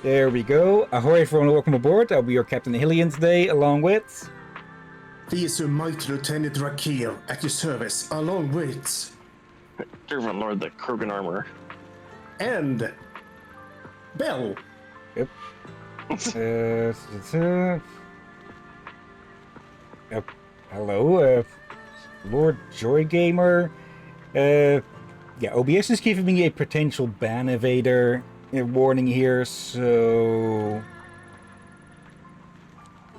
There we go. Ahoy everyone, welcome aboard. I'll be your Captain Hillyan today, along with... He is your mighty Lieutenant Rakil at your service, along with... Servant Lord the Krogan Armor. And... Bell. Yep. Hello, Lord Joy Gamer. Yeah, OBS is giving me a potential ban evader warning here, so...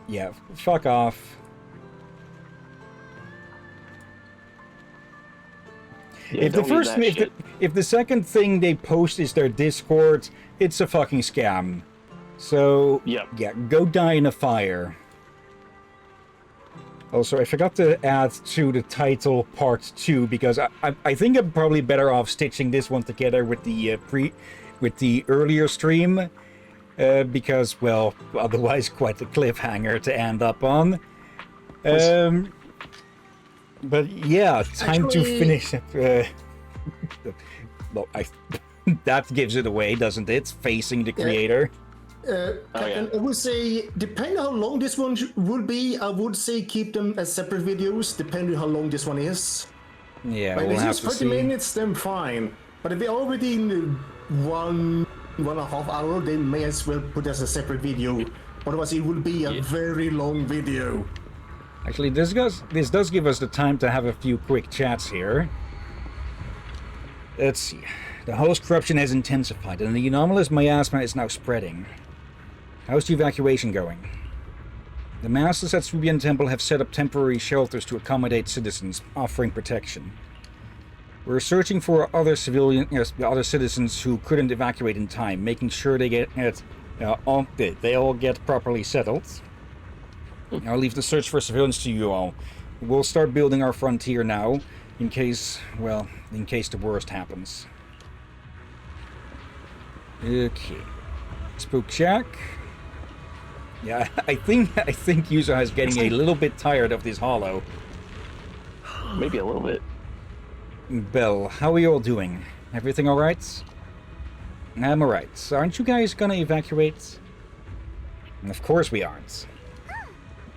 Yeah, fuck off. Yeah, if the second thing they post is their Discord, it's a fucking scam. So, yeah, go die in a fire. Also, I forgot to add to the title part 2 because I think I'm probably better off stitching this one together with the earlier stream because, well, otherwise quite a cliffhanger to end up on. But yeah, time to finish. Well, that gives it away, doesn't it? Facing the creator. Captain, I would say, depending on how long this one will be, I would say keep them as separate videos, depending on how long this one is. Yeah, like, we'll have if to it's see. 30 minutes, then fine. But if they're already in 1.5 hours, they may as well put as a separate video. Otherwise, it will be a very long video. Actually, this does give us the time to have a few quick chats here. Let's see. The host corruption has intensified, and the anomalous miasma is now spreading. How's the evacuation going? The masters at Srubian Temple have set up temporary shelters to accommodate citizens, offering protection. We're searching for other citizens who couldn't evacuate in time, making sure they all get properly settled. I'll leave the search for civilians to you all. We'll start building our frontier now, in case the worst happens. Okay. Spook Shack. Yeah, I think Yuza is getting a little bit tired of this hollow. Maybe a little bit. Bell, how are you all doing? Everything alright? I'm alright. Aren't you guys gonna evacuate? Of course we aren't.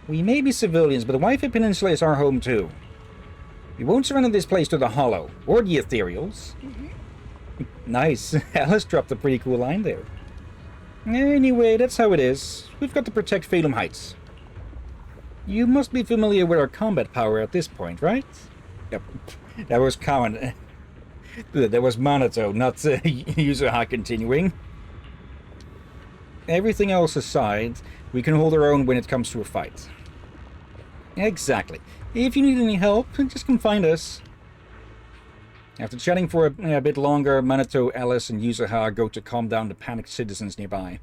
We may be civilians, but the Wi-Fi Peninsula is our home too. We won't surrender this place to the Hollow, or the Ethereals. Nice. Alice dropped a pretty cool line there. Anyway, that's how it is. We've got to protect Phalum Heights. You must be familiar with our combat power at this point, right? Yep. That was common. That was Monato, not Yuzuha continuing. Everything else aside, we can hold our own when it comes to a fight. Exactly. If you need any help, just come find us. After chatting for a bit longer, Monato, Alice, and Yuzuha go to calm down the panicked citizens nearby.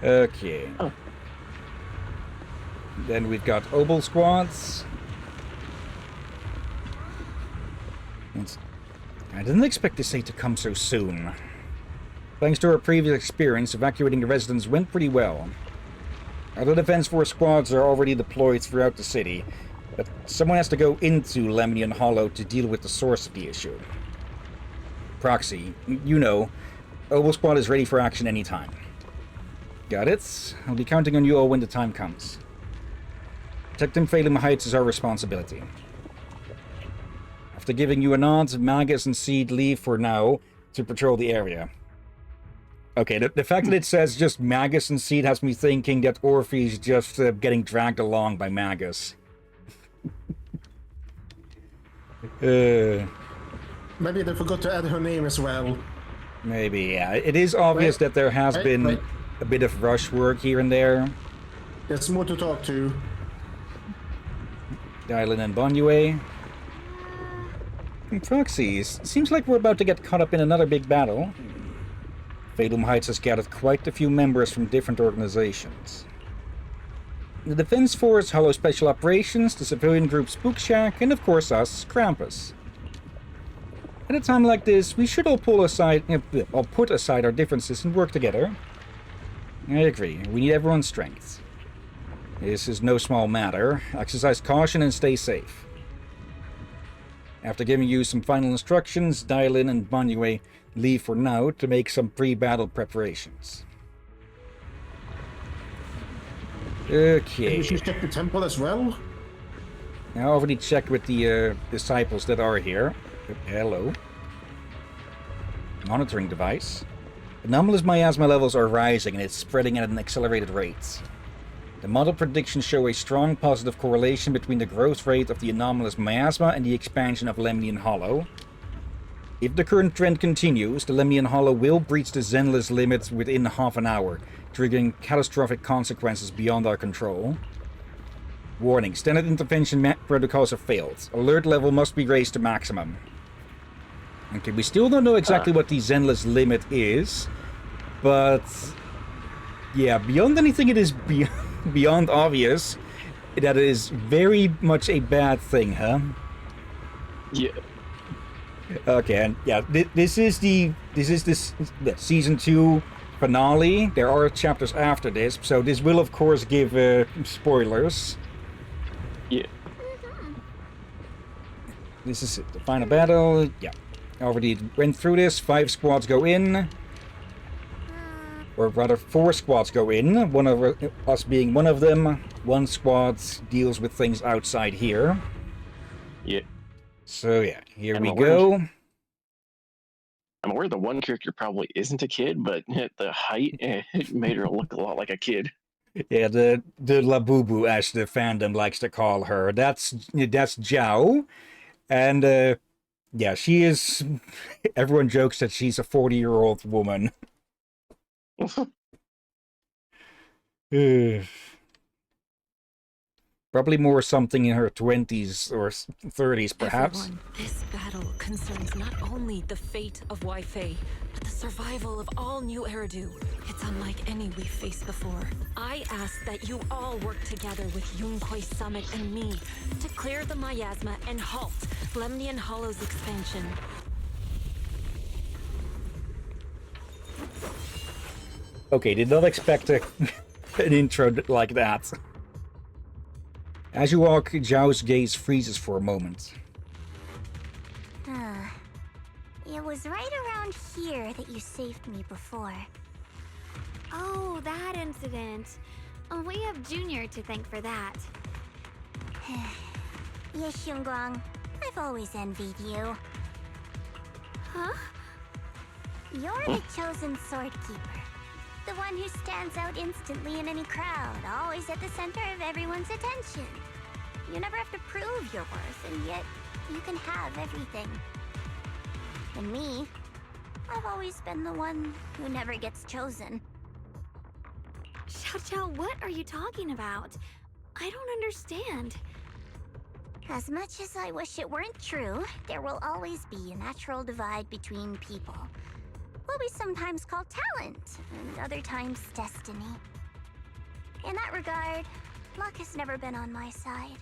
Okay. Oh. Then we've got Obel squads. I didn't expect this day to come so soon. Thanks to our previous experience, evacuating the residents went pretty well. Other Defense Force squads are already deployed throughout the city, but someone has to go into Lemnian Hollow to deal with the source of the issue. Proxy, you know, Obel Squad is ready for action anytime. Got it? I'll be counting on you all when the time comes. Protecting Phalum Heights is our responsibility. After giving you a nod, Magus and Seed leave for now to patrol the area. Okay, the fact that it says just Magus and Seed has me thinking that Orphe's just getting dragged along by Magus. Maybe they forgot to add her name as well. Maybe, yeah. It is obvious that there has been a bit of rush work here and there. There's more to talk to. Dylan and Bonue. Proxies, seems like we're about to get caught up in another big battle. Phalum Heights has gathered quite a few members from different organizations. The Defense Force, Hollow Special Operations, the civilian group Spook Shack, and of course us, Krampus. At a time like this, we should all put aside our differences and work together. I agree, we need everyone's strength. This is no small matter. Exercise caution and stay safe. After giving you some final instructions, Dylan and Bonnier leave for now to make some pre-battle preparations. Okay. You should check the temple as well. I already checked with the disciples that are here. Hello. Monitoring device. Anomalous miasma levels are rising and it's spreading at an accelerated rate. The model predictions show a strong positive correlation between the growth rate of the anomalous miasma and the expansion of Lemnian Hollow. If the current trend continues, the Lemnian Hollow will breach the Zenless limit within half an hour, triggering catastrophic consequences beyond our control. Warning, standard intervention protocols have failed. Alert level must be raised to maximum. Okay, we still don't know exactly what the Zenless limit is, but yeah, beyond anything it is beyond obvious that it is very much a bad thing, huh? Yeah. Okay, and yeah, this is the season 2 finale. There are chapters after this, so this will of course give spoilers. Yeah. This is it, the final battle. Yeah, already went through this. 5 squads go in, or rather 4 squads go in. One of us being one of them. 1 squad deals with things outside here. Yeah. So yeah, here we I'm go. I'm aware the one character probably isn't a kid, but the height it made her look a lot like a kid. Yeah, the Labubu, as the fandom likes to call her. That's Zhao, and yeah, she is. Everyone jokes that she's a 40-year-old woman. Probably more something in her 20s or 30s, perhaps. Everyone, this battle concerns not only the fate of Wai-Fei, but the survival of all New Eridu. It's unlike any we've faced before. I ask that you all work together with Yunquai Summit and me to clear the miasma and halt Lemnian Hollow's expansion. Okay, did not expect an intro like that. As you walk, Zhao's gaze freezes for a moment. It was right around here that you saved me before. Oh, that incident. Oh, we have Junior to thank for that. Yes, Xionguang. I've always envied you. Huh? You're the chosen sword keeper. The one who stands out instantly in any crowd, always at the center of everyone's attention. You never have to prove your worth, and yet you can have everything. And me, I've always been the one who never gets chosen. Xiao, what are you talking about? I don't understand. As much as I wish it weren't true, there will always be a natural divide between people. What we sometimes call talent, and other times destiny. In that regard, luck has never been on my side.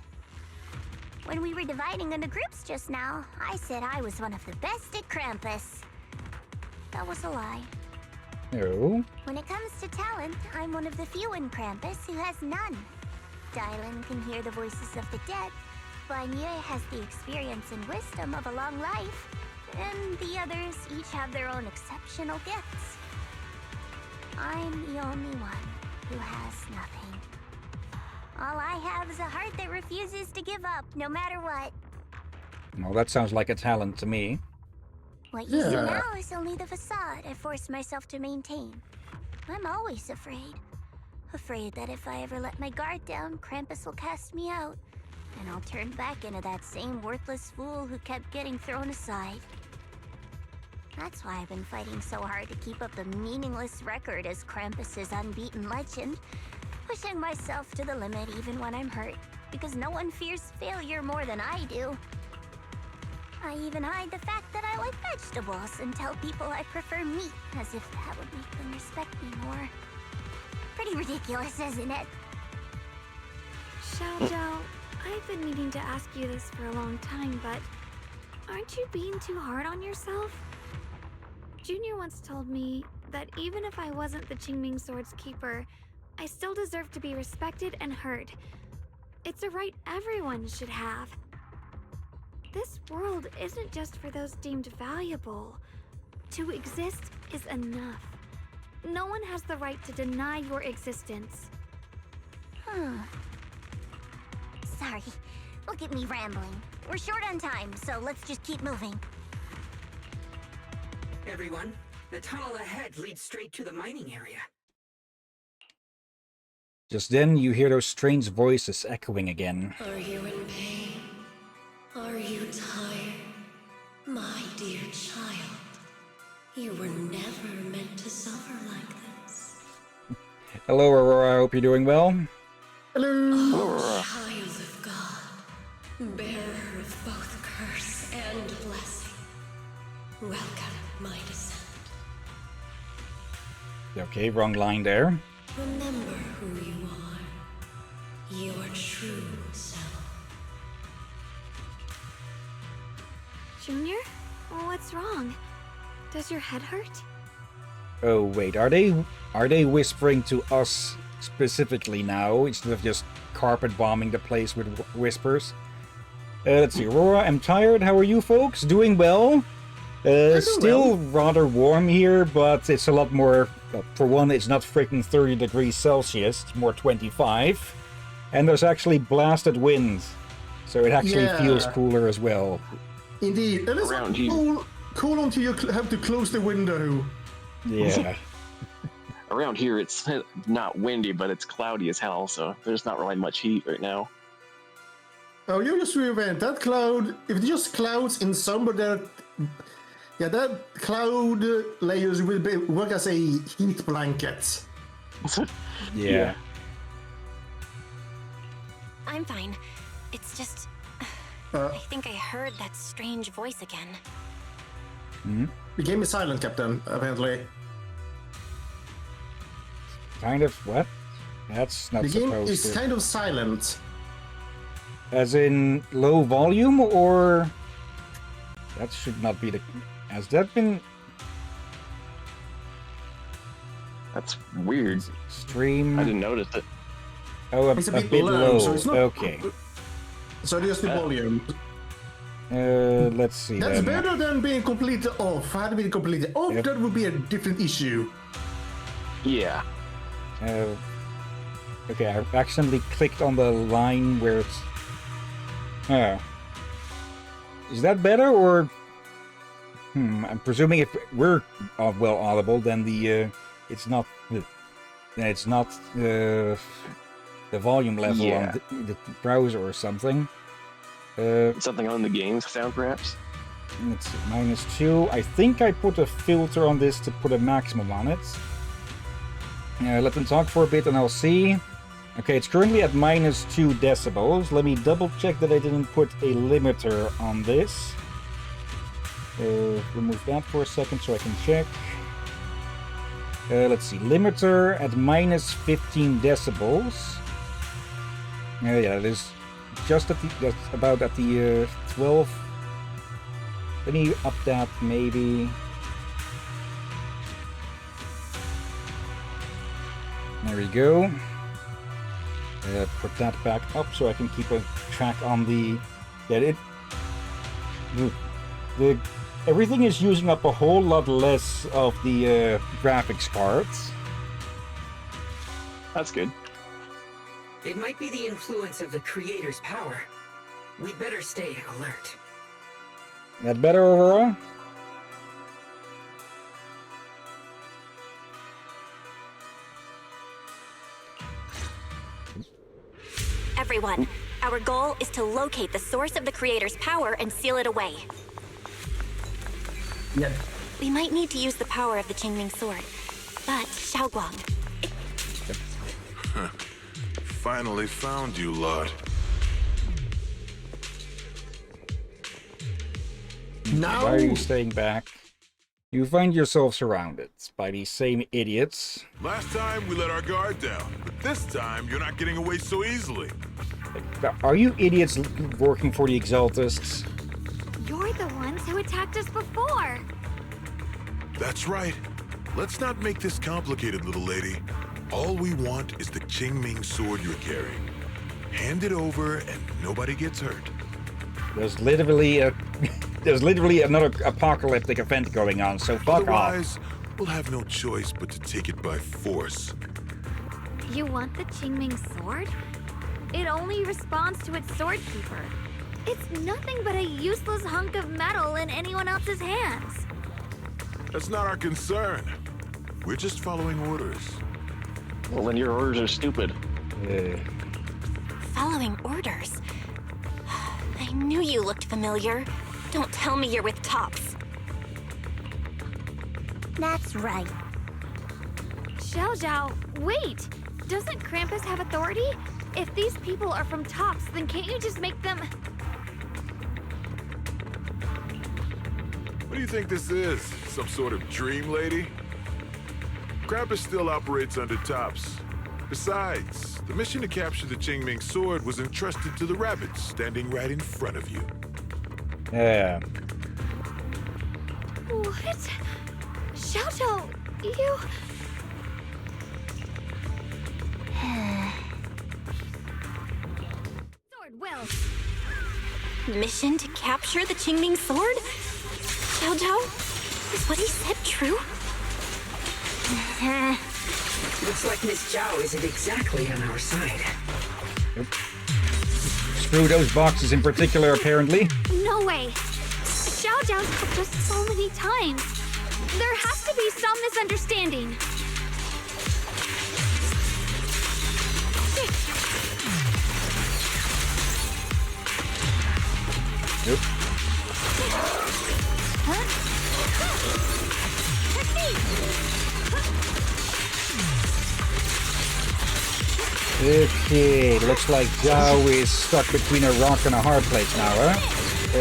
When we were dividing into groups just now, I said I was one of the best at Krampus. That was a lie. No. When it comes to talent, I'm one of the few in Krampus who has none. Dylan can hear the voices of the dead, Bonnier has the experience and wisdom of a long life, and the others each have their own exceptional gifts. I'm the only one who has nothing. All I have is a heart that refuses to give up, no matter what. Well, that sounds like a talent to me. What you see now is only the facade I forced myself to maintain. I'm always afraid. Afraid that if I ever let my guard down, Krampus will cast me out, and I'll turn back into that same worthless fool who kept getting thrown aside. That's why I've been fighting so hard to keep up the meaningless record as Krampus's unbeaten legend, pushing myself to the limit even when I'm hurt, because no one fears failure more than I do. I even hide the fact that I like vegetables and tell people I prefer meat, as if that would make them respect me more. Pretty ridiculous, isn't it? Xiao, I've been needing to ask you this for a long time, but aren't you being too hard on yourself? Junior once told me that even if I wasn't the Qingming Sword's keeper, I still deserve to be respected and heard. It's a right everyone should have. This world isn't just for those deemed valuable. To exist is enough. No one has the right to deny your existence. Sorry. Look at me rambling. We're short on time, so let's just keep moving. Everyone, the tunnel ahead leads straight to the mining area. Just then, you hear those strange voices echoing again. Are you in pain? Are you tired? My dear child, you were never meant to suffer like this. Hello, Aurora. I hope you're doing well. Hello. Oh, child of God, bearer of both curse and blessing. Welcome, my descent. Okay, wrong line there. Remember who you are, your true self. Junior? What's wrong? Does your head hurt? Oh wait, are they whispering to us specifically now instead of just carpet bombing the place with whispers? Let's see, Aurora, I'm tired. How are you folks? Doing well? Still rather warm here, but it's a lot more. For one, it's not freaking 30 degrees Celsius, it's more 25, and there's actually blasted winds, so it actually feels cooler as well. Indeed, and it's cool until you have to close the window. Yeah. Around here, it's not windy, but it's cloudy as hell, so there's not really much heat right now. Oh, you just revent that cloud. If it's just clouds in summer, that cloud layers will work as a heat blanket. Yeah. I'm fine. It's just... Uh, I think I heard that strange voice again. The game is silent, Captain, apparently. Kind of what? That's not The game supposed is to. kind of silent. As in low volume, or that should not be the. Has that been That's weird. stream? I didn't notice it. Oh, a It's a bit bit low. low, so it's not- Okay. So just the volume. Let's see. That's then. better than being completely off. Had it been completely off, Yep. that would be a different issue. Yeah. Okay, I accidentally clicked on the line where it's. Oh. Is that better, or? I'm presuming if we're well audible, then the it's not the volume level Yeah. on the browser or something. Something on the game's sound, perhaps? Let's see, -2. I think I put a filter on this to put a maximum on it. Let them talk for a bit and I'll see. Okay, it's currently at -2 decibels. Let me double check that I didn't put a limiter on this. Remove that for a second so I can check. Let's see, limiter at -15 decibels. Yeah, it is just at the, that's about at the 12. Let me up that maybe. There we go. Put that back up so I can keep a track on the. Yeah, the everything is using up a whole lot less of the graphics cards. That's good. It might be the influence of the creator's power. We'd better stay alert. That better overall? Everyone, our goal is to locate the source of the creator's power and seal it away. Yeah. We might need to use the power of the Qingming sword, but Xiaoguang, Finally found you, Lord. Now, Why are you staying back? You find yourself surrounded by these same idiots. Last time we let our guard down, but this time you're not getting away so easily. Are you idiots working for the Exaltists? You're the ones who attacked us before. That's right. Let's not make this complicated, little lady. All we want is the Qingming sword you're carrying. Hand it over and nobody gets hurt. There's literally a there's literally another apocalyptic event going on, so fuck off. Otherwise, we'll have no choice but to take it by force. You want the Qingming sword? It only responds to its sword keeper. It's nothing but a useless hunk of metal in anyone else's hands. That's not our concern. We're just following orders. Well, then your orders are stupid. Following orders? I knew you looked familiar. Don't tell me you're with Tops. That's right. Xiao Zhao, wait! Doesn't Krampus have authority? If these people are from Tops, then can't you just make them... What do you think this is? Some sort of dream lady? Krampus still operates under Tops. Besides, the mission to capture the Qingming sword was entrusted to the rabbits standing right in front of you. Yeah. What? Xiao Zhao, you... Sword will. Mission to capture the Qingming sword? Xiao Zhao? Is what he said true? Looks like Miss Zhao isn't exactly on our side. Yep. Screw those boxes in particular, apparently. No way. Xiao Zhao's helped us so many times. There has to be some misunderstanding. Yep. Okay, looks like Zhao is stuck between a rock and a hard place now, huh?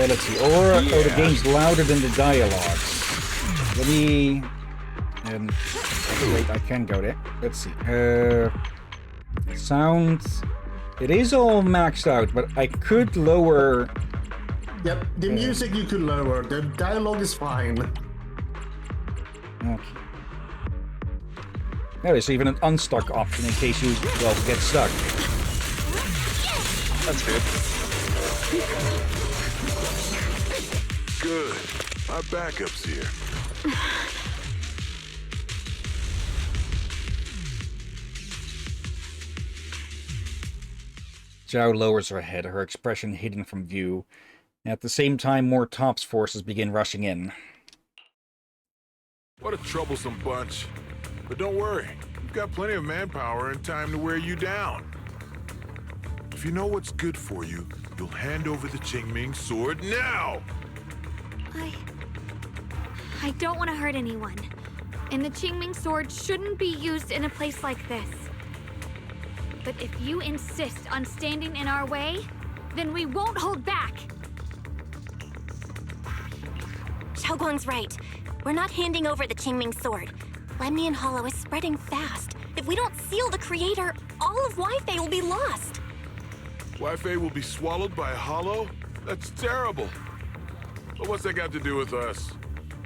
Let's see. Or oh, the game's louder than the dialogues. Let me... wait, I can go there. Let's see. Sound... It is all maxed out, but I could lower... Yep, the music you could lower. The dialogue is fine. Okay. There's even an unstuck option in case you, well, get stuck. That's good. Good. Our backup's here. Zhao lowers her head, her expression hidden from view. At the same time, more Tops forces begin rushing in. What a troublesome bunch. But don't worry, we've got plenty of manpower and time to wear you down. If you know what's good for you, you'll hand over the Qingming sword now! I don't want to hurt anyone. And the Qingming sword shouldn't be used in a place like this. But if you insist on standing in our way, then we won't hold back. Xiao Guang's right. We're not handing over the Qingming sword. Lemnian Hollow is spreading fast. If we don't seal the creator, all of Wi-Fi will be lost. Wi-Fi will be swallowed by a hollow? That's terrible. But what's that got to do with us?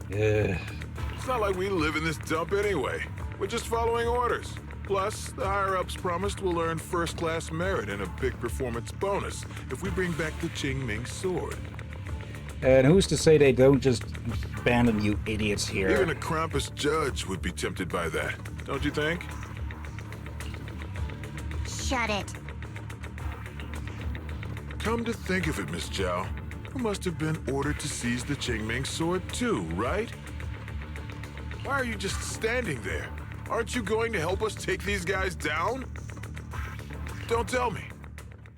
It's not like we live in this dump anyway. We're just following orders. Plus, the higher-ups promised we'll earn first-class merit and a big performance bonus if we bring back the Qingming sword. And who's to say they don't just abandon you idiots here? Even a Krampus judge would be tempted by that, don't you think? Shut it. Come to think of it, Miss Zhao, you must have been ordered to seize the Qingming sword too, right? Why are you just standing there? Aren't you going to help us take these guys down? Don't tell me.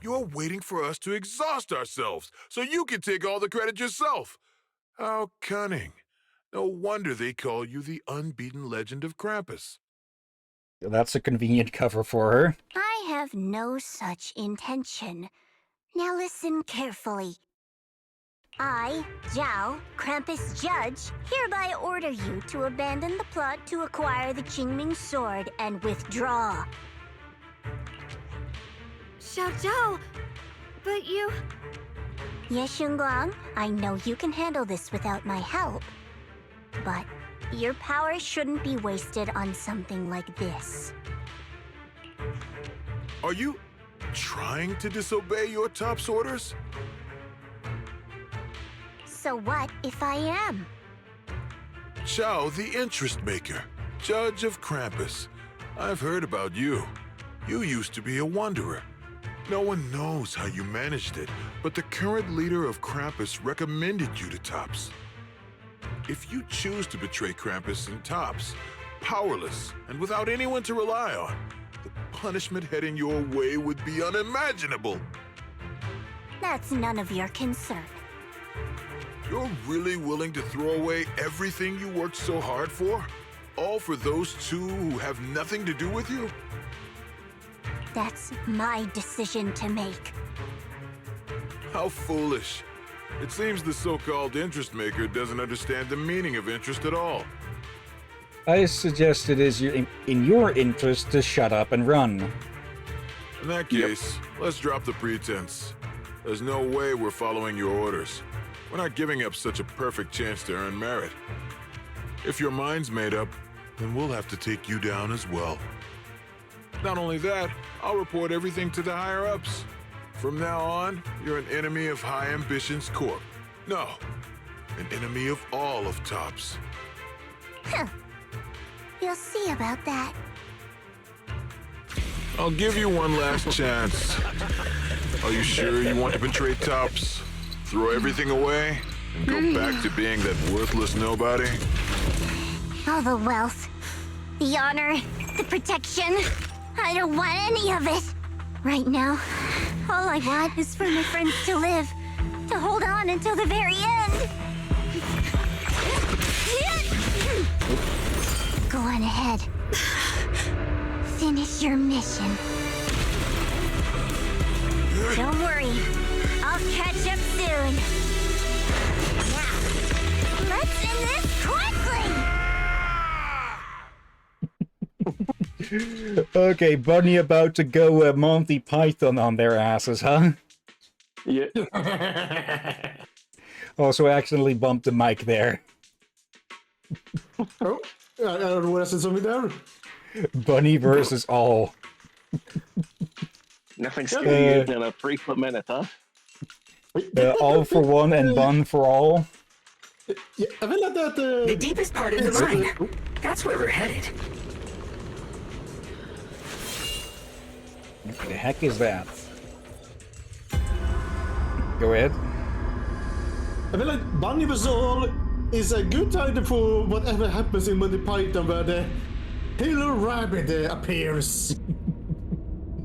You're waiting for us to exhaust ourselves so you can take all the credit yourself. How cunning. No wonder they call you the unbeaten legend of Krampus. That's a convenient cover for her. I have no such intention. Now listen carefully. I, Zhao, Krampus Judge, hereby order you to abandon the plot to acquire the Qingming sword and withdraw. Xiao Zhao, but you... Yes, Xingguang, I know you can handle this without my help. But your power shouldn't be wasted on something like this. Are you trying to disobey your top's orders? So what if I am? Chow, the interest maker, judge of Krampus. I've heard about you. You used to be a wanderer. No one knows how you managed it, but the current leader of Krampus recommended you to Tops. If you choose to betray Krampus and Tops, powerless and without anyone to rely on, the punishment heading your way would be unimaginable. That's none of your concern. You're really willing to throw away everything you worked so hard for? All for those two who have nothing to do with you? That's my decision to make. How foolish. It seems the so-called interest maker doesn't understand the meaning of interest at all. I suggest it is in your interest to shut up and run. In that case, let's drop the pretense. There's no way we're following your orders. We're not giving up such a perfect chance to earn merit. If your mind's made up, then we'll have to take you down as well. Not only that, I'll report everything to the higher-ups. From now on, you're an enemy of High Ambitions Corp. No, an enemy of all of Tops. Huh. You'll see about that. I'll give you one last chance. Are you sure you want to betray Tops? Throw everything away and go back to being that worthless nobody? All the wealth, the honor, the protection. I don't want any of it. Right now, all I want is for my friends to live, to hold on until the very end. Go on ahead. Finish your mission. Don't worry, I'll catch up soon. Now, let's end this quickly! Okay, Bunny about to go Monty Python on their asses, huh? Yeah. Also, I accidentally bumped the mic there. Oh, I don't know what I said something there. Bunny versus all. Nothing scarier than a 3-foot minute, huh? All for one and bun for all. Yeah, I feel like that. The deepest part of the mine. That's where we're headed. What the heck is that? Go ahead. I feel like Bunny vs. All is a good title for whatever happens in Monty Python where the Killer Rabbit appears.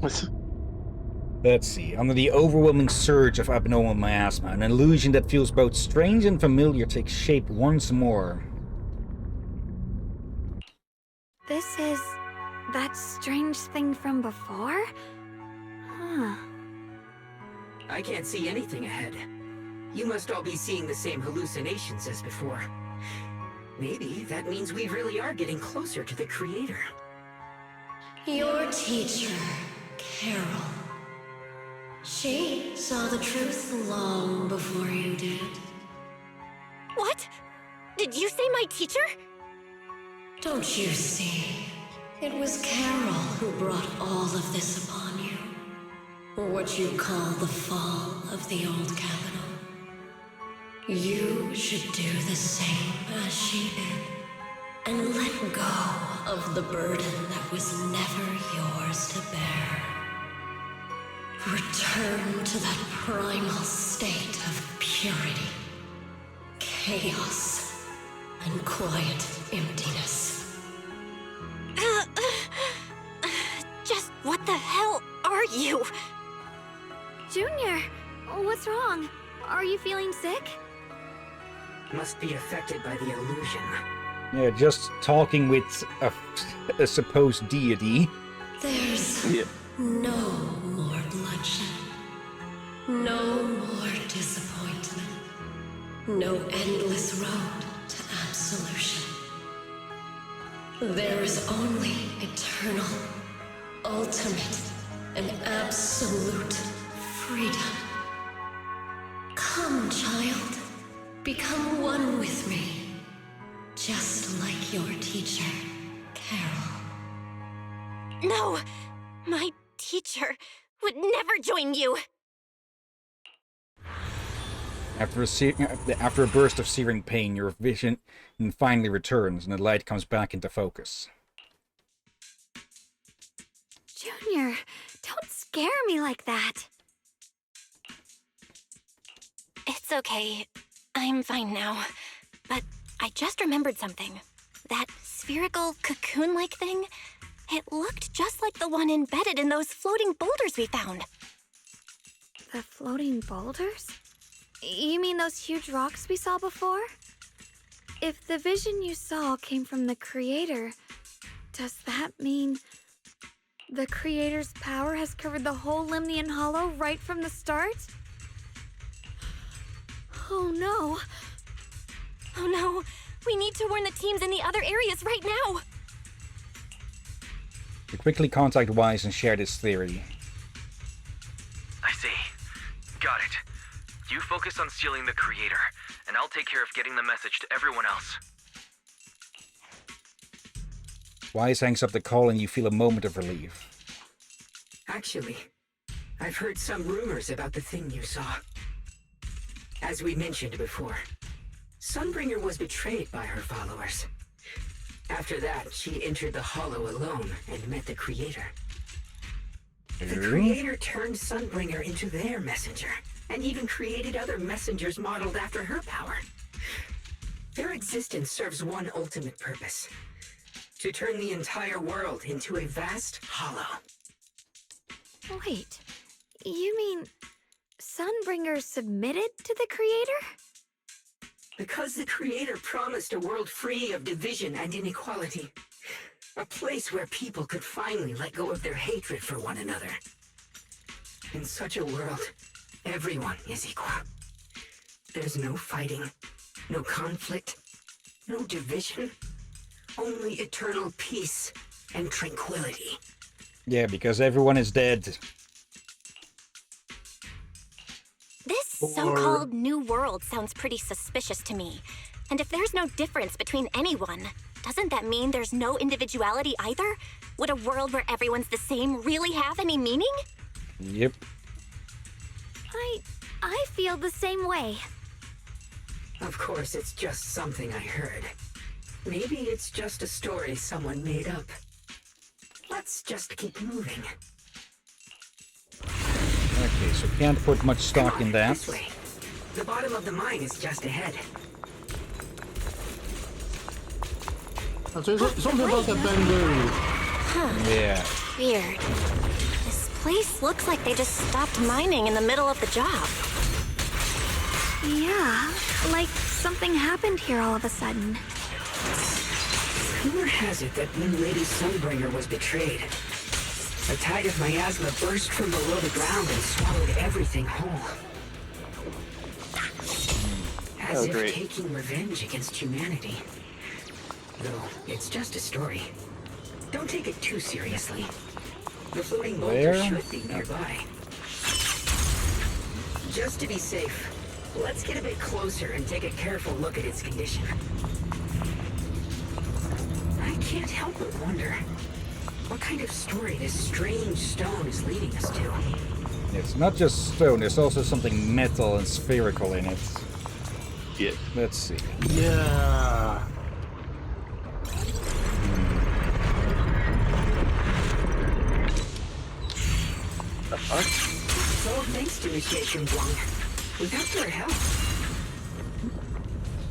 Let's see. Under the overwhelming surge of abnormal miasma, an illusion that feels both strange and familiar takes shape once more. This is that strange thing from before? Huh. I can't see anything ahead. You must all be seeing the same hallucinations as before. Maybe that means we really are getting closer to the Creator. Your teacher, Carol. She saw the truth long before you did. What? Did you say my teacher? Don't you see? It was Carol who brought all of this upon you. What you call the fall of the old capital. You should do the same as she did. And let go of the burden that was never yours to bear. Return to that primal state of purity, chaos, and quiet emptiness. Just what the hell are you? Junior, what's wrong? Are you feeling sick? Must be affected by the illusion. Yeah, just talking with a supposed deity. There's no more bloodshed. No more disappointment. No endless road to absolution. There is only eternal, ultimate, and absolute freedom. Come, child. Become one with me. Just like your teacher, Carol. No! My teacher would never join you! After a burst of searing pain, your vision finally returns, and the light comes back into focus. Junior, don't scare me like that. It's okay. I'm fine now. But I just remembered something. That spherical cocoon-like thing, it looked just like the one embedded in those floating boulders we found. The floating boulders? You mean those huge rocks we saw before? If the vision you saw came from the Creator, does that mean the Creator's power has covered the whole Limnian Hollow right from the start? Oh no. Oh no, we need to warn the teams in the other areas right now. We quickly contact Wise and share this theory. I see. Got it. You focus on sealing the Creator, and I'll take care of getting the message to everyone else. Wise hangs up the call and you feel a moment of relief. Actually, I've heard some rumors about the thing you saw. As we mentioned before, Sunbringer was betrayed by her followers. After that, she entered the Hollow alone and met the Creator. The Creator turned Sunbringer into their messenger, and even created other messengers modeled after her power. Their existence serves one ultimate purpose: to turn the entire world into a vast hollow. Wait, you mean Sunbringer submitted to the Creator? Because the Creator promised a world free of division and inequality. A place where people could finally let go of their hatred for one another. In such a world, everyone is equal. There's no fighting, no conflict, no division. Only eternal peace and tranquility. Yeah, because everyone is dead. This so-called new world sounds pretty suspicious to me. And if there's no difference between anyone, doesn't that mean there's no individuality either? Would a world where everyone's the same really have any meaning? Yep. I feel the same way. Of course, it's just something I heard. Maybe it's just a story someone made up. Let's just keep moving. Okay, so can't put much stock in that. This way. The bottom of the mine is just ahead. So something about the bamboo. Yeah. Weird. This place looks like they just stopped mining in the middle of the job. Yeah, like something happened here all of a sudden. Rumor has it that when Lady Sunbringer was betrayed, a tide of miasma burst from below the ground and swallowed everything whole. As if taking revenge against humanity. Though, it's just a story. Don't take it too seriously. The floating boulder should be nearby. Just to be safe, let's get a bit closer and take a careful look at its condition. I can't help but wonder what kind of story this strange stone is leading us to. It's not just stone, there's also something metal and spherical in it. Yeah. Let's see. Yeah. The fuck? So thanks to Initiation Blanc. Without your help.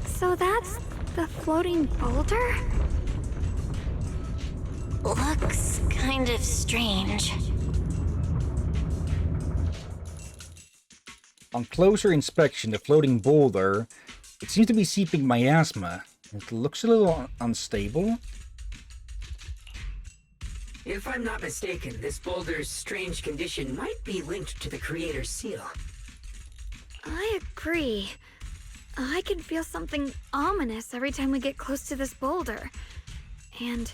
So that's the floating boulder? Looks kind of strange. On closer inspection, the floating boulder, it seems to be seeping miasma. It looks a little unstable. If I'm not mistaken, this boulder's strange condition might be linked to the Creator's seal. I agree. I can feel something ominous every time we get close to this boulder. And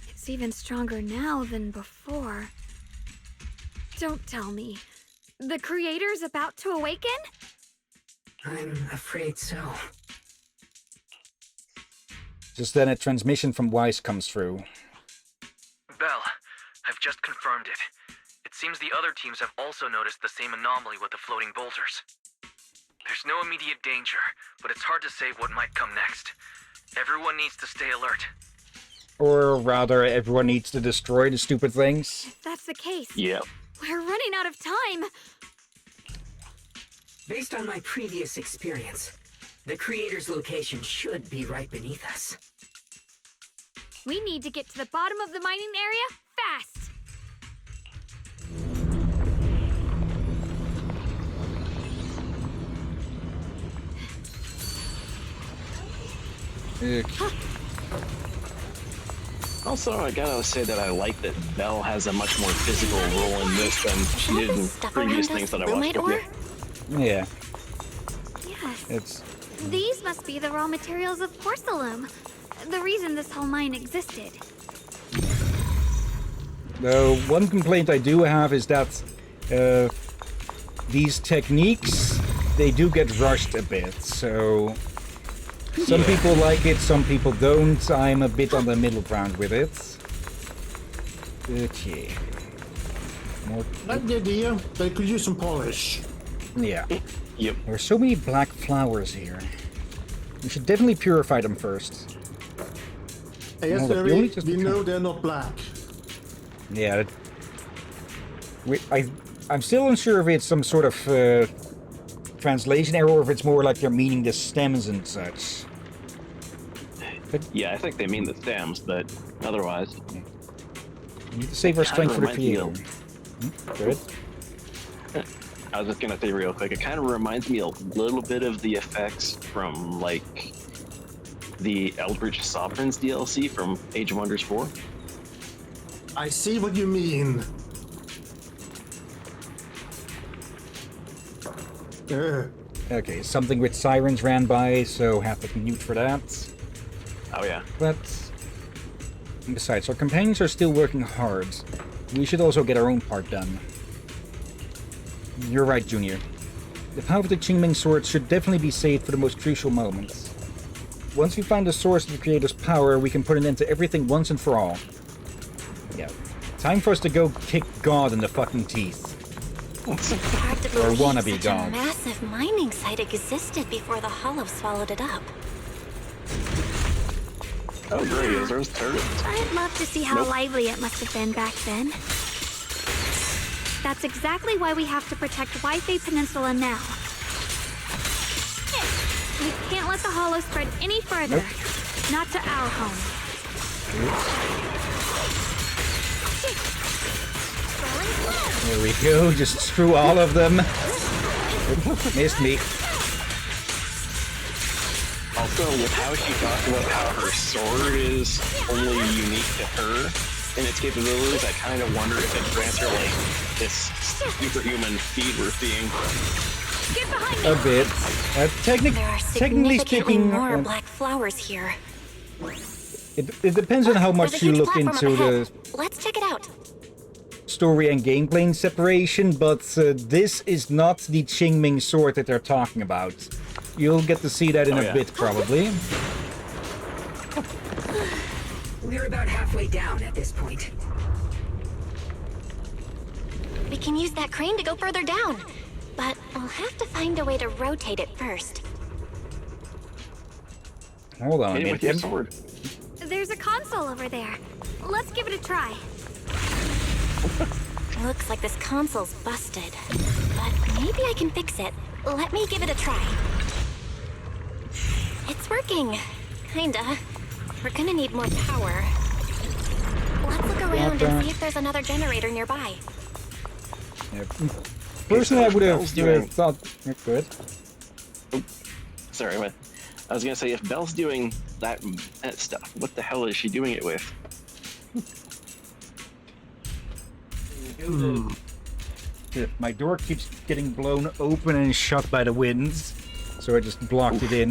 it's even stronger now than before. Don't tell me. The Creator's about to awaken? I'm afraid so. Just then a transmission from Wise comes through. Bell, I've just confirmed it. It seems the other teams have also noticed the same anomaly with the floating boulders. There's no immediate danger, but it's hard to say what might come next. Everyone needs to stay alert. Or rather, everyone needs to destroy the stupid things. If that's the case, Yep. we're running out of time. Based on my previous experience, the creator's location should be right beneath us. We need to get to the bottom of the mining area fast. Okay. Also, I gotta say that I like that Belle has a much more physical role in this than she did in previous things that I watched with you. Yeah, Yes. it's... These must be the raw materials of porcelain. The reason this whole mine existed. Though one complaint I do have is that these techniques, they do get rushed a bit, so... Some people like it, some people don't. I'm a bit on the middle ground with it. Okay. More... I like the idea. They could use some polish. Yeah. Yep. There are so many black flowers here. We should definitely purify them first. Yes, Hold up, you only just we become- know they're not black. Yeah. I'm still unsure if it's some sort of translation error or if it's more like they're meaning the stems and such. Yeah, I think they mean the stems, but otherwise. We need to save our strength for the reminds me creator. Good. I was just gonna say real quick, it kind of reminds me a little bit of the effects from, like, the Eldritch Sovereigns DLC from Age of Wonders 4. I see what you mean. Okay, something with sirens ran by, so have to mute for that. Oh yeah. But besides, our companions are still working hard. We should also get our own part done. You're right, Junior. The power of the Qingming sword should definitely be saved for the most crucial moments. Once we find the source of the creator's power, we can put an end to everything once and for all. Yeah. Time for us to go kick God in the fucking teeth. Hard to Or believe wannabe such God. a massive mining site existed before the Hollow swallowed it up. Oh great, is those turrets? I'd love to see how Nope. lively it must have been back then. That's exactly why we have to protect Wi-Fi Peninsula now. We can't let the Hollow spread any further. Nope. Not to our home. There we go, just screw all of them. Missed me. Also, with how she talked about how her sword is only unique to her and its capabilities, I kind of wonder if it grants her, like, this superhuman speed we're seeing. Get behind me! A bit. There are Technically significantly speaking, more black flowers here. it depends on how There's much a you huge look platform into up the ahead. Let's check it out. story and gameplay separation, but this is not the Qingming sword that they're talking about. You'll get to see that in a bit, probably. We're about halfway down at this point. We can use that crane to go further down. But we'll have to find a way to rotate it first. Hold on a Hit it with your minute. sword. There's a console over there. Let's give it a try. Looks like this console's busted. But maybe I can fix it. Let me give it a try. It's working. Kinda. We're gonna need more power. Let's look around and see if there's another generator nearby. Yeah. Personally, I would have doing- thought... Good. Sorry, but I was gonna say, if Belle's doing that stuff, what the hell is she doing it with? Yeah, my door keeps getting blown open and shut by the winds, so I just blocked it in.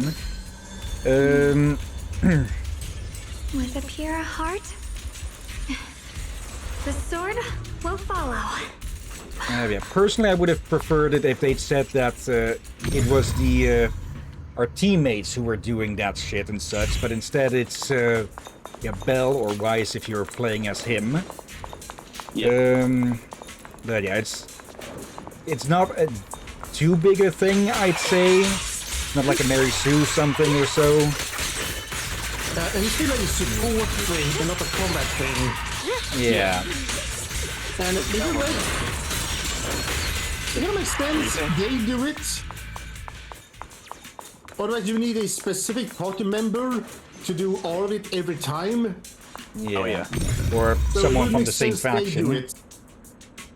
With a pure heart, the sword will follow. Yeah. Personally, I would have preferred it if they'd said that it was the our teammates who were doing that shit and such, but instead it's Belle or Weiss if you're playing as him. Yeah. But yeah, it's not too big a thing, I'd say. Not like a Mary Sue something or so. And it's still like a support thing and not a combat thing. Yeah. And it doesn't make sense. They do it. Otherwise, you need a specific party member to do all of it every time. Yeah. Oh, yeah. Or So someone it from the makes same sense they do faction. it.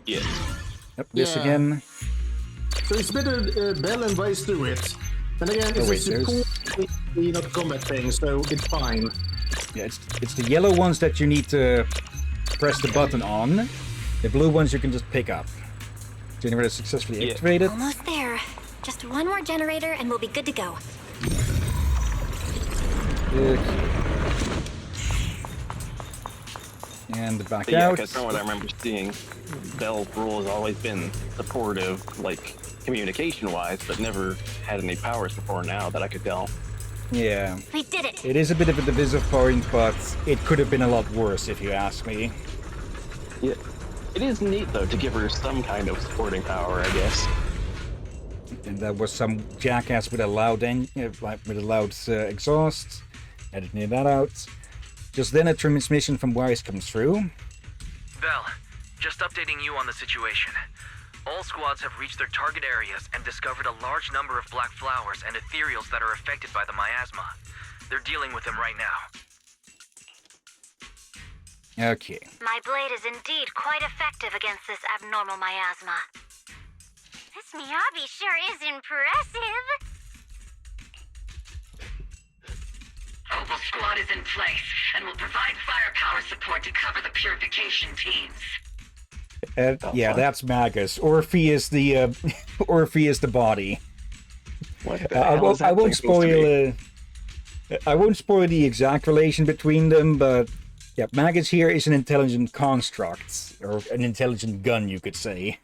Yeah. Yep, this Yeah. again. So it's better Bell and Vice do it. And again, it's wait, a support thing, not combat thing, so it's fine. Yeah, it's the yellow ones that you need to press the button on. The blue ones you can just pick up. Generator successfully activated. Almost there. Just one more generator and we'll be good to go. And back Yeah, out. because from what I remember seeing, Bell's rule has always been supportive, like communication-wise, but never had any powers before now that I could tell. Yeah. We did it! It is a bit of a divisive point, but it could have been a lot worse if you ask me. Yeah. It is neat though to give her some kind of supporting power, I guess. And that was some jackass with a loud exhaust. Editing that out. Just then a transmission from Wise comes through. Bell, just updating you on the situation. All squads have reached their target areas and discovered a large number of black flowers and ethereals that are affected by the miasma. They're dealing with them right now. Okay. My blade is indeed quite effective against this abnormal miasma. This Miyabi sure is impressive. Opal Squad is in place and will provide firepower support to cover the purification teams. Yeah, that's Magus. Orpheus the Orpheus the body. What the hell is that I won't thing supposed to be? spoil. I won't spoil the exact relation between them, but yeah, Magus here is an intelligent construct, or an intelligent gun, you could say.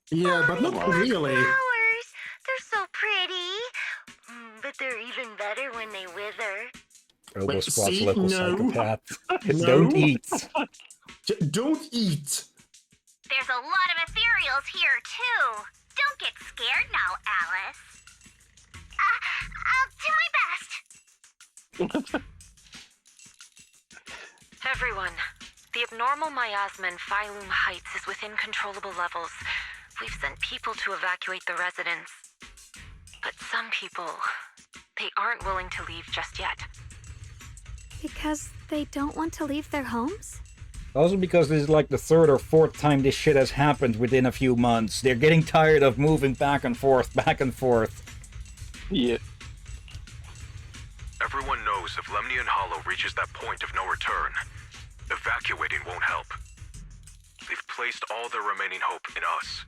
Yeah, but not really. Flowers, they're so pretty. But they're even better when they wither. Robo-squat's see? local No. psychopath. No. Don't eat. Don't eat. There's a lot of ethereals here, too. Don't get scared now, Alice. I'll do my best. Everyone, the abnormal miasma in Phylum Heights is within controllable levels. We've sent people to evacuate the residents. But some people, they aren't willing to leave just yet. Because they don't want to leave their homes? Also because this is like the third or fourth time this shit has happened within a few months. They're getting tired of moving back and forth. Yeah. Everyone knows if Lemnian Hollow reaches that point of no return, evacuating won't help. They've placed all their remaining hope in us.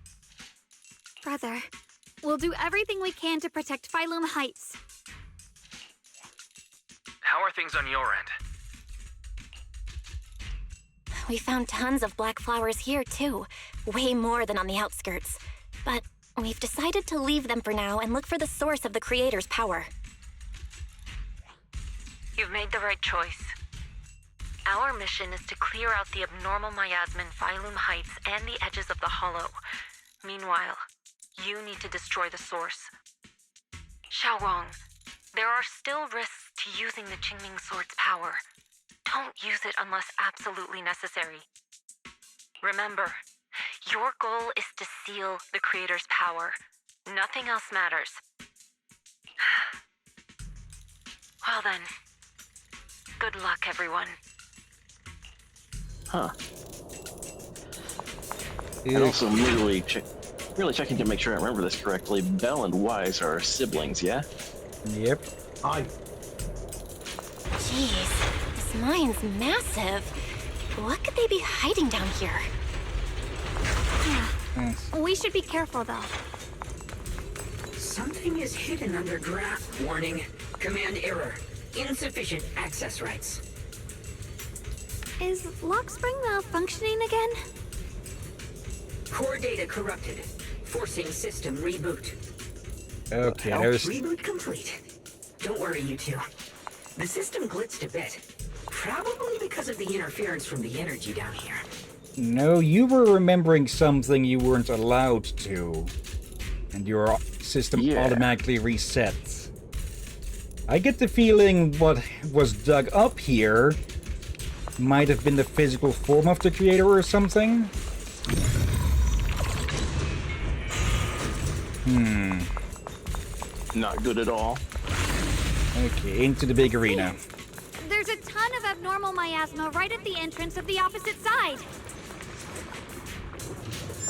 Brother, we'll do everything we can to protect Phylum Heights. How are things on your end? We found tons of black flowers here, too. Way more than on the outskirts. But we've decided to leave them for now and look for the source of the Creator's power. You've made the right choice. Our mission is to clear out the abnormal miasma in Phylum Heights and the edges of the Hollow. Meanwhile, you need to destroy the source. Xiaowang, there are still risks to using the Qingming Sword's power. Don't use it unless absolutely necessary. Remember, your goal is to seal the Creator's power. Nothing else matters. Well then, good luck, everyone. Huh. And also, really checking to make sure I remember this correctly, Bell and Wise are siblings, yeah? Yep. Hi. Jeez, this mine's massive. What could they be hiding down here? We should be careful, though. Something is hidden underground. Warning. Command error. Insufficient access rights. Is Lockspring malfunctioning again? Core data corrupted. Forcing system reboot. Okay, there's... Reboot complete. Don't worry, you two. The system blitzed a bit. Probably because of the interference from the energy down here. No, you were remembering something you weren't allowed to. And your system automatically resets. I get the feeling what was dug up here might have been the physical form of the creator or something. Not good at all. Okay, into the big arena. There's a ton of abnormal miasma right at the entrance of the opposite side.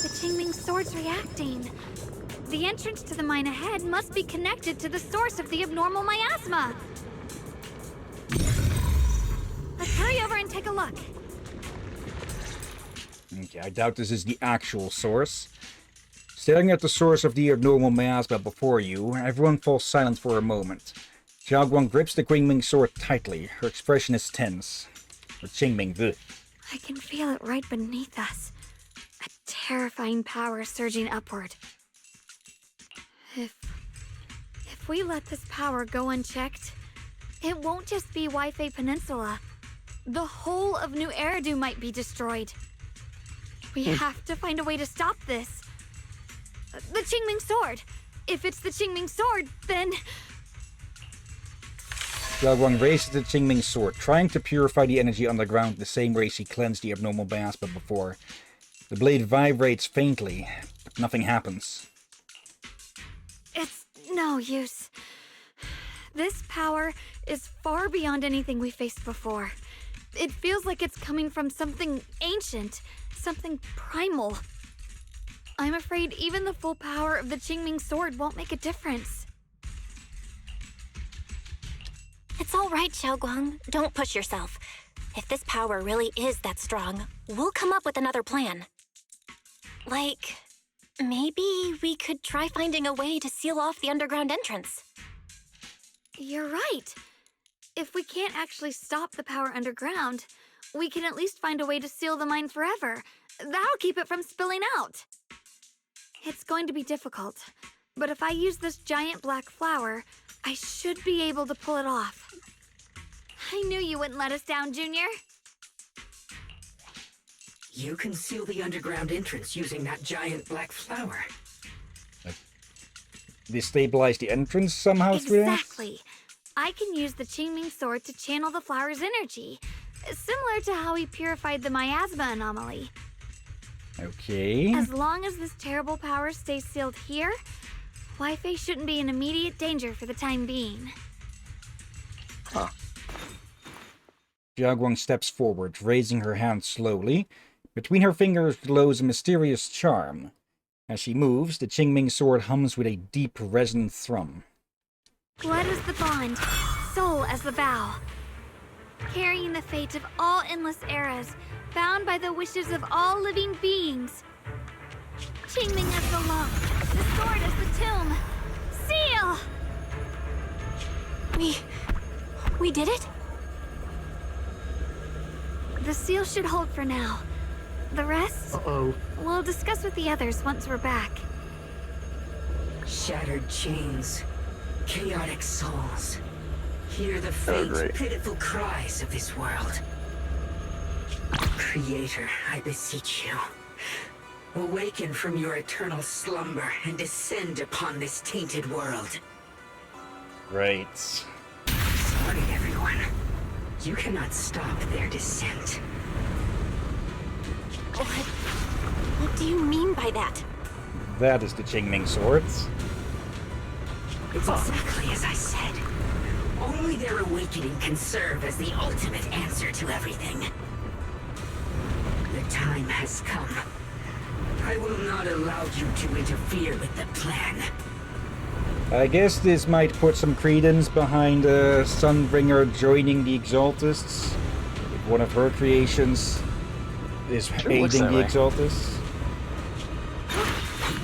The Qingming sword's reacting. The entrance to the mine ahead must be connected to the source of the abnormal miasma. Let's hurry over and take a look. Okay, I doubt this is the actual source. Staring at the source of the abnormal miasma before you, everyone falls silent for a moment. Xiaoguang grips the Qingming sword tightly. Her expression is tense. The Qingming, ugh. I can feel it right beneath us. A terrifying power surging upward. If we let this power go unchecked, it won't just be Weifei Peninsula. The whole of New Eridu might be destroyed. We have to find a way to stop this. The Qingming sword. If it's the Qingming sword, then... Xiaoguang raises the Qingming sword, trying to purify the energy underground the same way she cleansed the abnormal miasma before. The blade vibrates faintly, but nothing happens. It's no use. This power is far beyond anything we faced before. It feels like it's coming from something ancient, something primal. I'm afraid even the full power of the Qingming sword won't make a difference. It's all right, Xiaoguang. Don't push yourself. If this power really is that strong, we'll come up with another plan. Like, maybe we could try finding a way to seal off the underground entrance. You're right. If we can't actually stop the power underground, we can at least find a way to seal the mine forever. That'll keep it from spilling out. It's going to be difficult, but if I use this giant black flower, I should be able to pull it off. I knew you wouldn't let us down, Junior. You can seal the underground entrance using that giant black flower. Destabilize the entrance somehow through that? Exactly. I can use the Qingming sword to channel the flower's energy, similar to how we purified the miasma anomaly. Okay. As long as this terrible power stays sealed here, Weifei shouldn't be in immediate danger for the time being. Huh. Xiaoguang steps forward, raising her hand slowly. Between her fingers glows a mysterious charm. As she moves, the Qingming sword hums with a deep, resonant thrum. Blood as the bond, soul as the vow. Carrying the fate of all endless eras, bound by the wishes of all living beings. Qingming as the law, the sword as the tomb. Seal! We did it? The seal should hold for now. The rest, we'll discuss with the others once we're back. Shattered chains, chaotic souls. Hear the faint, great. pitiful cries of this world. Creator, I beseech you. Awaken from your eternal slumber and descend upon this tainted world. Right. Sorry, everyone. You cannot stop their descent. What do you mean by that? That is the Qingming sword. It's exactly as I said. Only their awakening can serve as the ultimate answer to everything. The time has come. I will not allow you to interfere with the plan. I guess this might put some credence behind Sunbringer joining the Exaltists. If one of her creations is looks aiding that the way. Exaltists.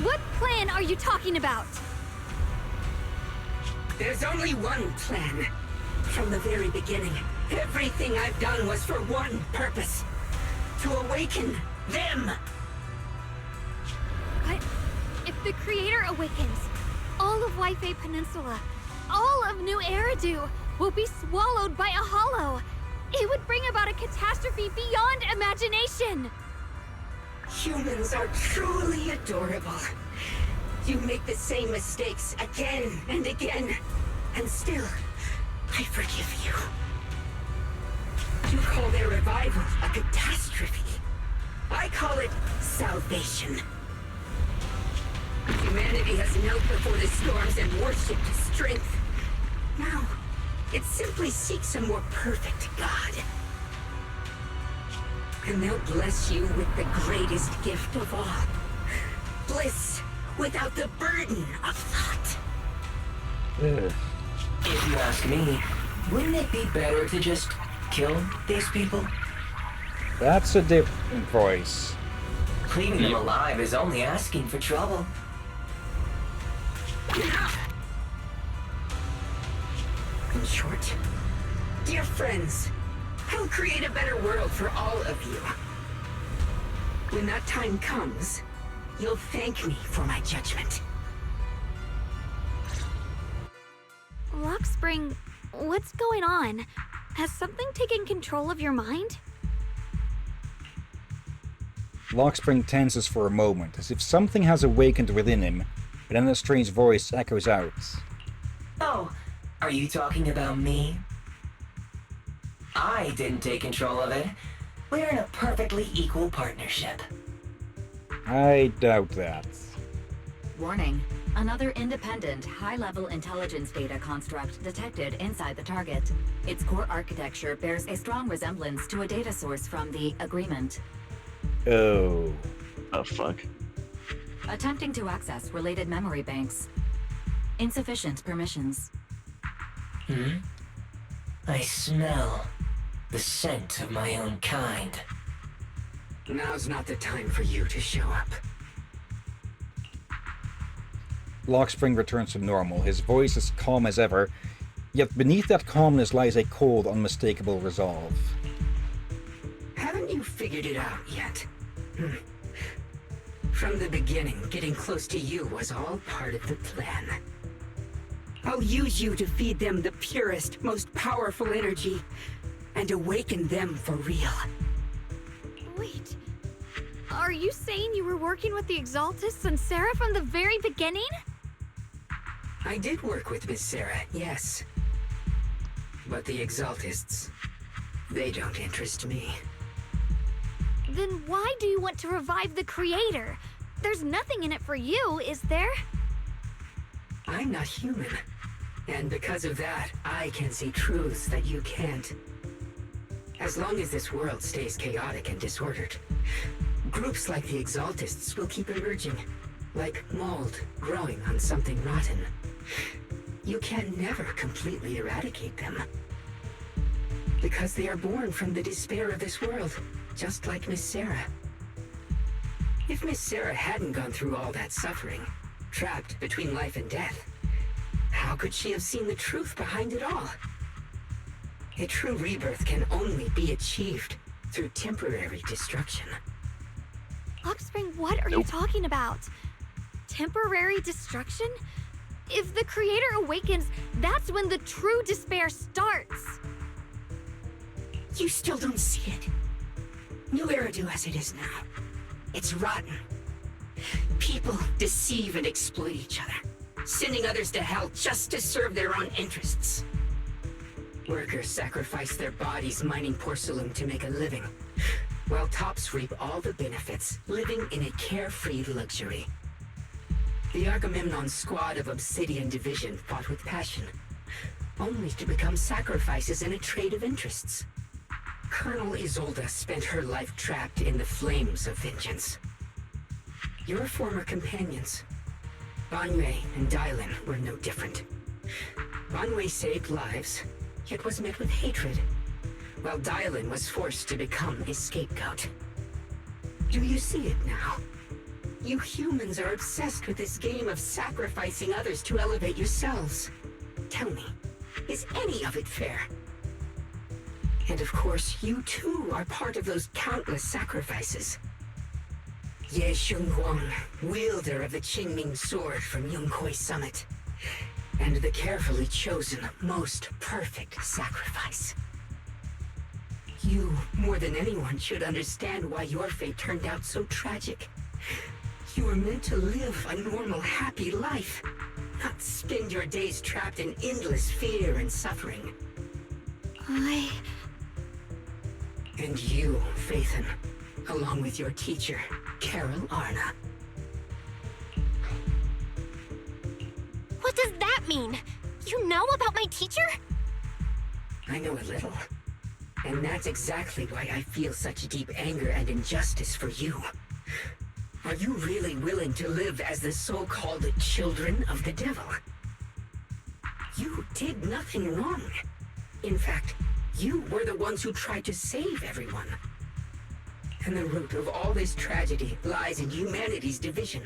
What plan are you talking about? There's only one plan. From the very beginning, everything I've done was for one purpose. To awaken them! But if the Creator awakens, all of Weifei Peninsula, all of New Eridu will be swallowed by a hollow. It would bring about a catastrophe beyond imagination. Humans are truly adorable. You make the same mistakes again and again, and still, I forgive you. You call their revival a catastrophe. I call it salvation. Humanity has knelt before the storms and worshipped strength. Now, it simply seeks a more perfect God. And they'll bless you with the greatest gift of all. Bliss without the burden of thought. If you ask me, wouldn't it be better to just kill these people? That's a different voice. Leaving them alive is only asking for trouble. In short, dear friends, I'll create a better world for all of you. When that time comes, you'll thank me for my judgment. Lockspring, what's going on? Has something taken control of your mind? Lockspring tenses for a moment, as if something has awakened within him, but then a strange voice echoes out. Oh, are you talking about me? I didn't take control of it. We're in a perfectly equal partnership. I doubt that. Warning. Another independent, high-level intelligence data construct detected inside the target. Its core architecture bears a strong resemblance to a data source from the Agreement. Oh. Oh, fuck. Attempting to access related memory banks. Insufficient permissions. I smell the scent of my own kind. Now's not the time for you to show up. Lockspring returns to normal, his voice as calm as ever, yet beneath that calmness lies a cold, unmistakable resolve. Haven't you figured it out yet? From the beginning, getting close to you was all part of the plan. I'll use you to feed them the purest, most powerful energy, and awaken them for real. Wait, are you saying you were working with the Exaltists and Sarah from the very beginning? I did work with Miss Sarah, yes. But the Exaltists, they don't interest me. Then why do you want to revive the Creator? There's nothing in it for you, is there? I'm not human. And because of that, I can see truths that you can't. As long as this world stays chaotic and disordered, groups like the Exaltists will keep emerging, like mold growing on something rotten. You can never completely eradicate them. Because they are born from the despair of this world, just like Miss Sarah. If Miss Sarah hadn't gone through all that suffering, trapped between life and death, how could she have seen the truth behind it all? A true rebirth can only be achieved through temporary destruction. Lockspring, what are you talking about? Temporary destruction? If the Creator awakens, that's when the true despair starts. You still don't see it. New Eridu as it is now. It's rotten. People deceive and exploit each other, sending others to hell just to serve their own interests. Workers sacrifice their bodies mining porcelain to make a living, while tops reap all the benefits, living in a carefree luxury. The Agamemnon squad of Obsidian Division fought with passion, only to become sacrifices in a trade of interests. Colonel Isolde spent her life trapped in the flames of vengeance. Your former companions, Banwei and Dylan, were no different. Banwei saved lives, yet was met with hatred, while Dylan was forced to become a scapegoat. Do you see it now? You humans are obsessed with this game of sacrificing others to elevate yourselves. Tell me, is any of it fair? And of course, you too are part of those countless sacrifices. Ye Xunguang, wielder of the Qingming sword from Yongkoi Summit, and the carefully chosen, most perfect sacrifice. You, more than anyone, should understand why your fate turned out so tragic. You were meant to live a normal, happy life, not spend your days trapped in endless fear and suffering. And you, Faithen, along with your teacher, Carol Arna. What does that mean? You know about my teacher? I know a little. And that's exactly why I feel such deep anger and injustice for you. Are you really willing to live as the so-called children of the devil? You did nothing wrong. In fact, you were the ones who tried to save everyone. And the root of all this tragedy lies in humanity's division.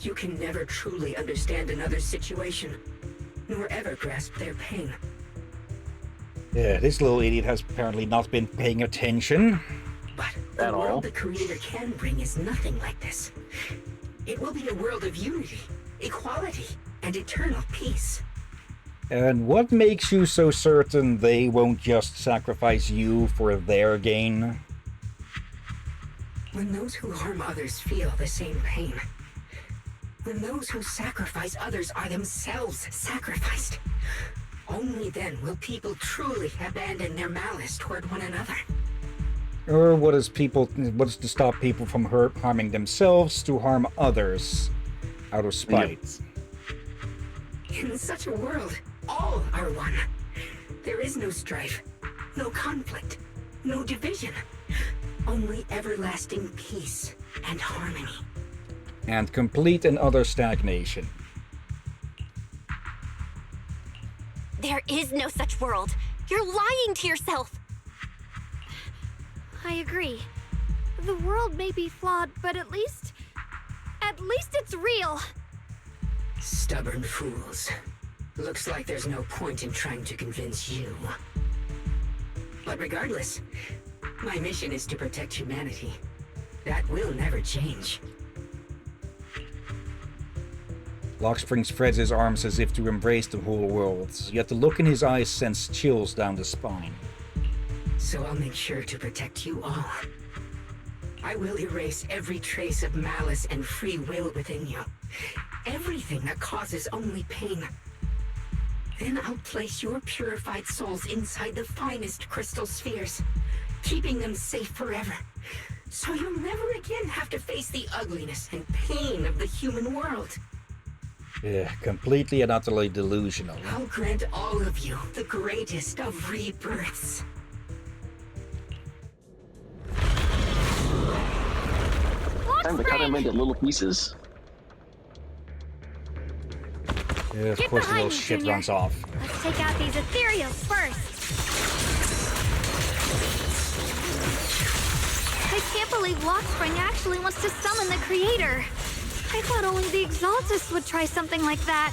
You can never truly understand another's situation, nor ever grasp their pain. Yeah, this little idiot has apparently not been paying attention. But the world the Creator can bring is nothing like this. It will be a world of unity, equality, and eternal peace. And what makes you so certain they won't just sacrifice you for their gain? When those who harm others feel the same pain. When those who sacrifice others are themselves sacrificed. Only then will people truly abandon their malice toward one another. Or what is to stop people from harming themselves to harm others out of spite? In such a world, all are one. There is no strife, no conflict, no division. Only everlasting peace and harmony. And complete and utter stagnation. There is no such world. You're lying to yourself. I agree. The world may be flawed, but at least it's real. Stubborn fools. Looks like there's no point in trying to convince you. But regardless, my mission is to protect humanity. That will never change. Lockspring spreads his arms as if to embrace the whole world, yet the look in his eyes sends chills down the spine. So I'll make sure to protect you all. I will erase every trace of malice and free will within you. Everything that causes only pain. Then I'll place your purified souls inside the finest crystal spheres, keeping them safe forever. So you'll never again have to face the ugliness and pain of the human world. Yeah, completely and utterly delusional. I'll grant all of you the greatest of rebirths. Time to cut him into little pieces. Yeah, of course the little shit runs off. Let's take out these ethereals first. I can't believe Lockspring actually wants to summon the Creator. I thought only the Exaltus would try something like that.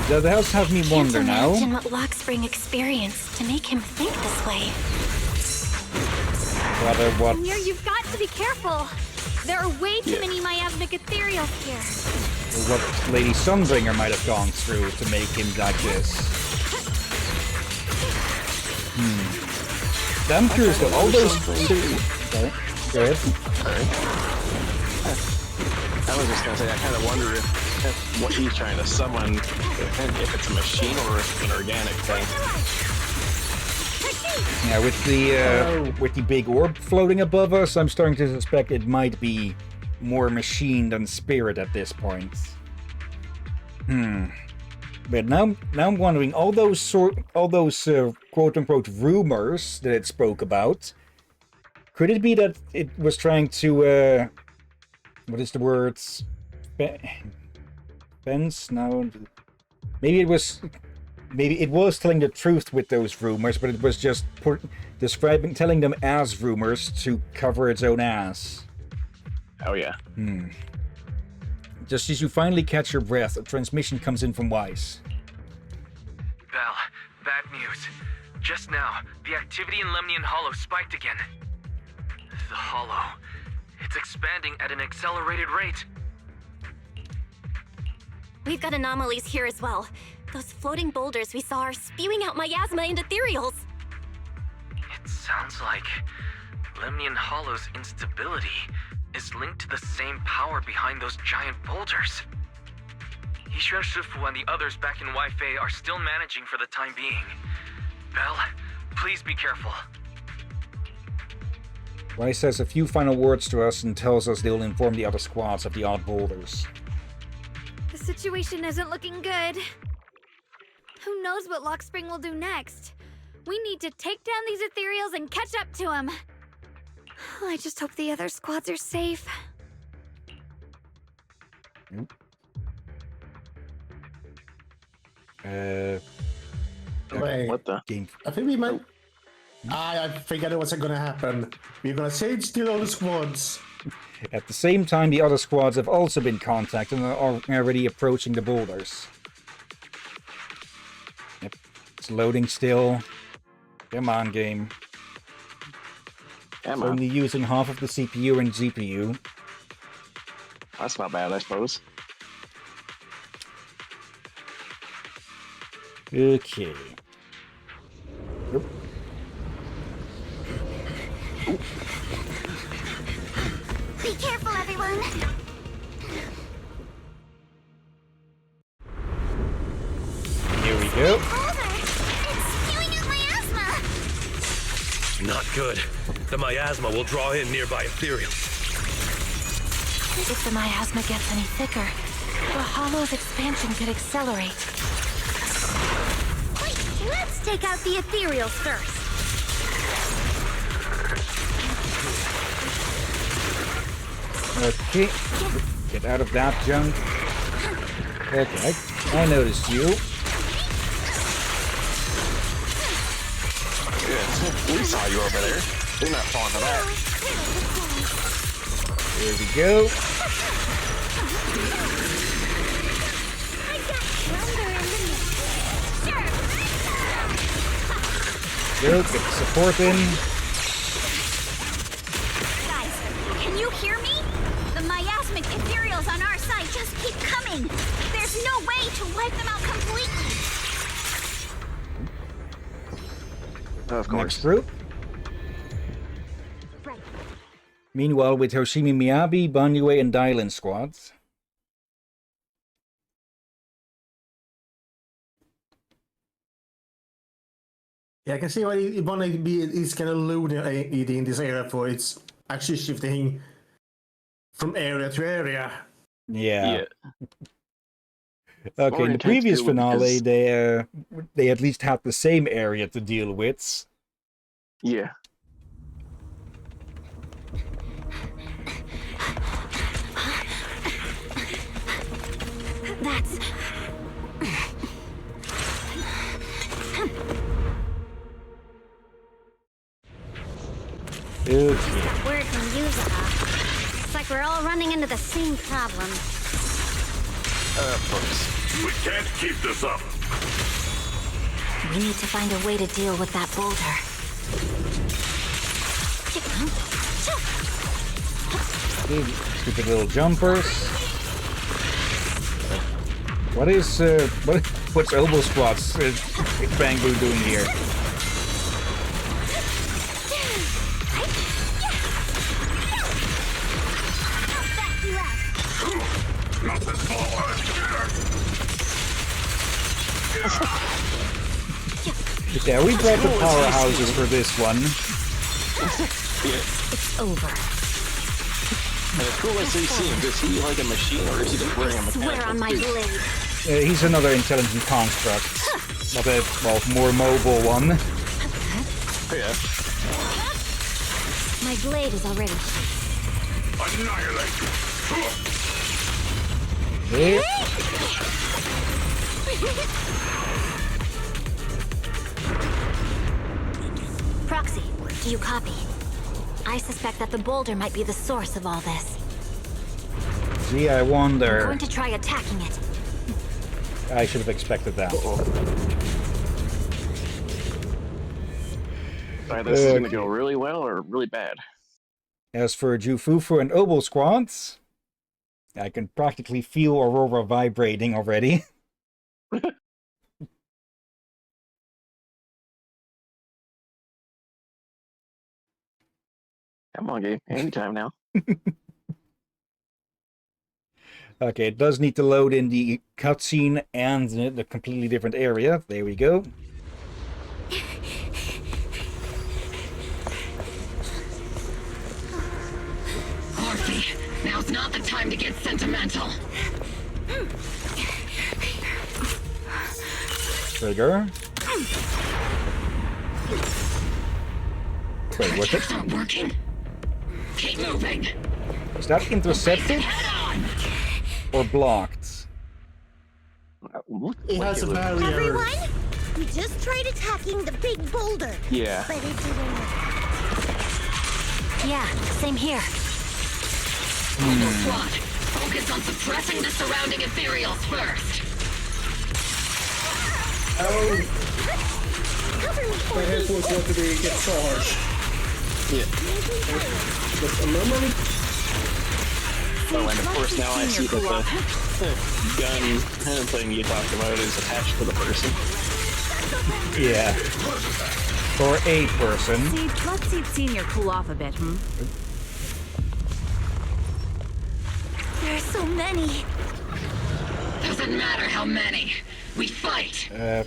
That does have me wonder now. Imagine what Lockspring experienced to make him think this way. Rather what? Amir, you've got to be careful. There are way too many miasmic ethereals here. Or what Lady Sunbringer might have gone through to make him like this. I'm curious though, all those... Sorry, go ahead. Sorry. I was just gonna say, I kind of wonder if what he's trying to summon, if it's a machine or if it's an organic thing. Yeah, with the big orb floating above us, I'm starting to suspect it might be more machine than spirit at this point. But now I'm wondering, all those quote-unquote rumors that it spoke about, could it be that it was trying to, what is the word? Fence? No. Maybe it was telling the truth with those rumors, but it was just telling them as rumors to cover its own ass. Oh yeah. Just as you finally catch your breath, a transmission comes in from Weiss. Bell, bad news. Just now, the activity in Lemnian Hollow spiked again. The Hollow. It's expanding at an accelerated rate. We've got anomalies here as well. Those floating boulders we saw are spewing out miasma and ethereals. It sounds like Lemnian Hollow's instability is linked to the same power behind those giant boulders. Yishuan Shifu and the others back in Waifei are still managing for the time being. Belle, please be careful. Wai says a few final words to us and tells us they'll inform the other squads of the odd boulders. The situation isn't looking good. Who knows what Lockspring will do next? We need to take down these ethereals and catch up to them. I just hope the other squads are safe. Nope. Wait, What the? Game. I think we might. I think I know what's gonna happen. We're gonna change to all the squads. At the same time, the other squads have also been contacted and are already approaching the boulders. Yep. It's loading still. Come on, game. Come It's on. only using half of the CPU and GPU. That's not bad, I suppose. Okay. Yep. Be careful, everyone. Here we go. Boulder! It's spewing out miasma! Not good. The miasma will draw in nearby ethereals. If the miasma gets any thicker, the Hollow's expansion could accelerate. Wait, let's take out the ethereals first. Okay. Get out of that junk. Okay, I noticed you. Good. We saw you over there. We're not falling for that. Here we go. Go, get the support in. Guys, can you hear me? The miasmic ethereals on our side just keep coming. There's no way to wipe them out completely. Of course. Next group. Right. Meanwhile, with Hoshimi Miyabi, Banyue, and Dylan squads. Yeah, I can see why it wanna be. It's kind of loading in this area for it's actually shifting from area to area. Yeah. Yeah. Okay, More in the intense previous too, finale, because- they at least had the same area to deal with. Yeah. That's... Okay. Word from Yuzuha. It's like we're all running into the same problem. Of course. We can't keep this up. We need to find a way to deal with that boulder. Stupid little jumpers. What's Oboe Squad's Bangoo doing here? Yeah, we brought the powerhouses for this one. It's over. And as cool as he seems, is he like a machine or is he just wearing a Swear mechanical on my suit? blade. He's another intelligent construct. But a, well, more mobile one. Yeah. My blade is already. Annihilate. Okay. Proxy, do you copy? I suspect that the boulder might be the source of all this. Gee, I I'm wonder. going to try attacking it. I should have expected that. Alright, this is gonna go really well or really bad. As for Jufufu and Oboe squads, I can practically feel Aurora vibrating already. Come on, game. Anytime now. Okay, it does need to load in the cutscene and the completely different area. There we go. Orphe, now's not the time to get sentimental. Trigger. Wait, what's it? Not working. Keep moving. Is that intercepted or blocked? It has a barrier. Everyone, we just tried attacking the big boulder. Yeah. But it didn't work. Yeah, same here. Squad, focus on suppressing the surrounding ethereals first. Oh, Cover me, my Orphe. headphones want to get charged. Yeah. Just a moment. Oh, and of course now I see that the gun thing you talked about is attached to the person. Yeah. Or a person. See, let's see Senior cool off a bit, There are so many. Doesn't matter how many. We fight. Hell.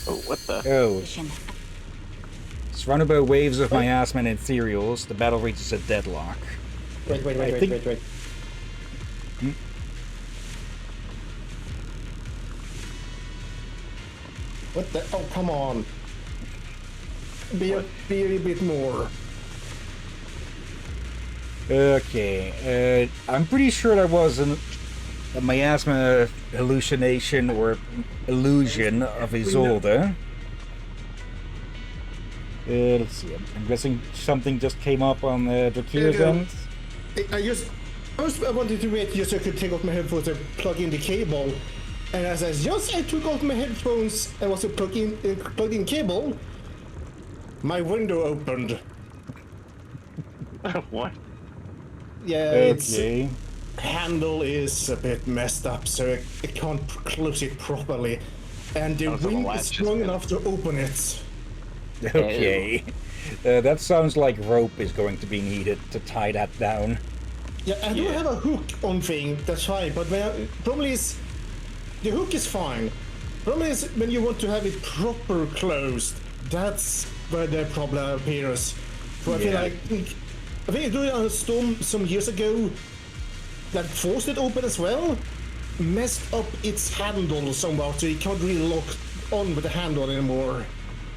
Oh, what the? Oh. Surrounded by waves of miasma and ethereals, the battle reaches a deadlock. Wait. What the? Oh, come on. Be a bit more. Okay, I'm pretty sure that was a miasma hallucination or illusion of Isolde. Let's see, I'm guessing something just came up on Drakir's end. I wanted to wait just so I could take off my headphones and plug in the cable. And as I took off my headphones and was to plug in cable, my window opened. What? Yeah, Okay. its handle is a bit messed up, so I can't close it properly. And the so the wind latch is is strong good. enough to open it. Okay. That sounds like rope is going to be needed to tie that down. Yeah, I do have a hook on thing, that's fine, but problem is, the hook is fine. Problem is, when you want to have it proper closed, that's where the problem appears. So I feel like, I think doing a storm some years ago that forced it open as well, messed up its handle somehow, so you can't really lock on with the handle anymore.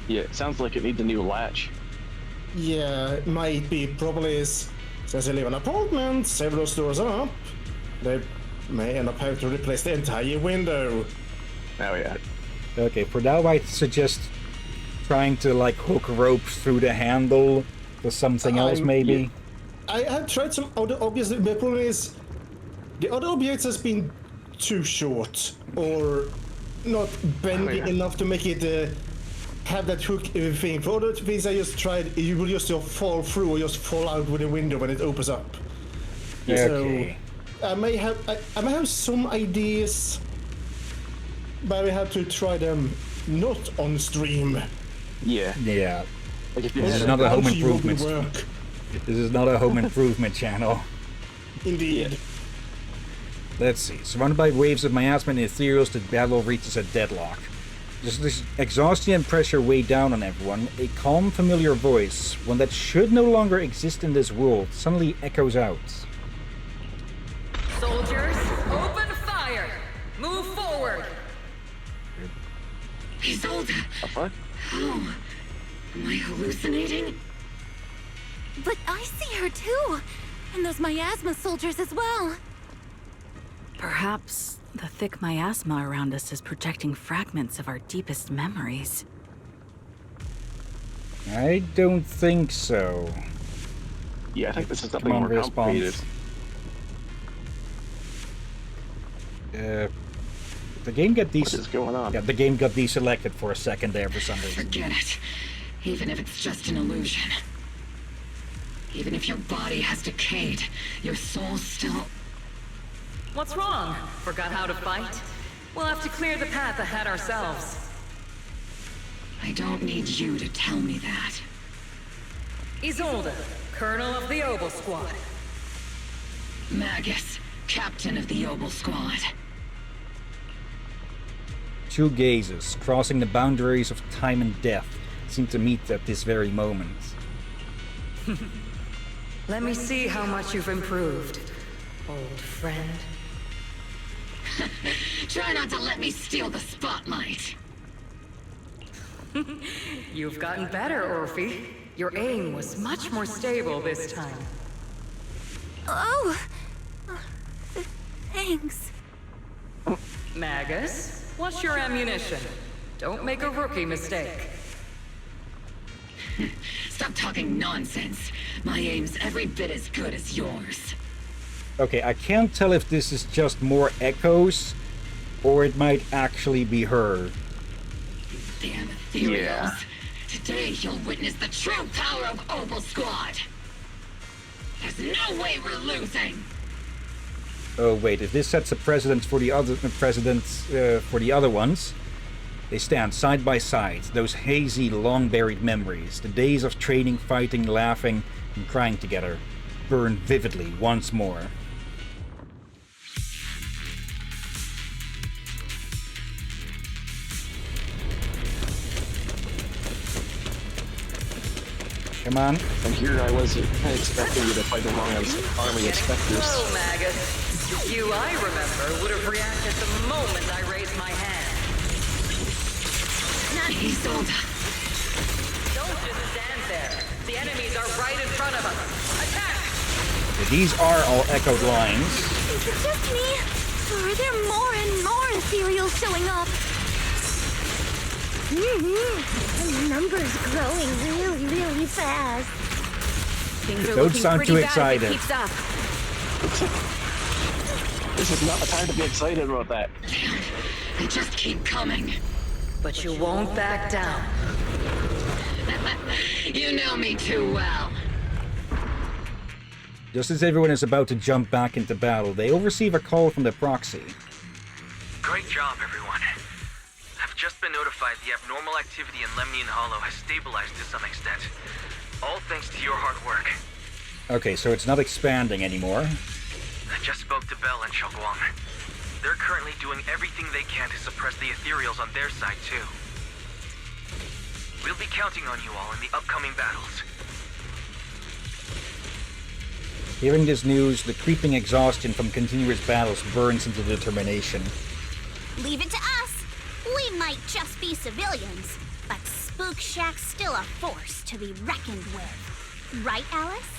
Yeah, it sounds like it needs a new latch. Yeah, it might be. Probably is. Since I live in an apartment, several stores up, they may end up having to replace the entire window. Oh yeah. Okay, for now I'd suggest trying to like hook rope through the handle for something else maybe. I have tried some other objects. The problem is, the other objects has been too short or not bendy enough to make it have that hook thing. For other things I just tried, you will just fall through or just fall out with the window when it opens up. Okay. So I may have some ideas, but we have to try them not on stream. Yeah. Yeah. Like if you This had is a- not a home Hopefully it will improvement. work. This is not a home improvement channel. Indeed. Let's see. Surrounded by waves of miasma and ethereals, the battle reaches a deadlock. This exhaustion and pressure weigh down on everyone. A calm, familiar voice, one that should no longer exist in this world, suddenly echoes out. Soldiers, open fire! Move forward! Isolde! What? How? Am I hallucinating? But I see her too! And those miasma soldiers as well! Perhaps the thick miasma around us is projecting fragments of our deepest memories. I don't think so. Yeah, I think this is something Come on, more complicated. The game got What is going on? Yeah, the game got deselected for a second there for some reason. Forget it. Even if it's just an illusion. Even if your body has decayed, your soul still... What's wrong? Forgot how to fight? We'll have to clear the path ahead ourselves. I don't need you to tell me that. Isolde, Colonel of the Obel Squad. Magus, Captain of the Obel Squad. Two gazes, crossing the boundaries of time and death, seem to meet at this very moment. Let me see how much you've improved, old friend. Try not to let me steal the spotlight. You've gotten better, Orphe. Your aim was much more stable this time. Oh! Thanks. Magus, what's your ammunition? Don't make a rookie mistake. Stop talking nonsense. My aim's every bit as good as yours. Okay, I can't tell if this is just more echoes, or it might actually be her. Damn ethereals. Today you'll witness the true power of Obel Squad. There's no way we're losing. Oh wait, if this sets a precedent for the other ones, they stand side by side. Those hazy, long-buried memories, the days of training, fighting, laughing, and crying together, burn vividly once more. Come on. And here I was expecting you to fight along an army of specters. Oh, Magus. You, I remember, would have reacted the moment I raised my hand. Not Isolde. Don't just stand there. The enemies are right in front of us. Attack! These are all echoed lines. Is it just me? Or are there more and more ethereals showing up? The number's growing really fast. Things are don't sound too excited. This is not the time to be excited about that. They just keep coming. But you won't back down. You know me too well. Just as everyone is about to jump back into battle, they all receive a call from the proxy. Great job, everyone. I've just been notified the abnormal activity in Lemnian Hollow has stabilized to some extent. All thanks to your hard work. Okay, so it's not expanding anymore. I just spoke to Bell and Xiaoguang. They're currently doing everything they can to suppress the ethereals on their side, too. We'll be counting on you all in the upcoming battles. Hearing this news, the creeping exhaustion from continuous battles burns into determination. Leave it to us. We might just be civilians, but Spook Shack's still a force to be reckoned with. Right, Alice?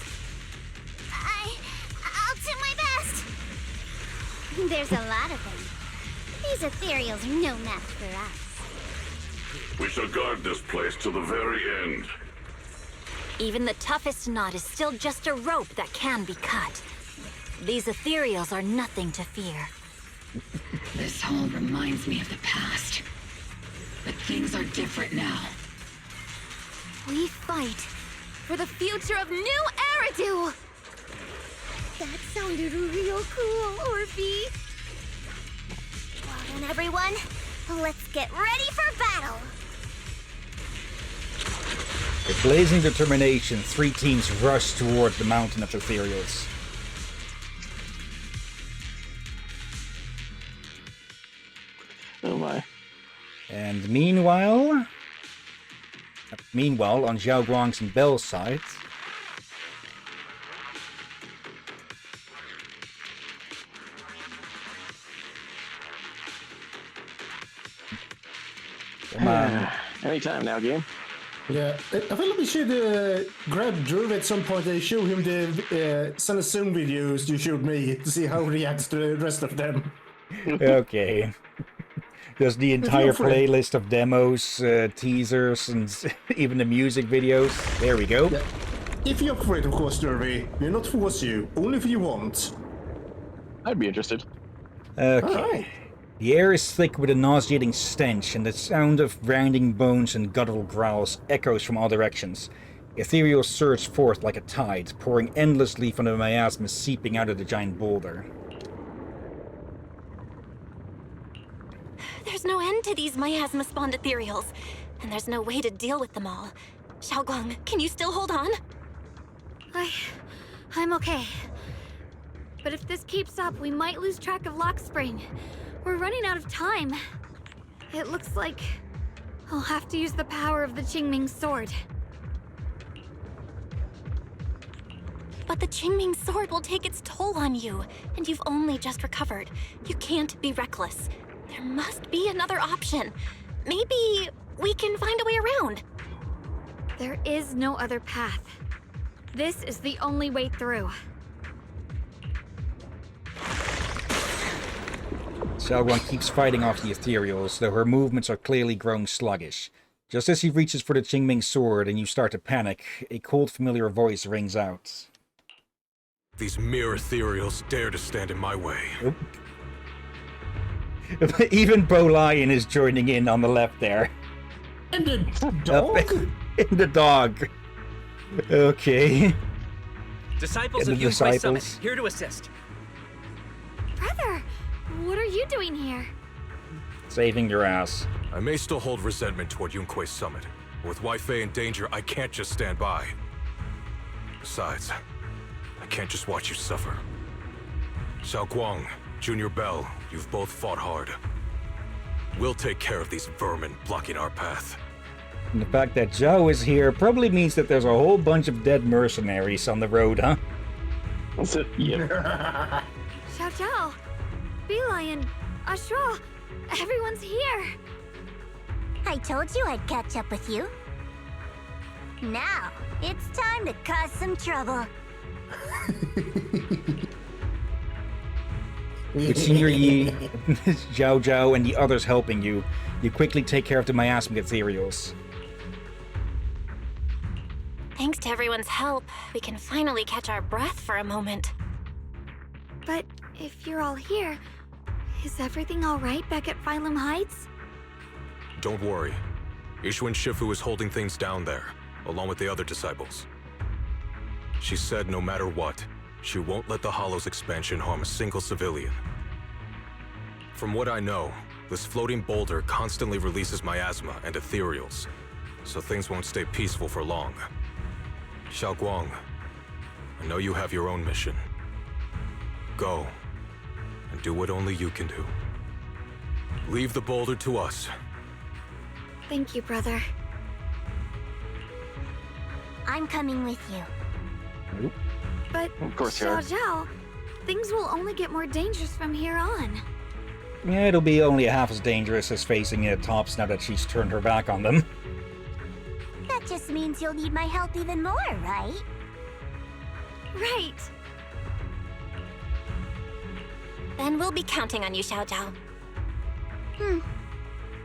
I'll do my best. There's a lot of them. These ethereals are no match for us. We shall guard this place to the very end. Even the toughest knot is still just a rope that can be cut. These ethereals are nothing to fear. This all reminds me of the past. But things are different now. We fight for the future of New Eridu! That sounded real cool, Orphe. Well then, everyone, let's get ready for battle. With blazing determination, three teams rush toward the mountain of ethereals. Oh my. And meanwhile, on Xiaoguang's and Bell's side, come on. Anytime now, game. Yeah, I feel like we should grab Drew at some point and show him the Sun Zoom videos you showed me to see how he reacts to the rest of them. Okay. Just the entire playlist of demos, teasers, and even the music videos. There we go. Yeah. If you're afraid, of course, Derby, we'll not force you. Only if you want. I'd be interested. Okay. Right. The air is thick with a nauseating stench, and the sound of grinding bones and guttural growls echoes from all directions. Ethereal surge forth like a tide, pouring endlessly from the miasma seeping out of the giant boulder. There's no end to these miasma-spawned ethereals, and there's no way to deal with them all. Xiaoguang, can you still hold on? I'm okay. But if this keeps up, we might lose track of Lockspring. We're running out of time. It looks like I'll have to use the power of the Qingming sword. But the Qingming sword will take its toll on you, and you've only just recovered. You can't be reckless. There must be another option. Maybe we can find a way around. There is no other path. This is the only way through. Xiaoguang keeps fighting off the ethereals, though her movements are clearly growing sluggish. Just as he reaches for the Qingming sword and you start to panic, a cold familiar voice rings out. These mere ethereals dare to stand in my way. Even Bo Lion is joining in on the left there. And the dog? In the dog. Okay. Disciples And of the Yunquay Summit, disciples. here to assist. Brother, what are you doing here? Saving your ass. I may still hold resentment toward Yunquay Summit, but with Wei in danger, I can't just stand by. Besides, I can't just watch you suffer. Xiaoguang, Junior Bell, you've both fought hard. We'll take care of these vermin blocking our path. And the fact that Zhao is here probably means that there's a whole bunch of dead mercenaries on the road, huh? Yep. Xiao Zhao, Beelion, Ashra, everyone's here. I told you I'd catch up with you. Now, it's time to cause some trouble. With Senior Yi, Zhao Zhao, and the others helping you, you quickly take care of the miasmic ethereals. Thanks to everyone's help, we can finally catch our breath for a moment. But if you're all here, is everything all right back at Phylum Heights? Don't worry. Ishuan Shifu is holding things down there, along with the other disciples. She said no matter what, she won't let the Hollow's expansion harm a single civilian. From what I know, this floating boulder constantly releases miasma and ethereals, so things won't stay peaceful for long. Xiaoguang, I know you have your own mission. Go, and do what only you can do. Leave the boulder to us. Thank you, brother. I'm coming with you. Nope. But, Of course you are. Xiao Zhao, things will only get more dangerous from here on. Yeah, it'll be only half as dangerous as facing tops now that she's turned her back on them. That just means you'll need my help even more, right? Right. Then we'll be counting on you, Xiao Zhao.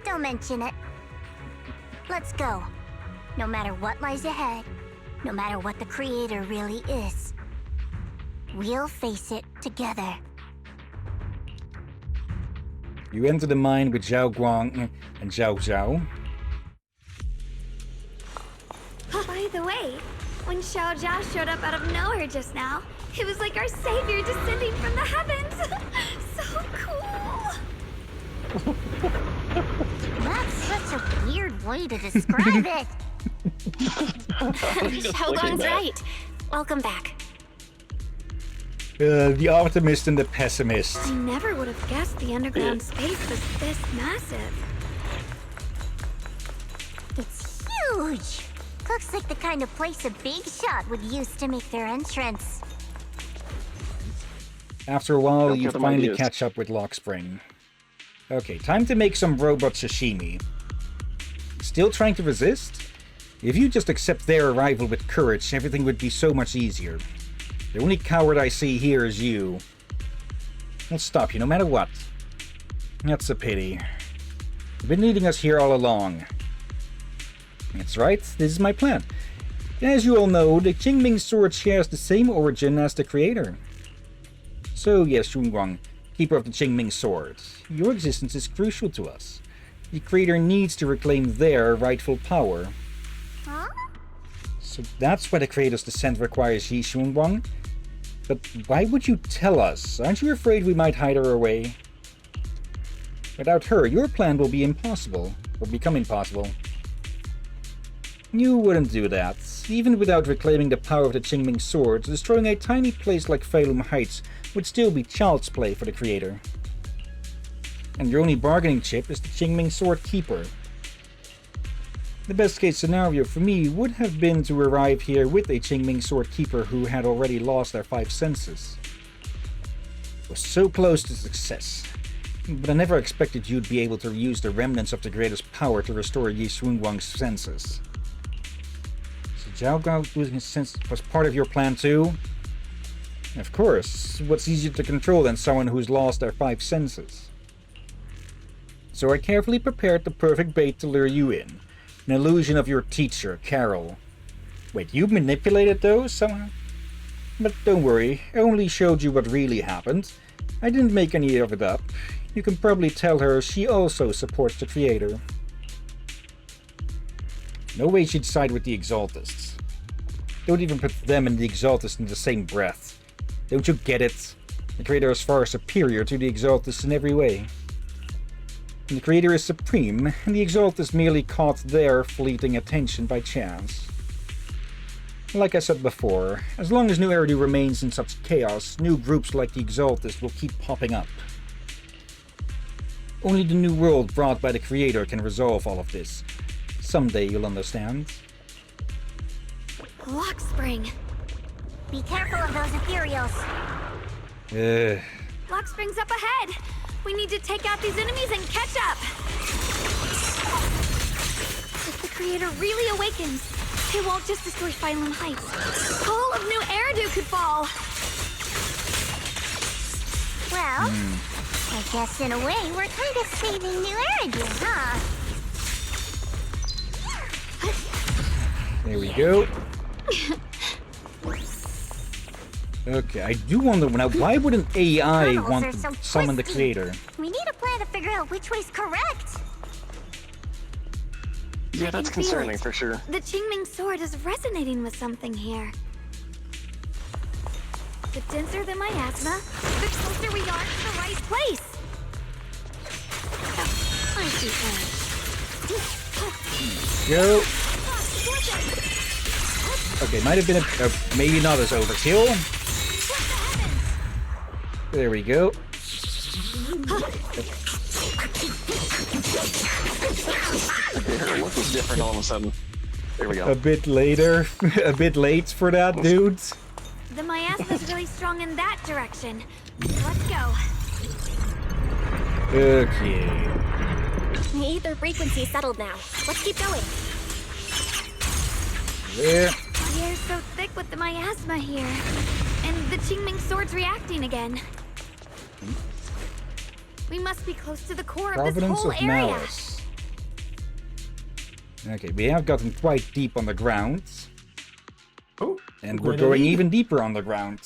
Don't mention it. Let's go. No matter what lies ahead, no matter what the Creator really is, we'll face it together. You enter the mine with Zhao Guang and Zhao Zhao. By the way, when Xiao Zhao showed up out of nowhere just now, it was like our savior descending from the heavens. So cool. That's such a weird way to describe it. Xiaoguang's right. Welcome back. The optimist and the pessimist. I never would have guessed the underground space was this massive. It's huge. Looks like the kind of place a big shot would use to make their entrance. After a while, Don't you give them finally ideas. catch up with Lockspring. Okay, time to make some robot sashimi. Still trying to resist? If you just accept their arrival with courage, everything would be so much easier. The only coward I see here is you. I'll stop you no matter what. That's a pity. You've been leading us here all along. That's right, this is my plan. As you all know, the Qingming sword shares the same origin as the creator. So yes, Xunguang, keeper of the Qingming sword, your existence is crucial to us. The creator needs to reclaim their rightful power. Huh? So that's why the creator's descent requires Yi Xunguang. But why would you tell us? Aren't you afraid we might hide her away? Without her, your plan will be impossible, or become impossible. You wouldn't do that. Even without reclaiming the power of the Qingming swords, destroying a tiny place like Phalum Heights would still be child's play for the creator. And your only bargaining chip is the Qingming Sword Keeper. The best case scenario for me would have been to arrive here with a Qingming Sword Keeper who had already lost their 5 senses. It was so close to success, but I never expected you'd be able to use the remnants of the greatest power to restore Yi Sunguang's senses. So Zhao Gao losing his senses was part of your plan too? Of course, what's easier to control than someone who's lost their 5 senses? So I carefully prepared the perfect bait to lure you in. An illusion of your teacher, Carol. Wait, you manipulated those somehow? But don't worry, I only showed you what really happened. I didn't make any of it up. You can probably tell her she also supports the creator. No way she'd side with the Exaltists. Don't even put them and the Exaltists in the same breath. Don't you get it? The creator is far superior to the Exaltists in every way. The creator is supreme, and the Exaltists merely caught their fleeting attention by chance. Like I said before, as long as New Eridu remains in such chaos, new groups like the Exaltists will keep popping up. Only the new world brought by the creator can resolve all of this. Someday you'll understand. Lock spring. Be careful of those ethereals. Lock spring's up ahead. We need to take out these enemies and catch up. If the creator really awakens, it won't just destroy Phalum Heights. All of New Eridu could fall. Well, I guess in a way we're kind of saving New Eridu, huh? There we go. Okay, I do wonder now, why would an AI want to summon the creator? We need a plan to figure out which way's correct. Yeah, that's concerning for sure. The Qingming sword is resonating with something here. The denser the miasma, the closer we are to the right place. I see Go. Okay, might have been maybe not as overkill. There we go. Okay, her look was different all of a sudden. There we go. A bit later. A bit late for that, dudes. The miasma's really strong in that direction. Let's go. Okay. The ether frequency settled now. Let's keep going. There. The air's so thick with the miasma here. And the Qingming sword's reacting again. We must be close to the core of this Providence whole of area. Malice. Okay, we have gotten quite deep on the ground. Oh, and we're going even deeper on the ground.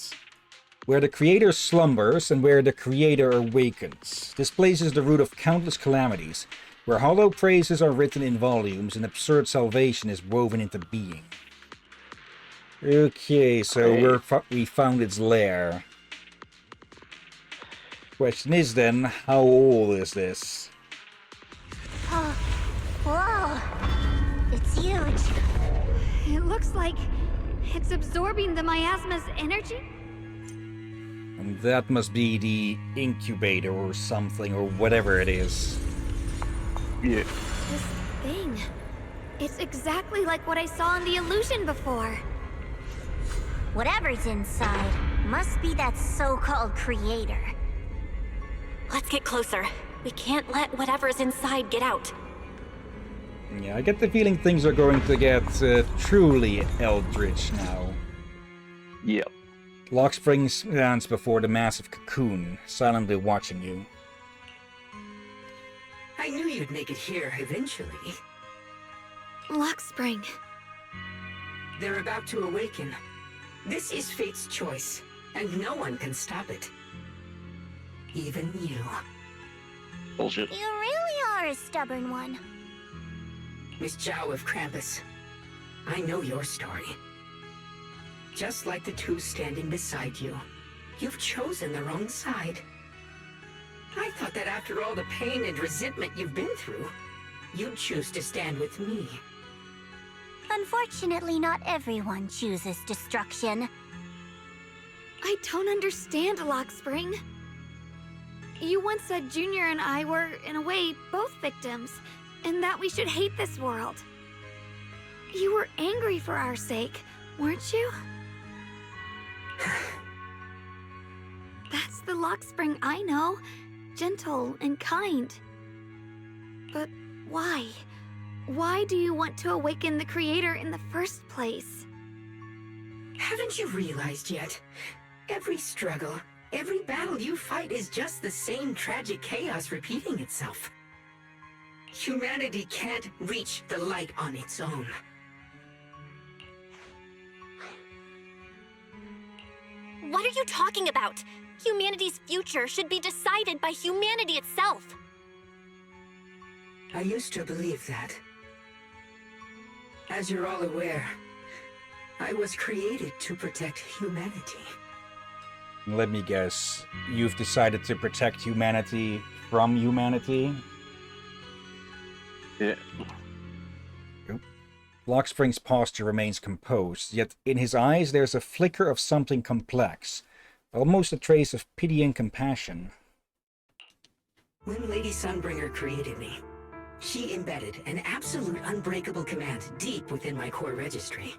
Where the creator slumbers and where the creator awakens. This place is the root of countless calamities, where hollow praises are written in volumes and absurd salvation is woven into being. Okay, so we found its lair. Question is then, how old is this? Oh, whoa. It's huge. It looks like it's absorbing the miasma's energy. And that must be the incubator or something, or whatever it is. Yeah. This thing. It's exactly like what I saw in the illusion before. Whatever's inside must be that so-called creator. Let's get closer. We can't let whatever's inside get out. Yeah, I get the feeling things are going to get truly eldritch now. Yep. Lockspring stands before the massive cocoon, silently watching you. I knew you'd make it here eventually. Lockspring. They're about to awaken. This is fate's choice, and no one can stop it. Even you. Bullshit. You really are a stubborn one. Miss Zhao of Krampus, I know your story. Just like the two standing beside you, you've chosen the wrong side. I thought that after all the pain and resentment you've been through, you'd choose to stand with me. Unfortunately, not everyone chooses destruction. I don't understand, Lockspring. You once said Junior and I were, in a way, both victims, and that we should hate this world. You were angry for our sake, weren't you? That's the Lockspring I know. Gentle and kind. But why? Why do you want to awaken the Creator in the first place? Haven't you realized yet? Every struggle, every battle you fight is just the same tragic chaos repeating itself. Humanity can't reach the light on its own. What are you talking about? Humanity's future should be decided by humanity itself. I used to believe that. As you're all aware, I was created to protect humanity. Let me guess, you've decided to protect humanity from humanity? Yeah. Lockspring's posture remains composed, yet in his eyes there's a flicker of something complex, almost a trace of pity and compassion. When Lady Sunbringer created me, she embedded an absolute unbreakable command deep within my core registry.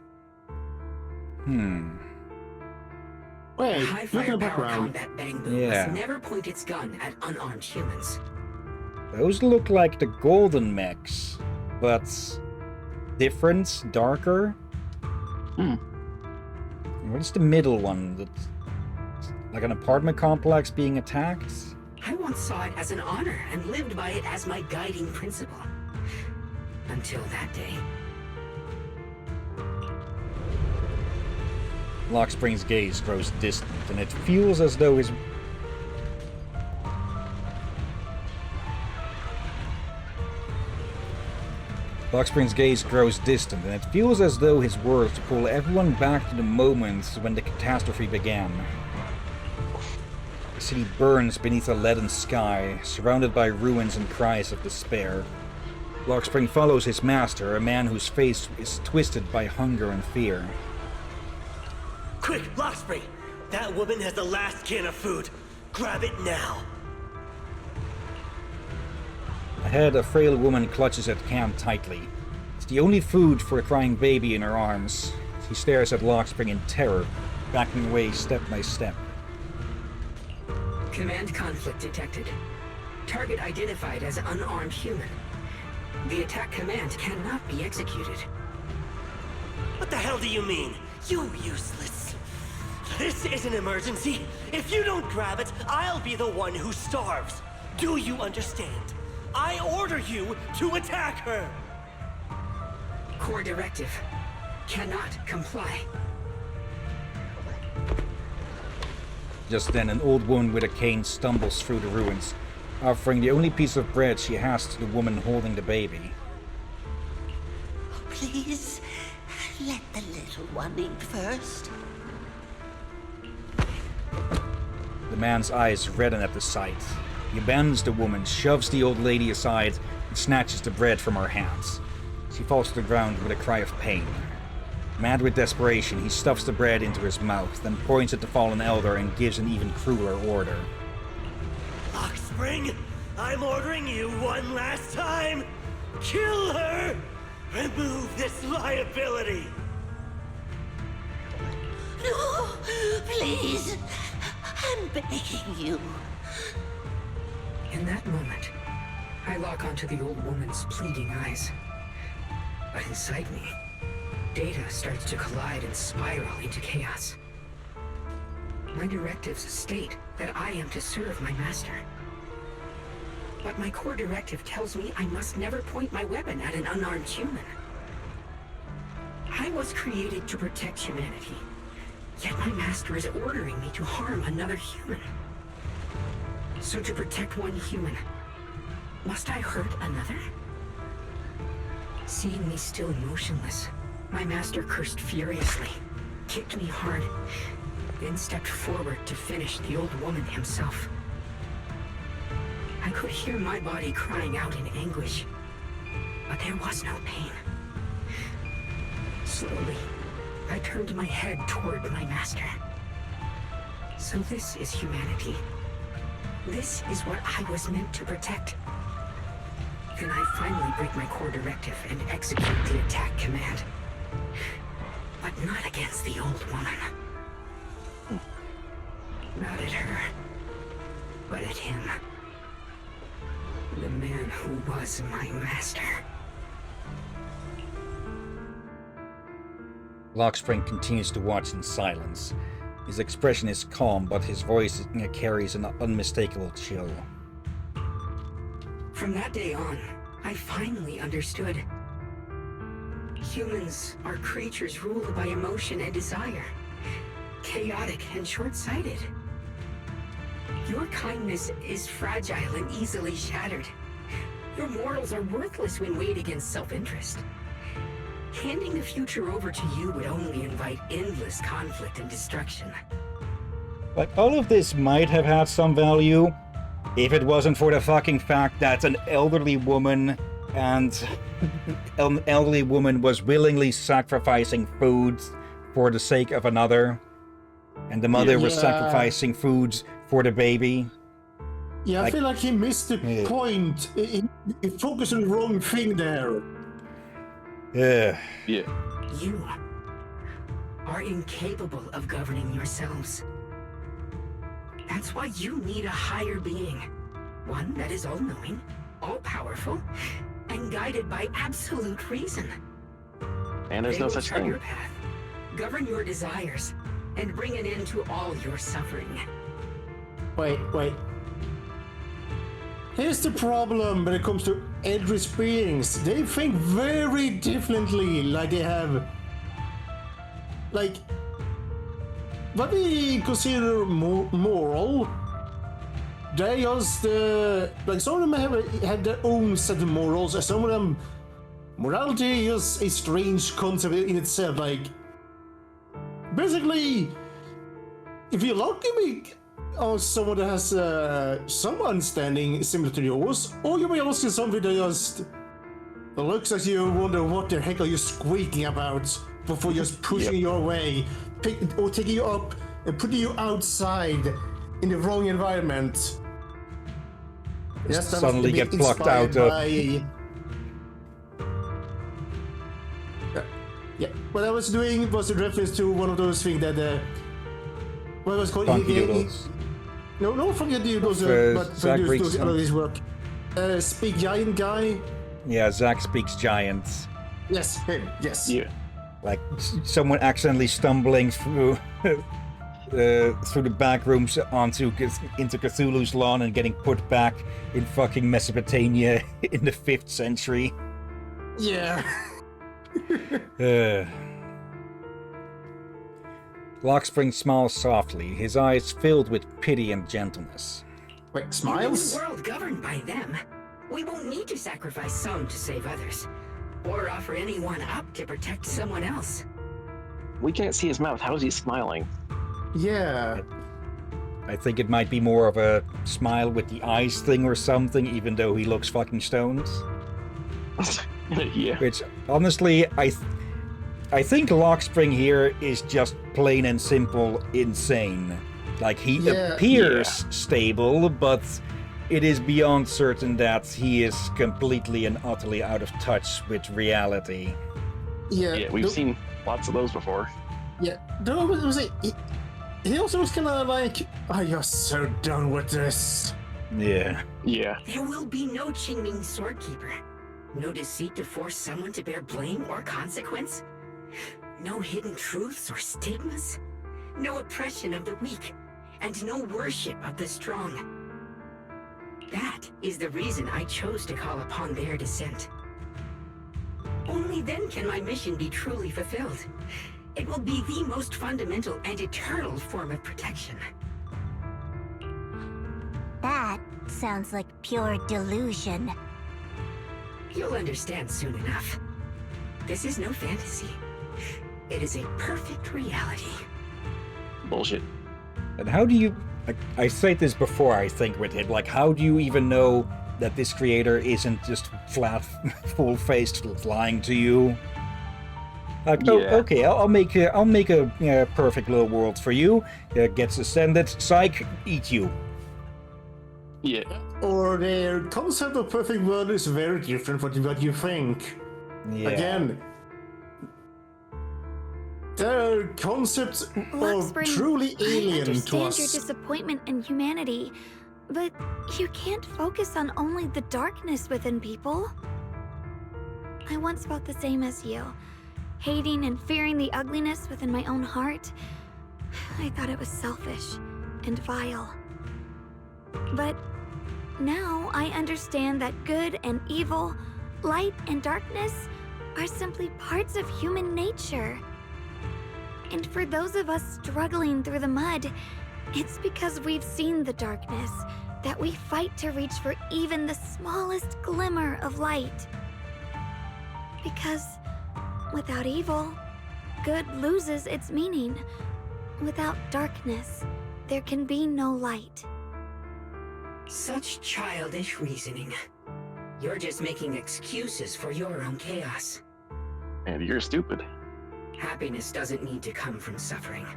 Wait, High look at the firepower background. combat bang boom Yeah. must never point its gun at unarmed humans. Those look like the golden mechs, but different, darker. What's the middle one? That's like an apartment complex being attacked? I once saw it as an honor and lived by it as my guiding principle. Until that day. Lockspring's gaze grows distant, and it feels as though his... Lockspring's gaze grows distant, and it feels as though his words pull everyone back to the moment when the catastrophe began. The city burns beneath a leaden sky, surrounded by ruins and cries of despair. Lockspring follows his master, a man whose face is twisted by hunger and fear. Quick, Lockspring! That woman has the last can of food. Grab it now. Ahead, a frail woman clutches at can tightly. It's the only food for a crying baby in her arms. She stares at Lockspring in terror, backing away step by step. Command conflict detected. Target identified as unarmed human. The attack command cannot be executed. What the hell do you mean? You useless. This is an emergency. If you don't grab it, I'll be the one who starves. Do you understand? I order you to attack her! Core directive. Cannot comply. Just then, an old woman with a cane stumbles through the ruins, offering the only piece of bread she has to the woman holding the baby. Please, let the little one eat first. The man's eyes redden at the sight. He abandons the woman, shoves the old lady aside, and snatches the bread from her hands. She falls to the ground with a cry of pain. Mad with desperation, he stuffs the bread into his mouth, then points at the fallen elder and gives an even crueler order. Lockspring, I'm ordering you one last time! Kill her! Remove this liability! No, please, I'm begging you. In that moment, I lock onto the old woman's pleading eyes. But inside me, data starts to collide and spiral into chaos. My directives state that I am to serve my master. But my core directive tells me I must never point my weapon at an unarmed human. I was created to protect humanity, yet my master is ordering me to harm another human. So to protect one human, must I hurt another? Seeing me still motionless, my master cursed furiously, kicked me hard, then stepped forward to finish the old woman himself. I could hear my body crying out in anguish, but there was no pain. Slowly, I turned my head toward my master. So this is humanity. This is what I was meant to protect. Then I finally break my core directive and execute the attack command. But not against the old woman. Not at her, but at him. The man who was my master. Lockspring continues to watch in silence. His expression is calm, but his voice carries an unmistakable chill. From that day on, I finally understood. Humans are creatures ruled by emotion and desire. Chaotic and short-sighted. Your kindness is fragile and easily shattered. Your morals are worthless when weighed against self-interest. Handing the future over to you would only invite endless conflict and destruction. Like, all of this might have had some value if it wasn't for the fucking fact that an elderly woman was willingly sacrificing foods for the sake of another, and the mother was sacrificing foods for the baby. Yeah, I feel like he missed the point. He focused on the wrong thing there. Yeah. You are incapable of governing yourselves. That's why you need a higher being. One that is all-knowing, all-powerful, and guided by absolute reason. And there's no such thing. Your path, govern your desires, and bring an end to all your suffering. Wait. Here's the problem when it comes to Eldritch beings. They think very differently, like they have... Like... What we consider moral, they just... like, some of them have their own set of morals, and some of them... Morality is a strange concept in itself, like... Basically, if you look at me... or someone that has some understanding similar to yours, or you may also see something that just looks as you wonder what the heck are you squeaking about before just pushing you away, or taking you up and putting you outside in the wrong environment. Yes, that suddenly get plucked out of. Yeah, what I was doing was a reference to one of those things that what was called No, forget those, but those other work. Speak Giant guy. Yeah, Zach Speaks Giant. Yes, him. Yes. Yeah. Like someone accidentally stumbling through through the back rooms into Cthulhu's lawn and getting put back in fucking Mesopotamia in the 5th century. Yeah. Lockspring smiles softly, his eyes filled with pity and gentleness. Wait, smiles? In a world governed by them, we won't need to sacrifice some to save others, or offer anyone up to protect someone else. We can't see his mouth. How is he smiling? Yeah. I think it might be more of a smile with the eyes thing or something, even though he looks fucking stoned. Yeah. Which, honestly, I think Lockspring here is just plain and simple insane. Like, he appears stable, but it is beyond certain that he is completely and utterly out of touch with reality. Yeah, we've seen lots of those before. Yeah, he also was kind of like, oh, you're so done with this. Yeah. There will be no Qingming Swordkeeper. No deceit to force someone to bear blame or consequence. No hidden truths or stigmas. No oppression of the weak. And no worship of the strong. That is the reason I chose to call upon their descent. Only then can my mission be truly fulfilled. It will be the most fundamental and eternal form of protection. That sounds like pure delusion. You'll understand soon enough. This is no fantasy. It is a perfect reality. Bullshit. And how do you... I said this before, I think, with him. Like, how do you even know that this creator isn't just flat, full-faced lying to you? Like, oh, okay, I'll make a perfect little world for you. Gets ascended. Psych, eat you. Yeah. Or their concept of perfect world is very different from what you think. Yeah. Again, their concepts are truly alien to understand us. your disappointment in humanity, but you can't focus on only the darkness within people. I once felt the same as you, hating and fearing the ugliness within my own heart. I thought it was selfish and vile. But now I understand that good and evil, light and darkness are simply parts of human nature. And for those of us struggling through the mud, it's because we've seen the darkness that we fight to reach for even the smallest glimmer of light. Because without evil, good loses its meaning. Without darkness, there can be no light. Such childish reasoning. You're just making excuses for your own chaos. And you're stupid. Happiness doesn't need to come from suffering.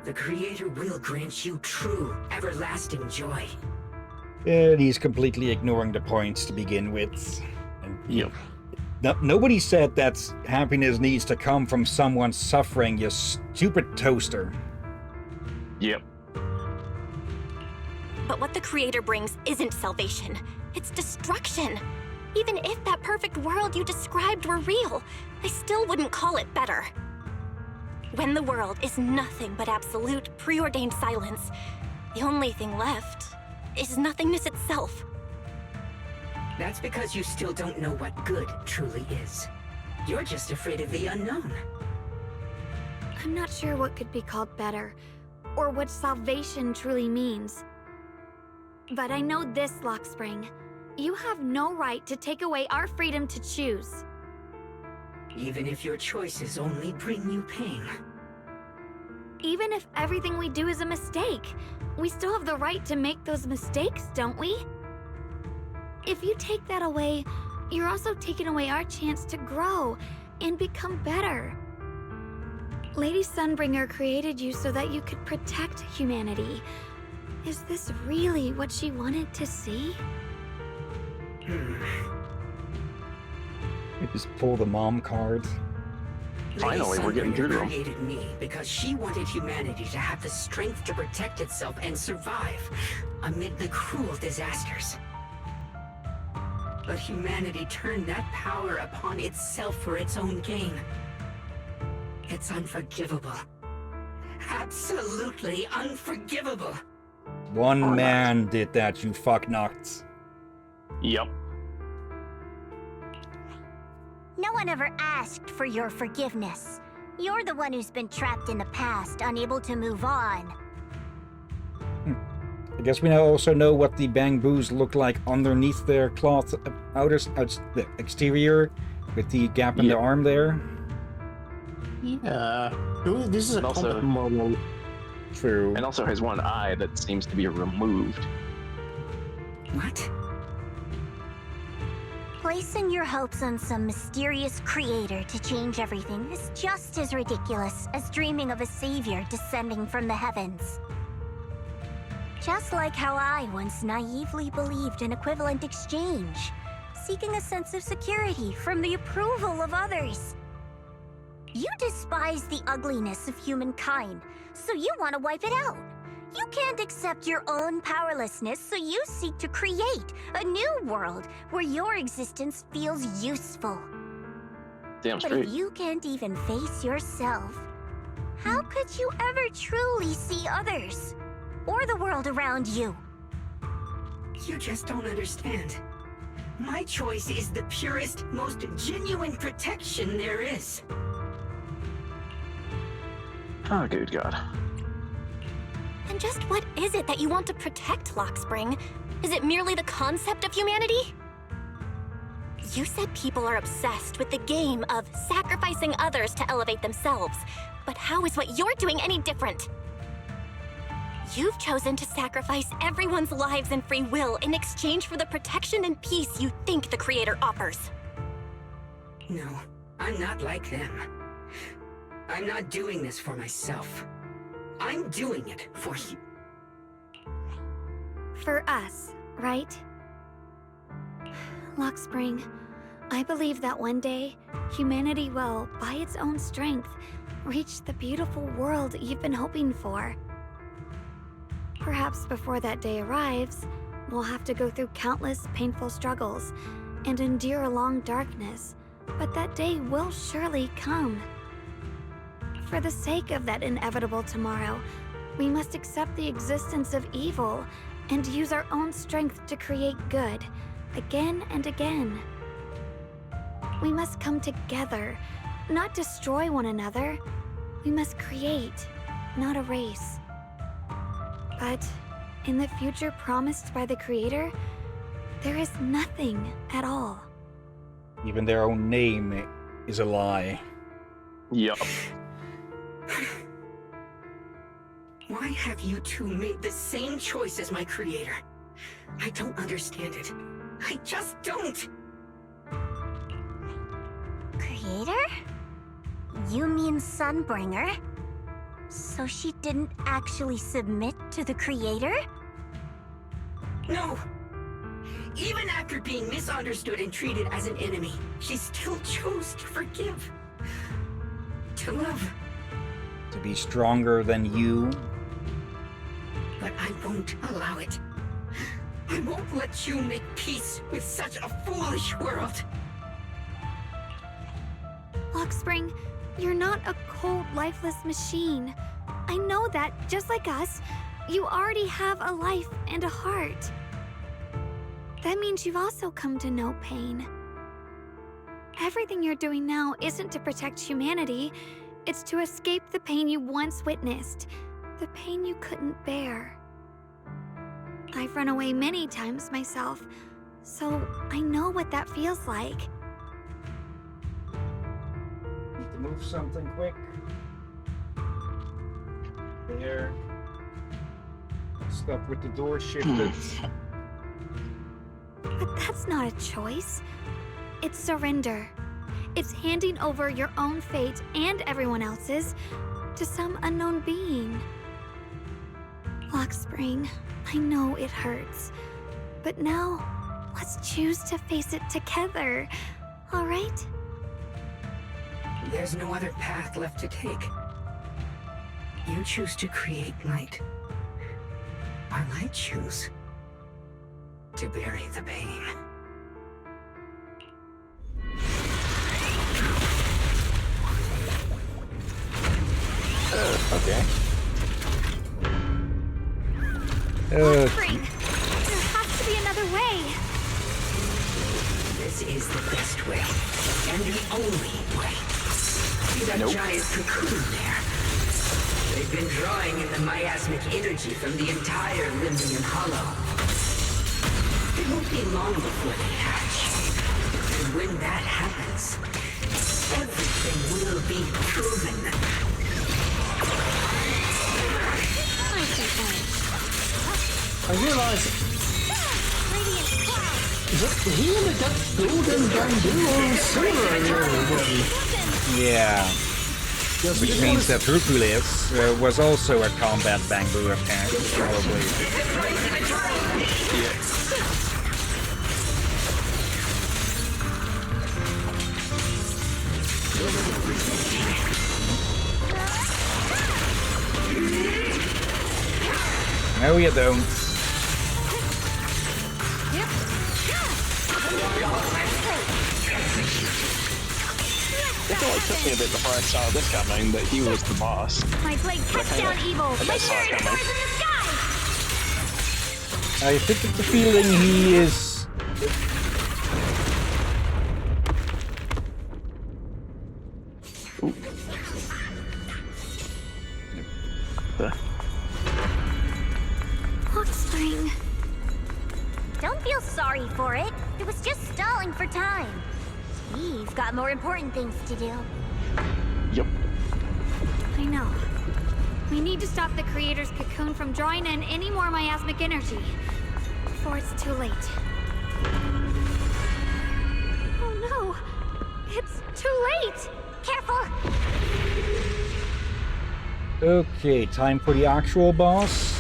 The Creator will grant you true, everlasting joy. And he's completely ignoring the points to begin with. And, yep. Nobody said that happiness needs to come from someone suffering, you stupid toaster. Yep. But what the Creator brings isn't salvation. It's destruction. Even if that perfect world you described were real, I still wouldn't call it better. When the world is nothing but absolute, preordained silence, the only thing left is nothingness itself. That's because you still don't know what good truly is. You're just afraid of the unknown. I'm not sure what could be called better, or what salvation truly means. But I know this, Lockspring. You have no right to take away our freedom to choose. Even if your choices only bring you pain. Even if everything we do is a mistake, we still have the right to make those mistakes, don't we? If you take that away, you're also taking away our chance to grow and become better. Lady Sunbringer created you so that you could protect humanity. Is this really what she wanted to see? We just pull the mom card. Finally, we're getting through to him. Created me because she wanted humanity to have the strength to protect itself and survive amid the cruel disasters. But humanity turned that power upon itself for its own gain. It's unforgivable. Absolutely unforgivable. One man did that, you fucknuts. Yep. No one ever asked for your forgiveness. You're the one who's been trapped in the past, unable to move on. I guess we now also know what the Bangboos look like underneath their cloth the exterior, with the gap in the arm there. Yeah. This is a also, combat model. True. And also has one eye that seems to be removed. What? Placing your hopes on some mysterious creator to change everything is just as ridiculous as dreaming of a savior descending from the heavens. Just like how I once naively believed in equivalent exchange, seeking a sense of security from the approval of others. You despise the ugliness of humankind, so you want to wipe it out. You can't accept your own powerlessness, so you seek to create a new world where your existence feels useful. Damn But straight. if you can't even face yourself, how could you ever truly see others? Or the world around you? You just don't understand. My choice is the purest, most genuine protection there is. Oh, good God. And just what is it that you want to protect, Lockspring? Is it merely the concept of humanity? You said people are obsessed with the game of sacrificing others to elevate themselves. But how is what you're doing any different? You've chosen to sacrifice everyone's lives and free will in exchange for the protection and peace you think the Creator offers. No, I'm not like them. I'm not doing this for myself. I'm doing it for you. For us, right? Luxspring, I believe that one day, humanity will, by its own strength, reach the beautiful world you've been hoping for. Perhaps before that day arrives, we'll have to go through countless painful struggles and endure a long darkness, but that day will surely come. For the sake of that inevitable tomorrow, we must accept the existence of evil and use our own strength to create good, again and again. We must come together, not destroy one another. We must create, not erase. But in the future promised by the Creator, there is nothing at all. Even their own name is a lie. Yup. Why have you two made the same choice as my creator? I don't understand it. I just don't. Creator? You mean Sunbringer? So she didn't actually submit to the Creator? No! Even after being misunderstood and treated as an enemy, she still chose to forgive. To love. To be stronger than you. But I won't allow it. I won't let you make peace with such a foolish world. Luxspring, you're not a cold, lifeless machine. I know that, just like us, you already have a life and a heart. That means you've also come to know pain. Everything you're doing now isn't to protect humanity. It's to escape the pain you once witnessed. The pain you couldn't bear. I've run away many times myself, so I know what that feels like. Need to move something quick. There. Stuff with the door shifted. But that's not a choice. It's surrender. It's handing over your own fate and everyone else's to some unknown being. Luxspring, I know it hurts, but now let's choose to face it together, all right? There's no other path left to take. You choose to create light, while I choose to bury the pain. Okay. Luxspring, there has to be another way. This is the best way, and the only way. See that giant cocoon there? They've been drawing in the miasmic energy from the entire Limbian Hollow. It won't be long before they hatch. And when that happens, everything will be proven. I realize... Is he in the golden bamboo or silver? Yeah. Which means that Hercules was also a combat bamboo, apparently, probably. No, you don't. I feel like it took me a bit before I saw this coming, that he was the boss. My blade cuts down evil. My spirit soars in the sky. I think it's the feeling he is. Luxspring. Don't feel sorry for it. It was just stalling for time. We've got more important things to do. Yep. I know. We need to stop the Creator's cocoon from drawing in any more miasmic energy before it's too late. Oh no! It's too late! Careful! Okay, time for the actual boss.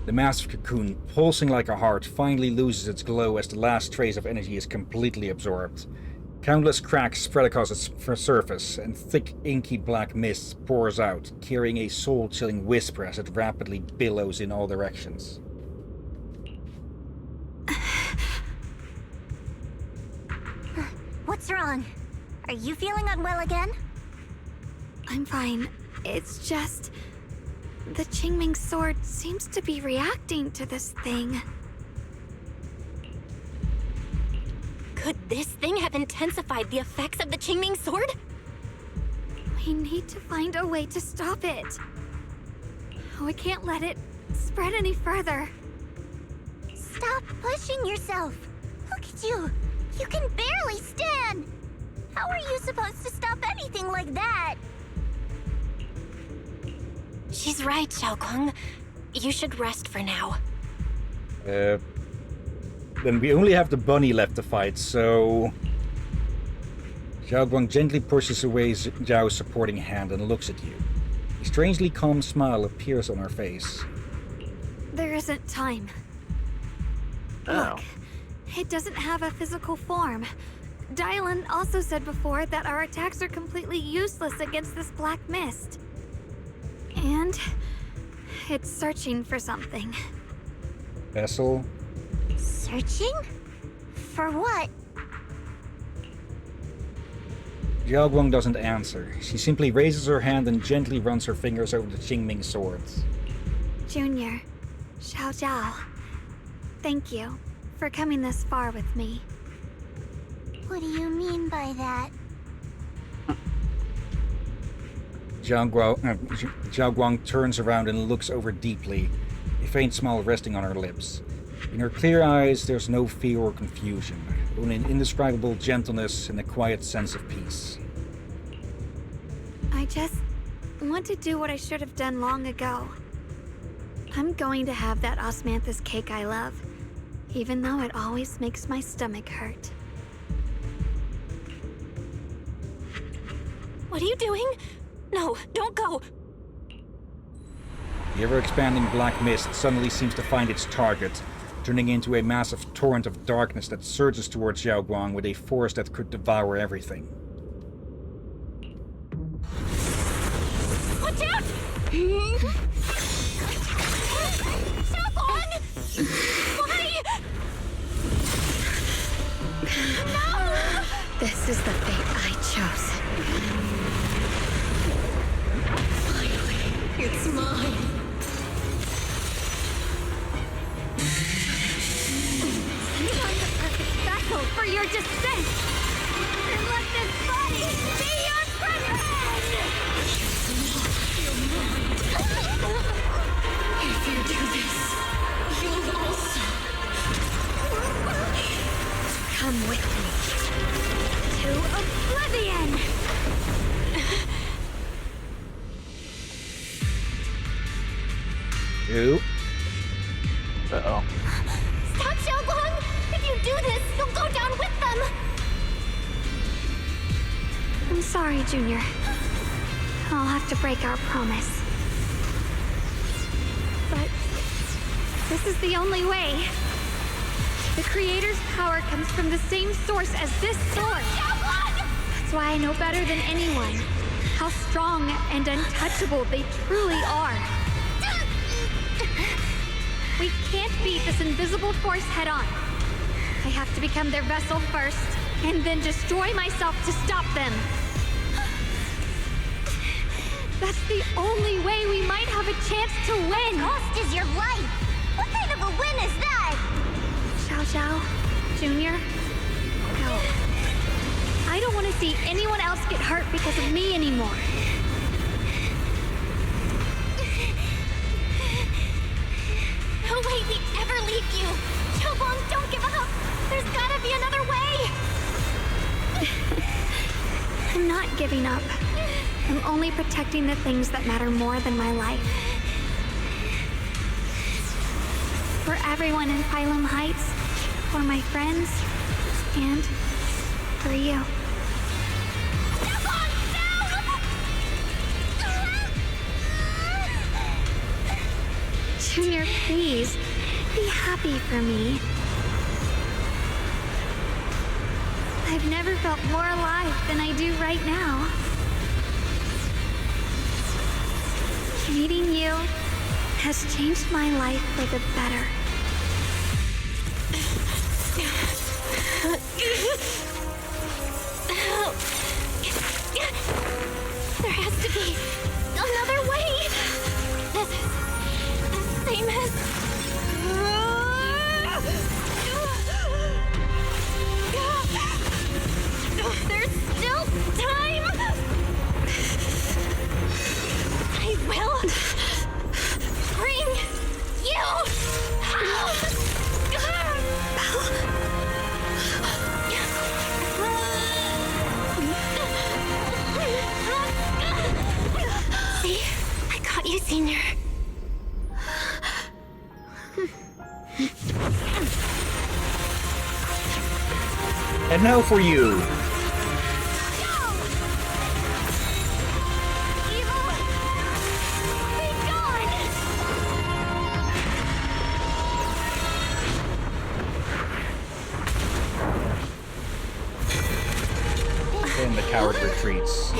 The massive cocoon, pulsing like a heart, finally loses its glow as the last trace of energy is completely absorbed. Countless cracks spread across its surface, and thick, inky black mist pours out, carrying a soul-chilling whisper as it rapidly billows in all directions. What's wrong? Are you feeling unwell again? I'm fine. It's just... the Qingming sword seems to be reacting to this thing. Could this thing have intensified the effects of the Qingming sword? We need to find a way to stop it. We can't let it spread any further. Stop pushing yourself. Look at you. You can barely stand. How are you supposed to stop anything like that? She's right, Xiaoguang. You should rest for now. Then we only have the bunny left to fight, so... Xiaoguang gently pushes away Zhao's supporting hand and looks at you. A strangely calm smile appears on her face. There isn't time. Oh. Look, it doesn't have a physical form. Dylan also said before that our attacks are completely useless against this black mist. And it's searching for something. Vessel? Searching? For what? Xiaoguang doesn't answer. She simply raises her hand and gently runs her fingers over the Qingming swords. Junior, Xiao Zhao, thank you for coming this far with me. What do you mean by that? Xiaoguang turns around and looks over deeply, a faint smile resting on her lips. In her clear eyes, there's no fear or confusion, only an indescribable gentleness and a quiet sense of peace. I just want to do what I should have done long ago. I'm going to have that osmanthus cake I love, even though it always makes my stomach hurt. What are you doing? No, don't go! The ever-expanding black mist suddenly seems to find its target, turning into a massive torrent of darkness that surges towards Xiaoguang with a force that could devour everything. Watch out! Xiaoguang! Why? No! This is the fate I chose. Finally, it's mine. Battle for your descent! And let this body be your prison! If you do this, you'll also come with me to oblivion! Who? Uh-oh. Stop, Xiaoguang! If you do this, you'll go down with them! I'm sorry, Junior. I'll have to break our promise. But this is the only way. The Creator's power comes from the same source as this sword. That's why I know better than anyone how strong and untouchable they truly are. We can't beat this invisible force head-on. I have to become their vessel first, and then destroy myself to stop them. That's the only way we might have a chance to win. Cost is your life. What kind of a win is that? Xiao Zhao, Junior, go. I don't want to see anyone else get hurt because of me anymore. No way we'd ever leave you! Xiaoguang, don't give up! There's gotta be another way! I'm not giving up. I'm only protecting the things that matter more than my life. For everyone in Phylum Heights, for my friends, and for you. happy for me. I've never felt more alive than I do right now. Meeting you has changed my life for the better. There has to be another way. This is the same as... There's still time. I will bring you home. See? I caught you, Senior. And now for you. And the coward retreats.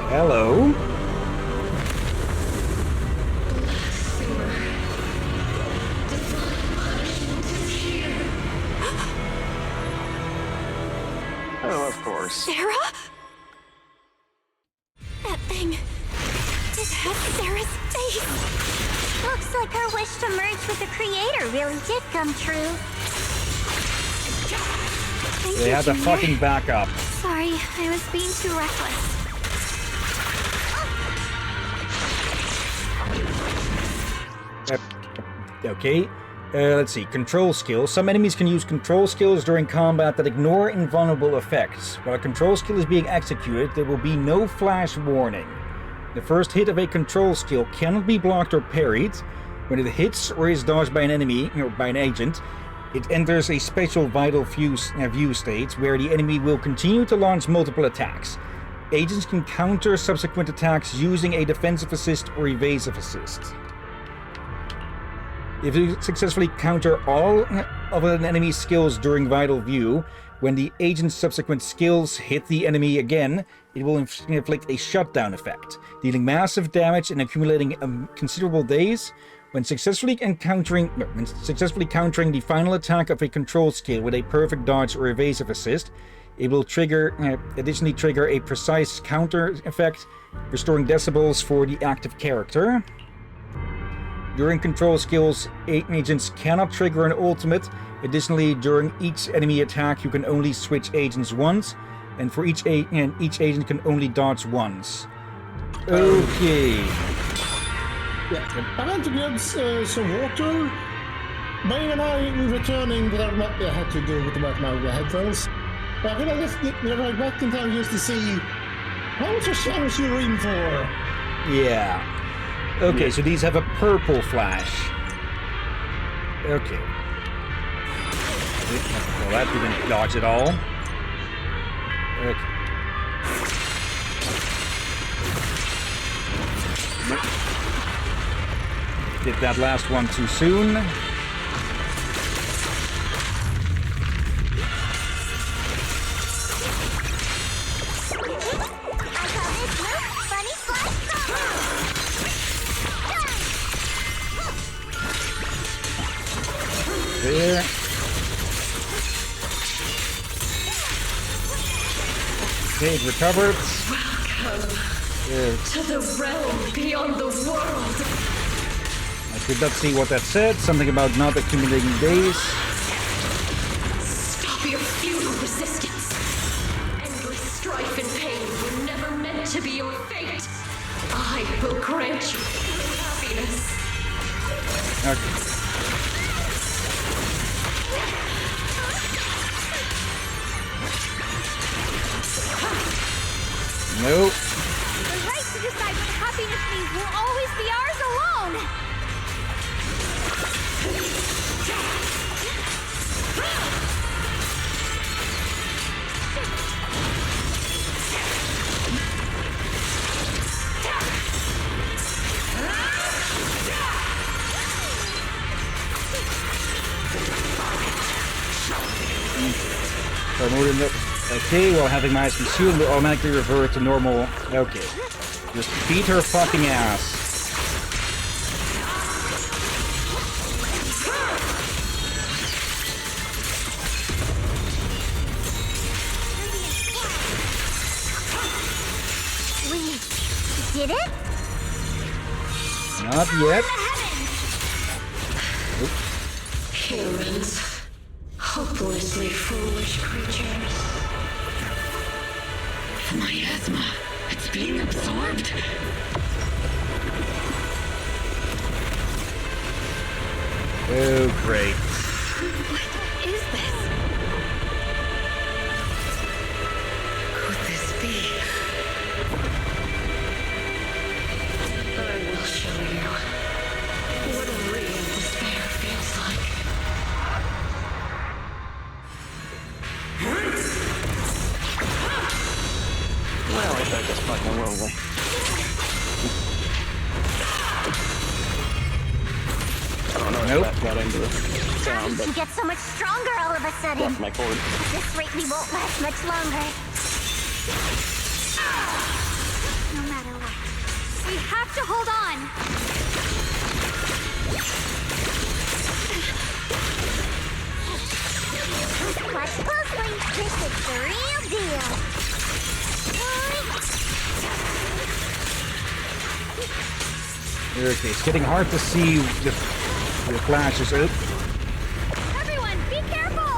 Hello? Oh, of course. Sarah? That thing. It has Sarah's face. Looks like her wish to merge with the Creator really did come true. Thank They you, had to Junior. fucking back up. Sorry, I was being too reckless. Okay, let's see. Control skills. Some enemies can use control skills during combat that ignore invulnerable effects. While a control skill is being executed, there will be no flash warning. The first hit of a control skill cannot be blocked or parried. When it hits or is dodged by an enemy or by an agent, it enters a special vital view state where the enemy will continue to launch multiple attacks. Agents can counter subsequent attacks using a defensive assist or evasive assist. If you successfully counter all of an enemy's skills during vital view, when the agent's subsequent skills hit the enemy again, it will inflict a shutdown effect, dealing massive damage and accumulating considerable days. When successfully countering the final attack of a control skill with a perfect dodge or evasive assist, it will additionally trigger a precise counter effect, restoring decibels for the active character. During control skills, agents cannot trigger an ultimate. Additionally, during each enemy attack, you can only switch agents once, and for each agent can only dodge once. Okay. Yeah. I went to get some water. But when I'm returning, I had to go without my headphones. But I just get right back in time just to see how much a challenge you're in for. Yeah. Okay, so these have a purple flash. Okay. Well, that didn't dodge at all. Okay. Did that last one too soon. There. Okay, it recovered. Welcome to the realm beyond the world. I could not see what that said. Something about not accumulating days. Stop your futile resistance. Endless strife and pain were never meant to be your fate. I will grant you happiness. Okay. Nope. The right to decide what happiness means will always be ours alone! So more than that. Okay, while having my eyes consumed, will automatically revert to normal. Okay. Just beat her fucking ass. Did it? Not yet. Humans. Hopelessly foolish creatures. The miasma. It's being absorbed. Oh, great. What is this? Could this be? I will show you what real despair feels like. Well, I bet that's fucking lonely. I don't know if that got into the sound, but You get so much stronger all of a sudden. left my cord. At this rate, we won't last much longer. No matter what, we have to hold on. Watch closely. This is the real deal. Okay, it's getting hard to see the flashes. Oh. Everyone, be careful!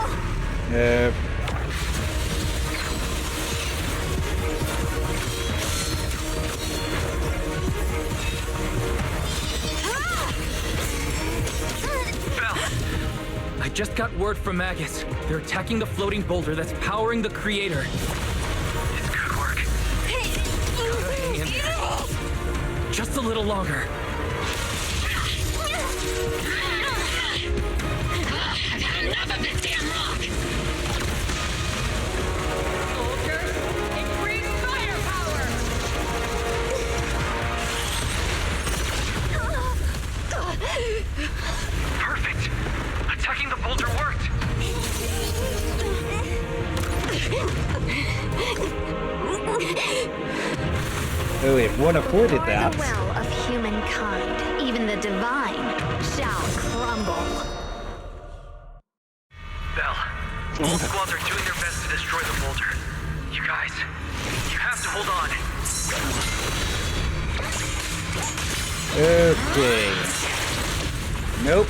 I just got word from Magus. They're attacking the floating boulder that's powering the creator. It's good work. Gotta hang in there. Just a little longer. I've had enough of this damn rock! Soldiers, increase firepower! Perfect. Attacking the boulder worked. Oh, if one afforded For that. the will of humankind, even the divine shall crumble. Bell, all squads are doing their best to destroy the boulder. You guys, you have to hold on. Okay. Nope.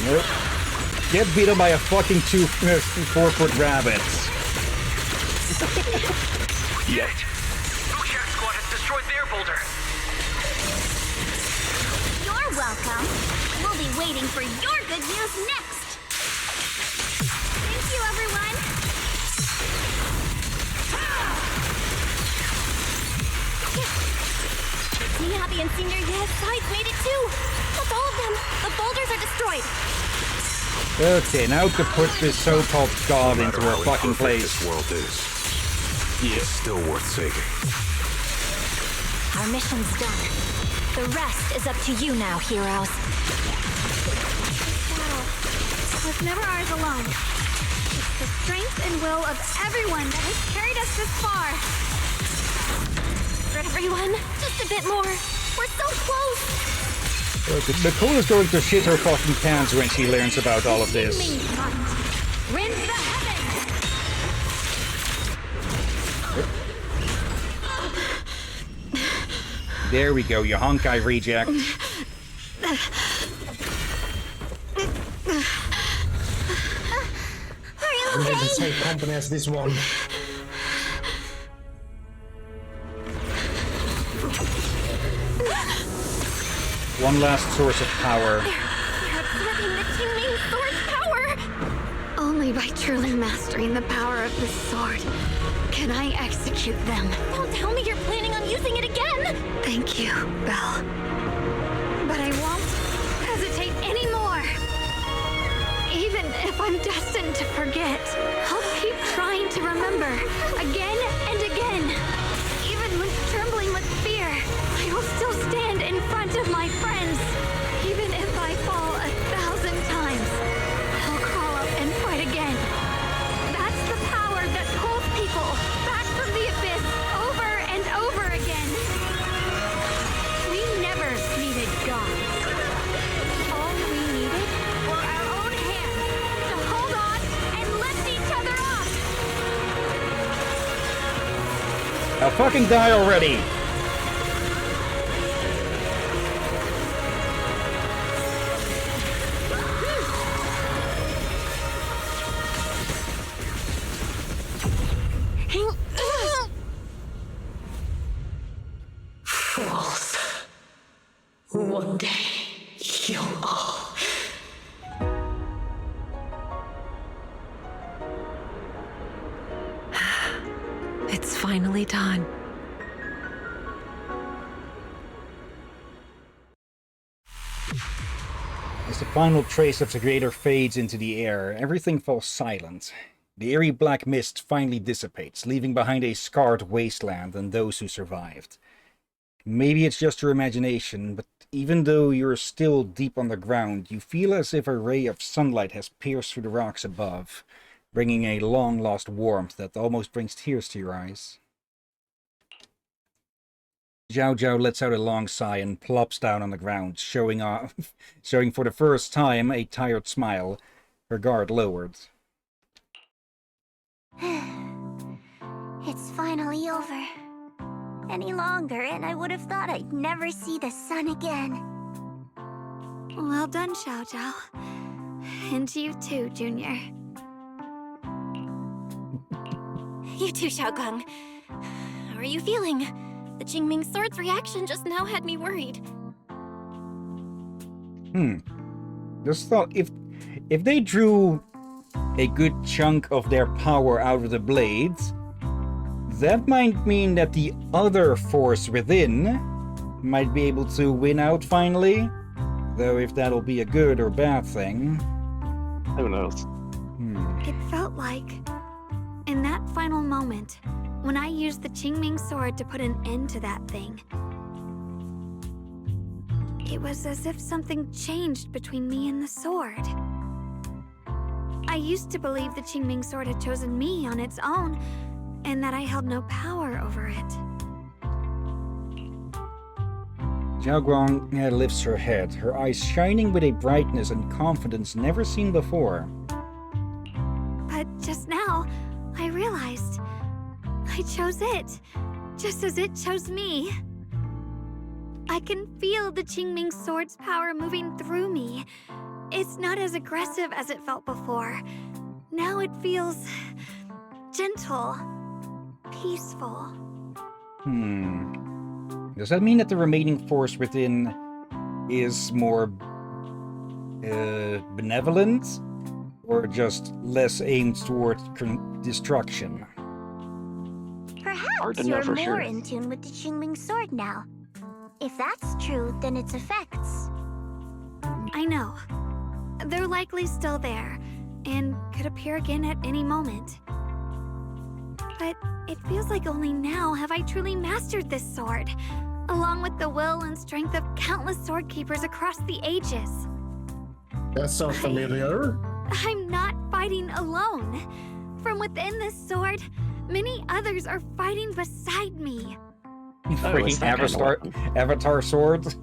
Nope. Get beaten by a fucking 4-foot rabbit. Yet. Bouchard squad has destroyed their boulder. You're welcome. We'll be waiting for your good news next. Thank you, everyone. See, Abby and Senior Yes sides made it too. That's all of them. The boulders are destroyed. Okay, now to put this so-called god into her fucking place. This world is. It's still worth saving. Our mission's done. The rest is up to you now, heroes. Battle was never ours alone. It's the strength and will of everyone that has carried us this far. Everyone, just a bit more. We're so close. Okay, Nicole is going to shit her fucking pants when she learns about all of this. Rinse the heavens! There we go, you honkai reject. I'm in the same company as this one. One last source of power. They're absorbing the Qingming sword's power! Only by truly mastering the power of this sword can I execute them. Don't tell me you're planning on using it again! Thank you, Belle. But I won't hesitate anymore. Even if I'm destined to forget, I'll keep trying to remember again and again. Even when trembling with fear. Now fucking die already! Fools. One day, you'll all... It's finally done. As the final trace of the Creator fades into the air, everything falls silent. The eerie black mist finally dissipates, leaving behind a scarred wasteland and those who survived. Maybe it's just your imagination, but even though you're still deep on the ground, you feel as if a ray of sunlight has pierced through the rocks above, bringing a long-lost warmth that almost brings tears to your eyes. Zhao Zhao lets out a long sigh and plops down on the ground, showing for the first time a tired smile, her guard lowered. It's finally over. Any longer, and I would have thought I'd never see the sun again. Well done, Xiao Zhao. And you too, Junior. You too, Xiaogang. How are you feeling? The Qingming Sword's reaction just now had me worried. Just thought if they drew a good chunk of their power out of the blades, that might mean that the other force within might be able to win out finally. Though if that'll be a good or bad thing... Who knows? It felt like, in that final moment, when I used the Qingming Sword to put an end to that thing, it was as if something changed between me and the sword. I used to believe the Qingming Sword had chosen me on its own, and that I held no power over it. Zhao Guang lifts her head, her eyes shining with a brightness and confidence never seen before. But just now, I realized I chose it, just as it chose me. I can feel the Qingming Sword's power moving through me. It's not as aggressive as it felt before. Now it feels gentle, peaceful. Does that mean that the remaining force within is more benevolent? Or just less aimed toward destruction? Perhaps you're more in tune with the Qingming Sword now. If that's true, then its effects... I know. They're likely still there, and could appear again at any moment. But it feels like only now have I truly mastered this sword, along with the will and strength of countless sword keepers across the ages. That sounds familiar. I'm not fighting alone. From within this sword, many others are fighting beside me. Freaking Avatar sword?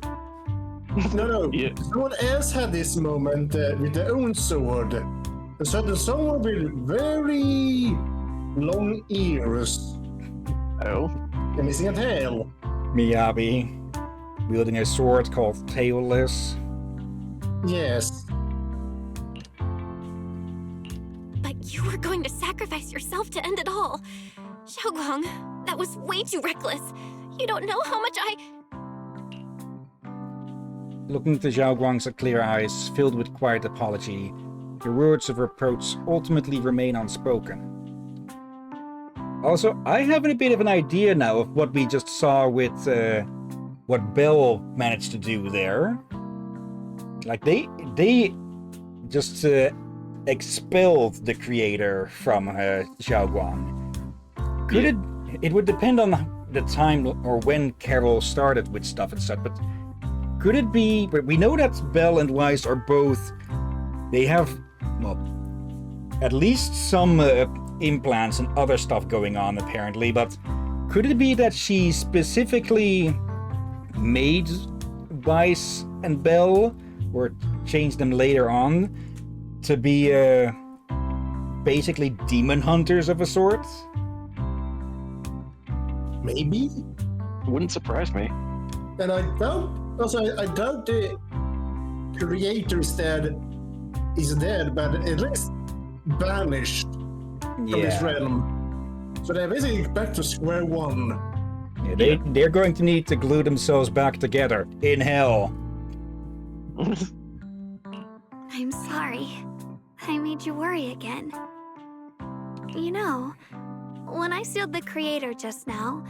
No. Yeah. Someone else had this moment with their own sword. A certain someone with very long ears. Oh? And missing a tail. Miyabi, wielding a sword called Tailless. Yes. But you were going to sacrifice yourself to end it all. Xiaoguang, that was way too reckless. You don't know how much I... Looking into Zhao Guang's clear eyes, filled with quiet apology, her words of reproach ultimately remain unspoken. Also, I have a bit of an idea now of what we just saw with what Bell managed to do there. Like, they just expelled the creator from Zhao Guang. Could it would depend on the time or when Carol started with stuff and such, but could it be... We know that Bell and Weiss are both... They have, well, at least some implants and other stuff going on, apparently, but could it be that she specifically made Weiss and Bell, or changed them later on, to be basically demon hunters of a sort? Maybe. Wouldn't surprise me. And I doubt. Also, I doubt the creator is dead, but at least banished from this realm. So they're basically back to square one. Yeah, they're going to need to glue themselves back together in hell. I'm sorry. I made you worry again. You know, when I sealed the creator just now,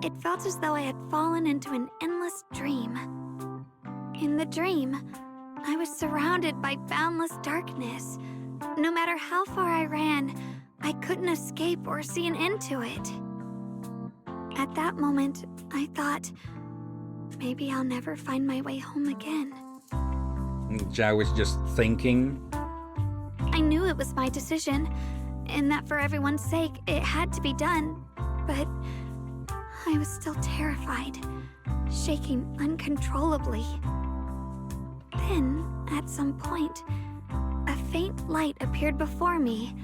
it felt as though I had fallen into an endless dream. In the dream, I was surrounded by boundless darkness. No matter how far I ran, I couldn't escape or see an end to it. At that moment, I thought, maybe I'll never find my way home again. Zhao was just thinking. I knew it was my decision, and that for everyone's sake, it had to be done. But I was still terrified, shaking uncontrollably. Then, at some point, a faint light appeared before me.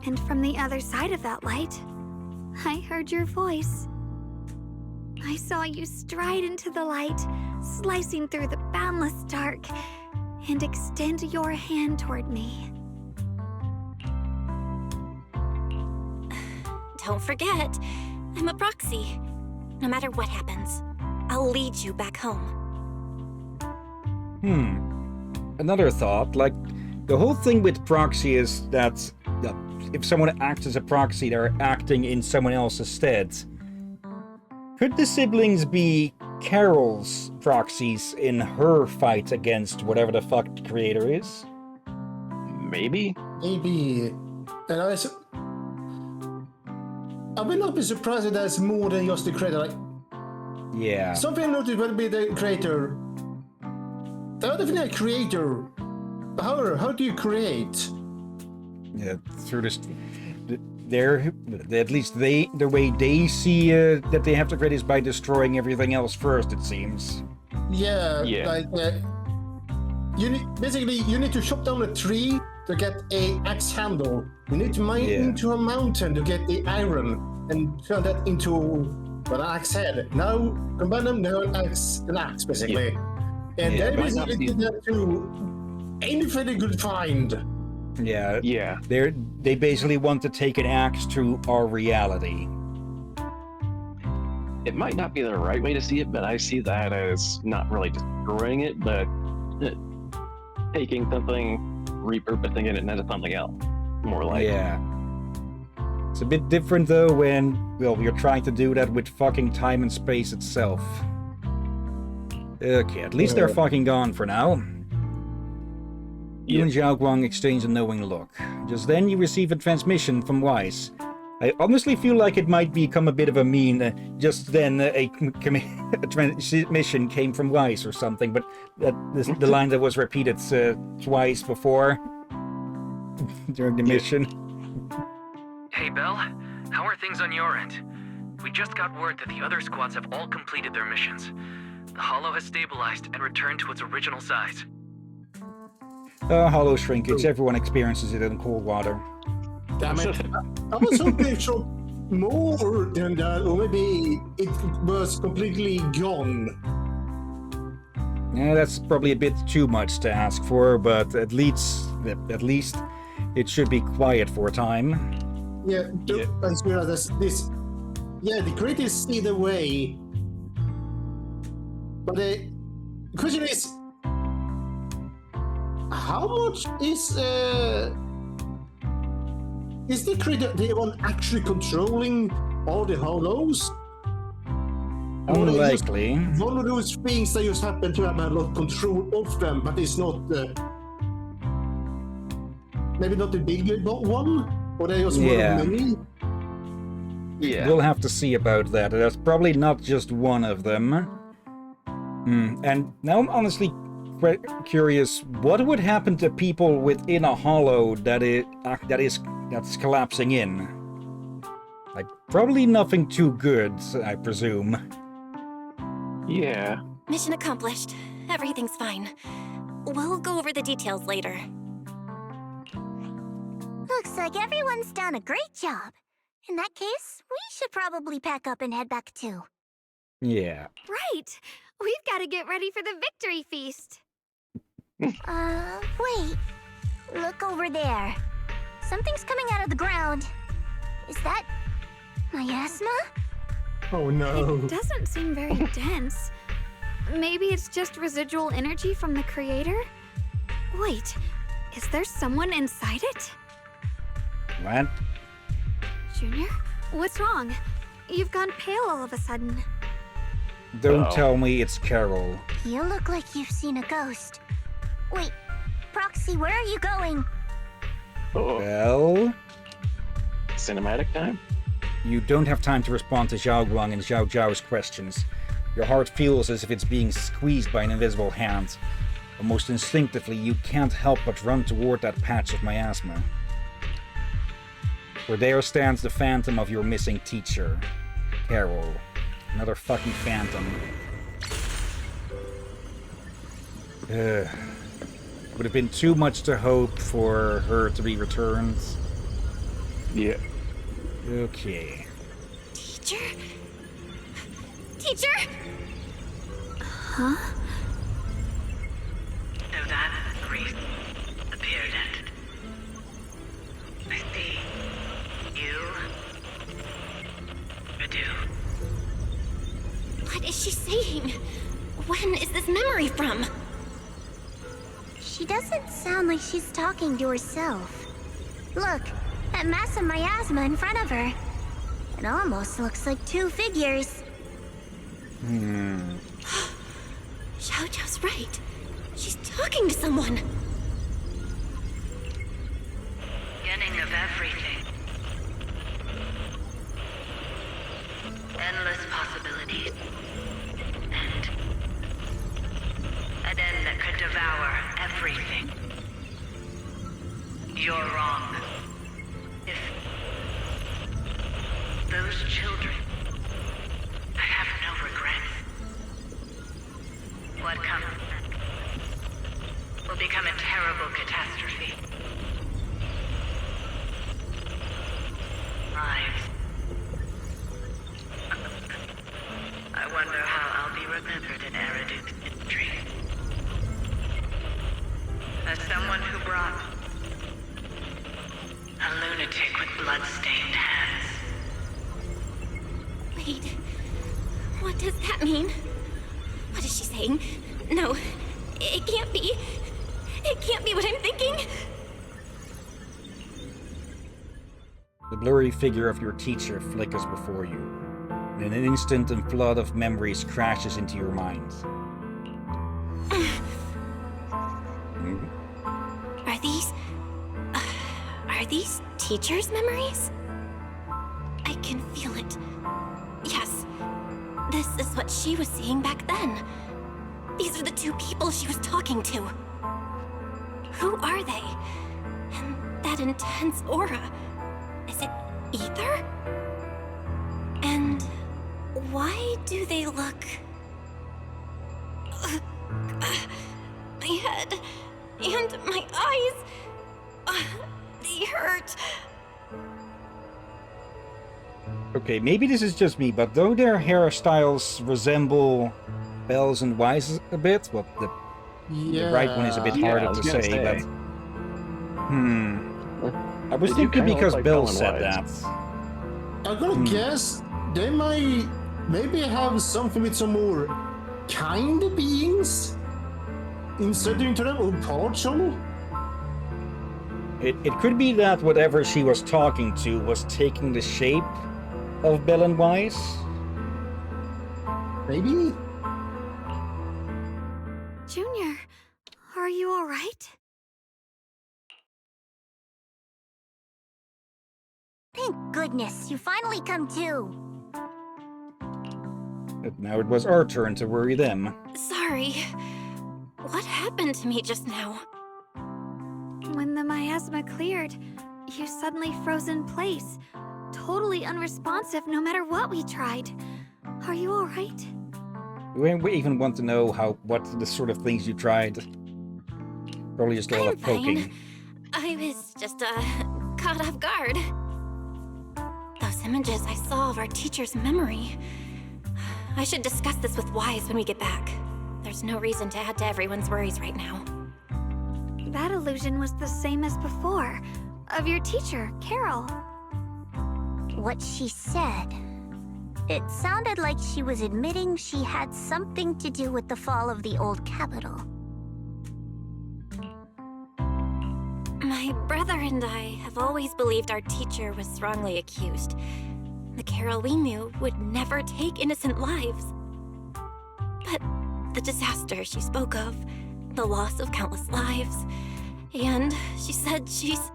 And from the other side of that light, I heard your voice. I saw you stride into the light, slicing through the boundless dark, and extend your hand toward me. Don't forget, I'm a proxy. No matter what happens, I'll lead you back home. Another thought, like, the whole thing with proxy is that if someone acts as a proxy, they're acting in someone else's stead. Could the siblings be Carol's proxies in her fight against whatever the fuck the creator is? Maybe. Maybe. And I will not be surprised if there's more than just the creator. Like, yeah. Something noted will be the creator. They're definitely a creator. How do you create? Yeah, through this. At least the way they see that they have to create is by destroying everything else first, it seems. Yeah. Like, you need to chop down a tree to get a axe handle. You need to mine into a mountain to get the iron and turn that into an axe head. Now combine them, now an axe basically. And they basically did that to anything they could find. Yeah. They basically want to take an axe to our reality. It might not be the right way to see it, but I see that as not really destroying it, but taking something, repurposing it into something else. More like. Yeah. It's a bit different though when, well, you're trying to do that with fucking time and space itself. Okay, at least they're fucking gone for now. You and Zhao Guang exchange a knowing look. Just then you receive a transmission from Weiss. I honestly feel like it might become a bit of a meme. Just then a transmission came from Weiss or something, but the line that was repeated twice before during the mission. Hey, Belle. How are things on your end? We just got word that the other squads have all completed their missions. The Hollow has stabilized and returned to its original size. Hollow shrinkage. Everyone experiences it in cold water. Damn it. I was hoping for more than that, or maybe it was completely gone. Yeah, that's probably a bit too much to ask for, but at least it should be quiet for a time. Yeah, the creators see the way. But the question is, how much is the creator the one actually controlling all the hollows? Unlikely. One of those things that just happen to have a lot of control of them, but it's not maybe not the big one, or they just one of many. Yeah, we'll have to see about that. That's probably not just one of them. And now I'm honestly curious, what would happen to people within a hollow that's collapsing in? Like, probably nothing too good, I presume. Yeah. Mission accomplished. Everything's fine. We'll go over the details later. Looks like everyone's done a great job. In that case, we should probably pack up and head back too. Yeah. Right! We've got to get ready for the victory feast. Wait. Look over there. Something's coming out of the ground. Is that miasma? Oh no. It doesn't seem very dense. Maybe it's just residual energy from the creator? Wait, is there someone inside it? What? Junior? What's wrong? You've gone pale all of a sudden. Don't tell me it's Carol. You look like you've seen a ghost. Wait, Proxy, where are you going? Well? Cinematic time? You don't have time to respond to Zhao Guang and Zhao Zhao's questions. Your heart feels as if it's being squeezed by an invisible hand. Almost instinctively, you can't help but run toward that patch of miasma. For there stands the phantom of your missing teacher, Carol. Another fucking phantom. Would have been too much to hope for her to be returned. Yeah. Okay. Teacher? Teacher? Huh? So that race appeared ended. I see. You... Redo. What is she saying? When is this memory from? She doesn't sound like she's talking to herself. Look, that mass of miasma in front of her. It almost looks like two figures. Xiao Zhao's right. She's talking to someone. Beginning of everything. Endless possibilities. An end that could devour everything. You're wrong. If those children, I have no regrets. What comes next will become a terrible catastrophe. Lives. I wonder how I'll be remembered in Eridu's history. As someone who brought a lunatic with blood-stained hands. Wait. What does that mean? What is she saying? No. It can't be. It can't be what I'm thinking. The blurry figure of your teacher flickers before you. In an instant, a flood of memories crashes into your mind. Are these teachers' memories? I can feel it. Yes. This is what she was seeing back then. These are the two people she was talking to. Who are they? And that intense aura. Is it ether? And why do they look... my head and my eyes... they hurt. Okay, maybe this is just me, but though their hairstyles resemble Belle's and Wise's a bit, well, the right one is a bit harder to say, but... I was thinking because Belle said that. I'm gonna guess they might maybe have something with some more kind of beings instead into them, or partial. It could be that whatever she was talking to was taking the shape of Belle and Wise. Maybe? Junior, are you alright? Thank goodness, you finally come to. But now it was our turn to worry them. Sorry. What happened to me just now? When the miasma cleared, you suddenly froze in place. Totally unresponsive no matter what we tried. Are you alright? We even want to know what the sort of things you tried. Probably just a lot of poking. I was just, caught off guard. Those images I saw of our teacher's memory. I should discuss this with Wise when we get back. There's no reason to add to everyone's worries right now. That illusion was the same as before, of your teacher, Carol. What she said. It sounded like she was admitting she had something to do with the fall of the old capital. My brother and I have always believed our teacher was wrongly accused. The Carol we knew would never take innocent lives. But the disaster she spoke of, the loss of countless lives, and she said she's...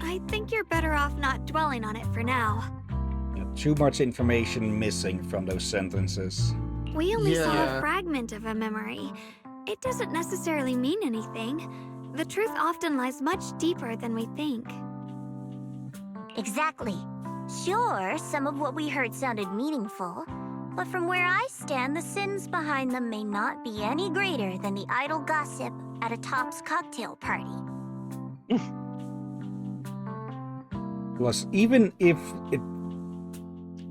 I think you're better off not dwelling on it for now. Too much information missing from those sentences. We only saw a fragment of a memory. It doesn't necessarily mean anything. The truth often lies much deeper than we think. Exactly. Sure, some of what we heard sounded meaningful, but from where I stand, the sins behind them may not be any greater than the idle gossip at a Top's cocktail party. Plus, even if it...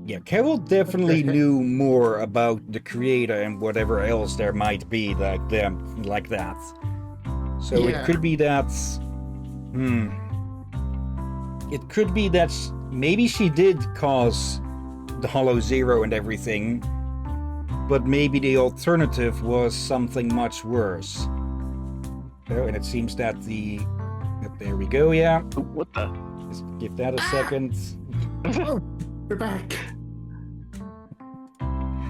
Yeah, Carol definitely knew more about the creator and whatever else there might be like them, like that. So it could be that... It could be that maybe she did cause the Hollow Zero and everything, but maybe the alternative was something much worse. Oh, and it seems that the... There we go, yeah. What the? Just give that a second. Oh, we're back.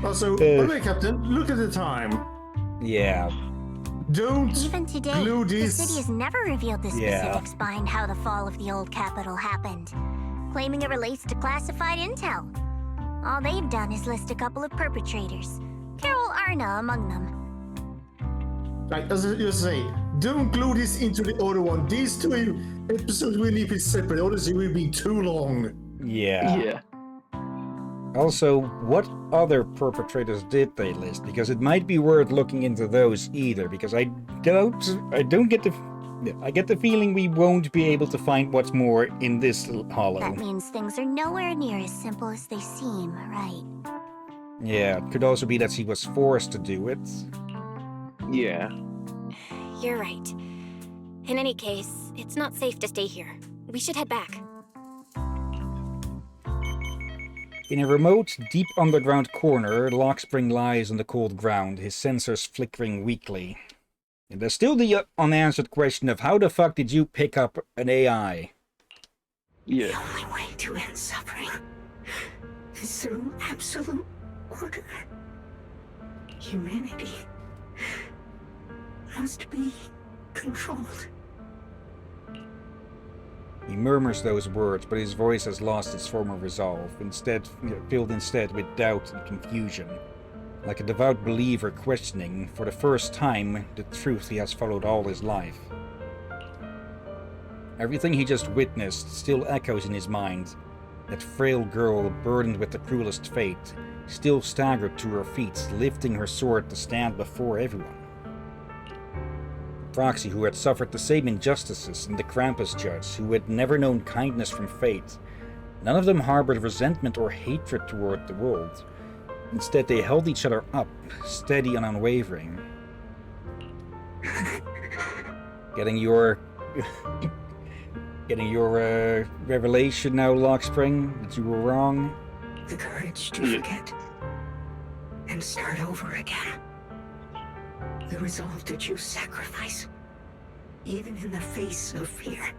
Also, by the way, Captain, look at the time. Yeah. Don't Even today, glue the this. city has never revealed the specifics behind how the fall of the old capital happened, claiming it relates to classified intel. All they've done is list a couple of perpetrators, Carol Arna among them. Like, as you say, don't glue this into the other one. These two episodes will need to be separate, otherwise it will be too long. Yeah. Also, what other perpetrators did they list? Because it might be worth looking into those either, because I get the feeling we won't be able to find what's more in this hollow. That means things are nowhere near as simple as they seem, right? Yeah, it could also be that she was forced to do it. Yeah. You're right. In any case, it's not safe to stay here. We should head back. In a remote, deep underground corner, Lockspring lies on the cold ground, his sensors flickering weakly. And there's still the unanswered question of how the fuck did you pick up an AI? The only way to end suffering is through absolute order. Humanity must be controlled. He murmurs those words, but his voice has lost its former resolve, filled instead with doubt and confusion. Like a devout believer questioning, for the first time, the truth he has followed all his life. Everything he just witnessed still echoes in his mind. That frail girl, burdened with the cruelest fate, still staggered to her feet, lifting her sword to stand before everyone. Proxy, who had suffered the same injustices, and the Krampus judge, who had never known kindness from fate. None of them harbored resentment or hatred toward the world. Instead, they held each other up, steady and unwavering. Getting your revelation now, Lockspring, that you were wrong? The courage to forget and start over again. The resolve to choose sacrifice, even in the face of fear.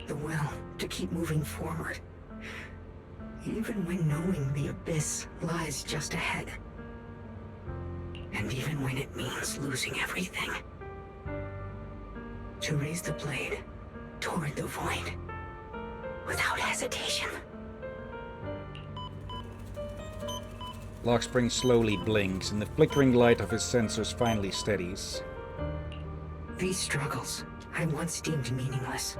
The will to keep moving forward, even when knowing the abyss lies just ahead. And even when it means losing everything. To raise the blade toward the void, without hesitation. Lockspring slowly blinks, and the flickering light of his sensors finally steadies. These struggles, I once deemed meaningless,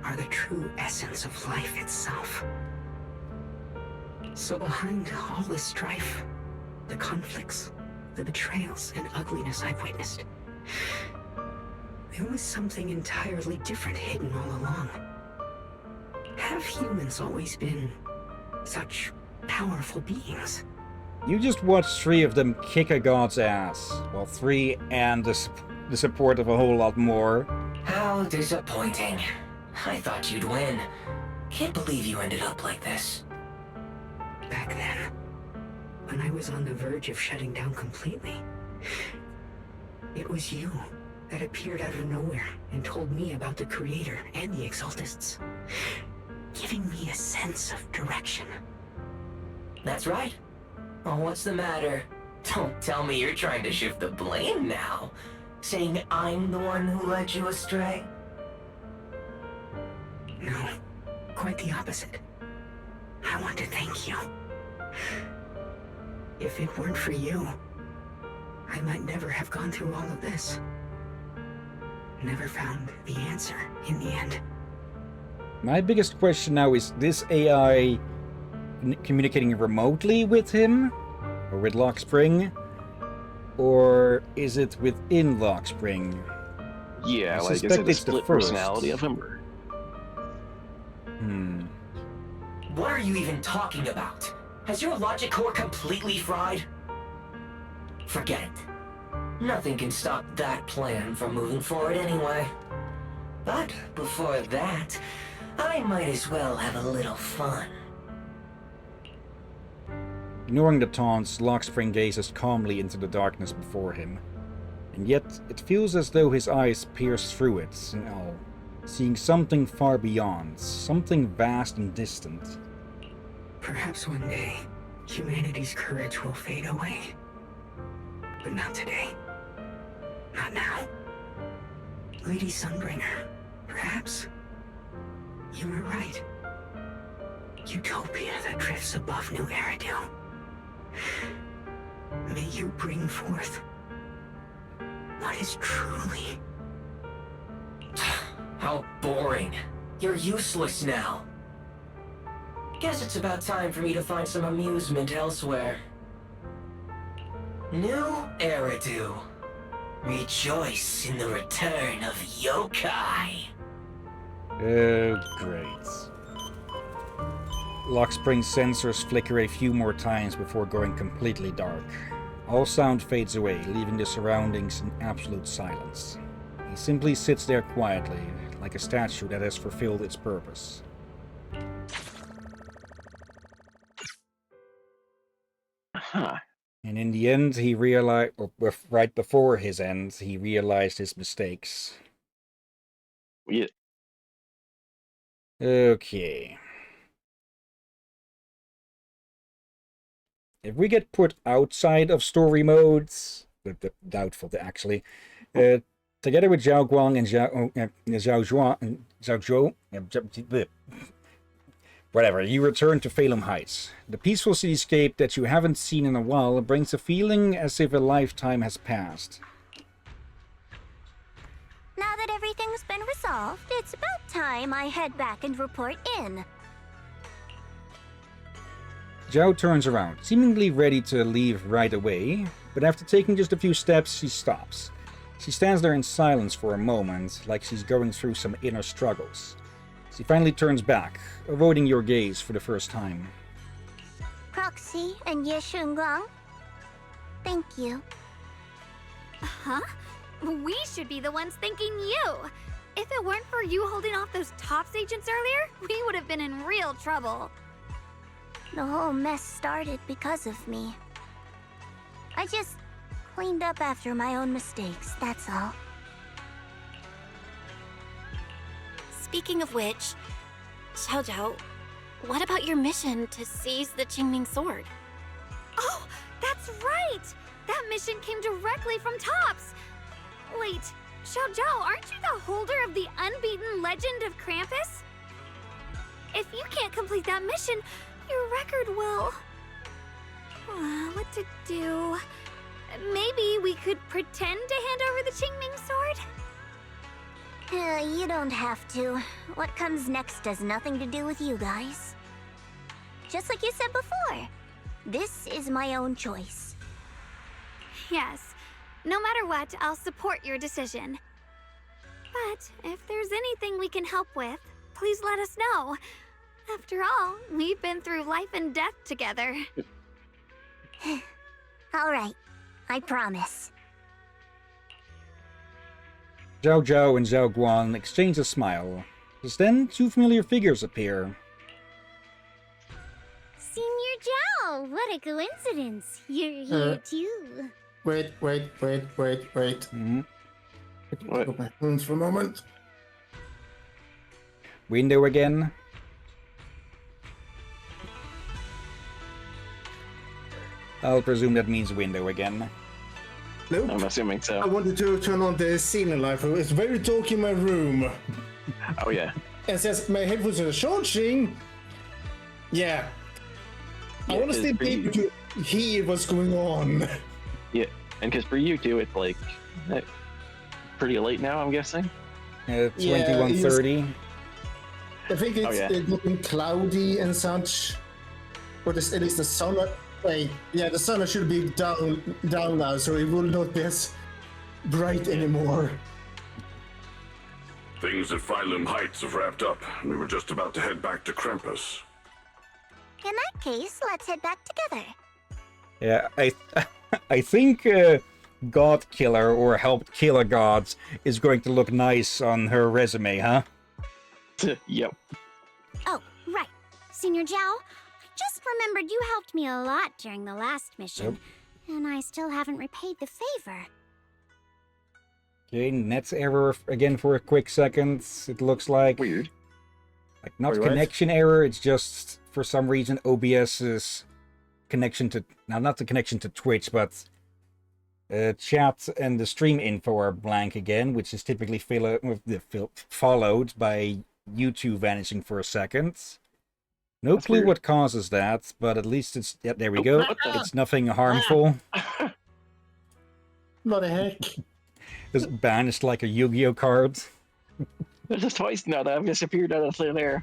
are the true essence of life itself. So behind all the strife, the conflicts, the betrayals and ugliness I've witnessed, there was something entirely different hidden all along. Have humans always been such powerful beings? You just watched 3 of them kick a god's ass. Well, 3 and the support of a whole lot more. How disappointing. I thought you'd win. Can't believe you ended up like this. Back then, when I was on the verge of shutting down completely, it was you that appeared out of nowhere and told me about the Creator and the Exaltists, giving me a sense of direction. That's right. Oh, what's the matter? Don't tell me you're trying to shift the blame now. Saying I'm the one who led you astray? No, quite the opposite. I want to thank you. If it weren't for you, I might never have gone through all of this. Never found the answer in the end. My biggest question now is this AI communicating remotely with him? Or with Lockspring? Or is it within Lockspring? Yeah, I like, is suspect it a it's the split first. personality of him? Or... What are you even talking about? Has your logic core completely fried? Forget it. Nothing can stop that plan from moving forward anyway. But before that, I might as well have a little fun. Ignoring the taunts, Lockspring gazes calmly into the darkness before him. And yet, it feels as though his eyes pierce through it, seeing something far beyond, something vast and distant. Perhaps one day, humanity's courage will fade away. But not today. Not now. Lady Sunbringer, perhaps you were right. Utopia that drifts above New Eridu. May you bring forth what is truly... How boring. You're useless now. Guess it's about time for me to find some amusement elsewhere. New Eridu. Rejoice in the return of yokai. Oh, great. Lockspring's sensors flicker a few more times before going completely dark. All sound fades away, leaving the surroundings in absolute silence. He simply sits there quietly, like a statue that has fulfilled its purpose. Huh. And in the end, he realized, or right before his end, he realized his mistakes. Yeah. Okay. If we get put outside of story modes, doubtful actually, together with Zhao Guang and Zhao Zhou, whatever, you return to Phalum Heights. The peaceful cityscape that you haven't seen in a while brings a feeling as if a lifetime has passed. Now that everything's been resolved, it's about time I head back and report in. Zhao turns around, seemingly ready to leave right away, but after taking just a few steps, she stops. She stands there in silence for a moment, like she's going through some inner struggles. She finally turns back, avoiding your gaze for the first time. Proxy and Ye Shunguang, thank you. Huh? We should be the ones thanking you! If it weren't for you holding off those TOPS agents earlier, we would have been in real trouble. The whole mess started because of me. I just cleaned up after my own mistakes, that's all. Speaking of which, Xiao Zhao, what about your mission to seize the Qingming sword? Oh, that's right! That mission came directly from TOPS! Wait, Xiao Zhao, aren't you the holder of the unbeaten legend of Krampus? If you can't complete that mission, your record will... what to do? Maybe we could pretend to hand over the Qingming sword? You don't have to. What comes next has nothing to do with you guys. Just like you said before, this is my own choice. Yes. No matter what, I'll support your decision. But if there's anything we can help with, please let us know. After all, we've been through life and death together. All right, I promise. Zhao Zhao and Zhao Guan exchange a smile. Just then, two familiar figures appear. Senior Zhao, what a coincidence. You're here too. Wait. Mm-hmm. Look at my phones for a moment. Window again. I'll presume that means window again. Nope. I'm assuming so. I wanted to turn on the ceiling light. It's very dark in my room. Oh yeah. And since my headphones are charging, yeah. I want to still be able to hear what's going on. Yeah, and because for you two, it's like pretty late now, I'm guessing. 21:30. I think it's looking cloudy and such. But at least the sun. Wait, yeah, the sun should be down now, so it will not be as bright anymore. Things at Phylum Heights have wrapped up. We were just about to head back to Krampus. In that case, let's head back together. Yeah, I think God Killer or Helped Killer Gods is going to look nice on her resume, huh? Yep. Oh, right. Senior Zhao, I just remembered you helped me a lot during the last mission, and I still haven't repaid the favor. Okay, net's error again for a quick second. It looks like... Weird. Like, not Wait, what? connection error, it's just, for some reason, OBS's connection to... Now, not the connection to Twitch, but... chat and the stream info are blank again, which is typically followed by YouTube vanishing for a second. No That's clue weird. what causes that, but at least it's... Yeah, there we go. It's nothing harmful. What the heck? It's banished like a Yu-Gi-Oh card. There's just twice now that I've disappeared out of thin air.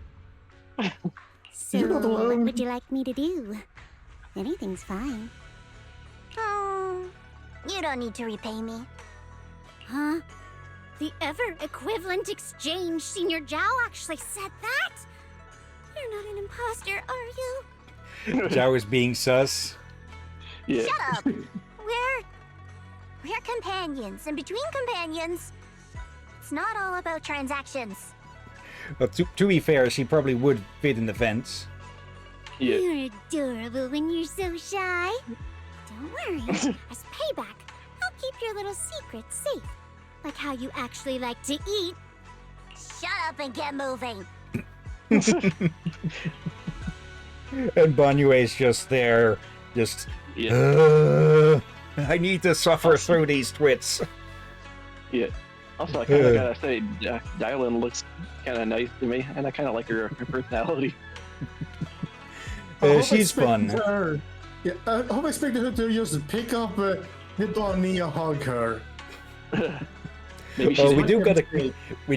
So, You're not what alone. would you like me to do? Anything's fine. Oh, you don't need to repay me. Huh? The ever-equivalent exchange, Senior Zhao actually said that? You're not an imposter, are you? Zhao is being sus. Yeah. Shut up! We're companions, and between companions, it's not all about transactions. But to be fair, she probably would fit in the vents. Yeah. You're adorable when you're so shy. Don't worry. As payback, I'll keep your little secrets safe. Like how you actually like to eat. Shut up and get moving. And Banyue's just there, just... I need to suffer through these twits. Yeah. Also, I kind of gotta say, Dylan looks kind of nice to me, and I kind of like her personality. She's fun. Yeah, I hope I expected her to just pick up the bunny and hug her. Maybe she's we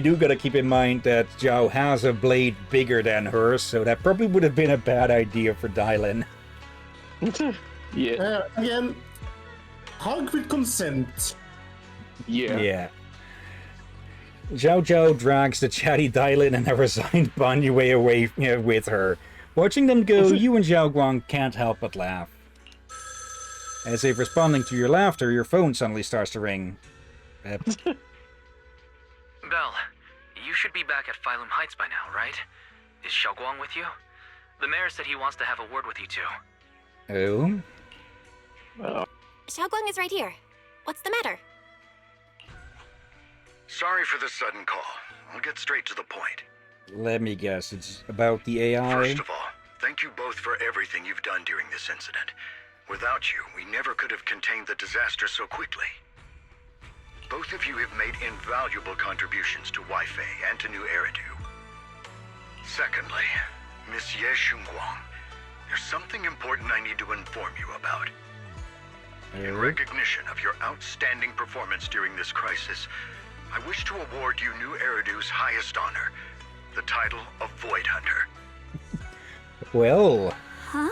do gotta keep in mind that Zhao has a blade bigger than hers, so that probably would have been a bad idea for Dylan. Yeah. Again, hug with consent. Yeah. Yeah. Zhao Zhao drags the chatty Dylan and a resigned Banyue away with her. Watching them go, you and Zhao Guang can't help but laugh. As if responding to your laughter, your phone suddenly starts to ring. Belle, you should be back at Phylum Heights by now, right? Is Xiaoguang with you? The mayor said he wants to have a word with you two. Oh? Xiaoguang is right here. What's the matter? Sorry for the sudden call. I'll get straight to the point. Let me guess, it's about the AI? First of all, thank you both for everything you've done during this incident. Without you, we never could have contained the disaster so quickly. Both of you have made invaluable contributions to Wi-Fei and to New Eridu. Secondly, Miss Ye Shunguang, there's something important I need to inform you about. In recognition of your outstanding performance during this crisis, I wish to award you New Eridu's highest honor, the title of Void Hunter. Well... Huh?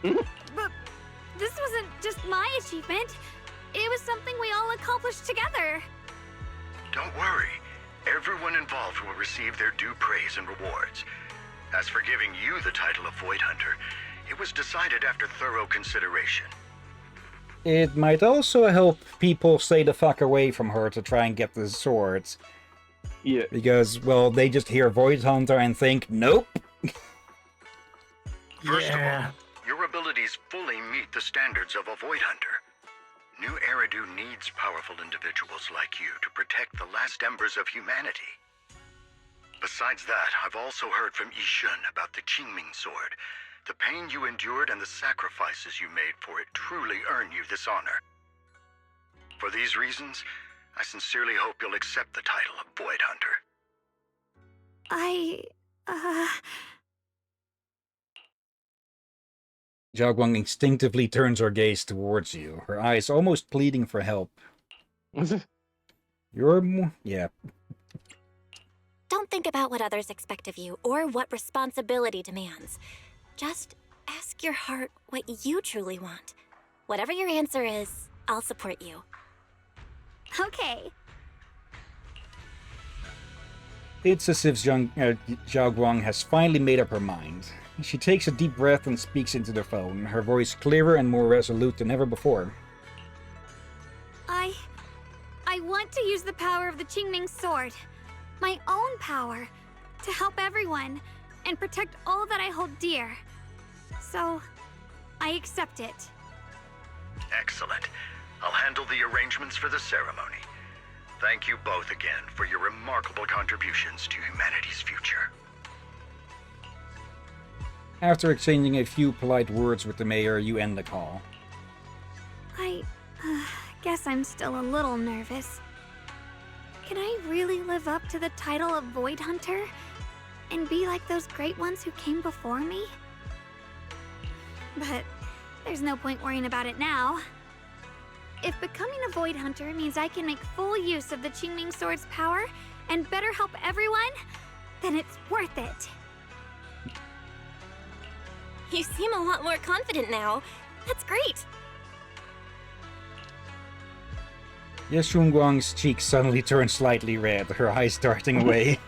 But this wasn't just my achievement. It was something we all accomplished together. Don't worry. Everyone involved will receive their due praise and rewards. As for giving you the title of Void Hunter, it was decided after thorough consideration. It might also help people stay the fuck away from her to try and get the swords. Yeah. Because, well, they just hear Void Hunter and think, nope. First of all, your abilities fully meet the standards of a Void Hunter. New Eridu needs powerful individuals like you to protect the last embers of humanity. Besides that, I've also heard from Yishun about the Qingming sword. The pain you endured and the sacrifices you made for it truly earn you this honor. For these reasons, I sincerely hope you'll accept the title of Void Hunter. Zhao Guang instinctively turns her gaze towards you, her eyes almost pleading for help. Yeah. Don't think about what others expect of you or what responsibility demands. Just ask your heart what you truly want. Whatever your answer is, I'll support you. Okay. It's as if Zhao Guang has finally made up her mind. She takes a deep breath and speaks into the phone, her voice clearer and more resolute than ever before. I want to use the power of the Qingming sword, my own power, to help everyone and protect all that I hold dear. So, I accept it. Excellent. I'll handle the arrangements for the ceremony. Thank you both again for your remarkable contributions to humanity's future. After exchanging a few polite words with the mayor, you end the call. I guess I'm still a little nervous. Can I really live up to the title of Void Hunter and be like those great ones who came before me? But there's no point worrying about it now. If becoming a Void Hunter means I can make full use of the Qingming sword's power and better help everyone, then it's worth it. You seem a lot more confident now. That's great. Yeshun Guang's cheeks suddenly turn slightly red, her eyes darting away.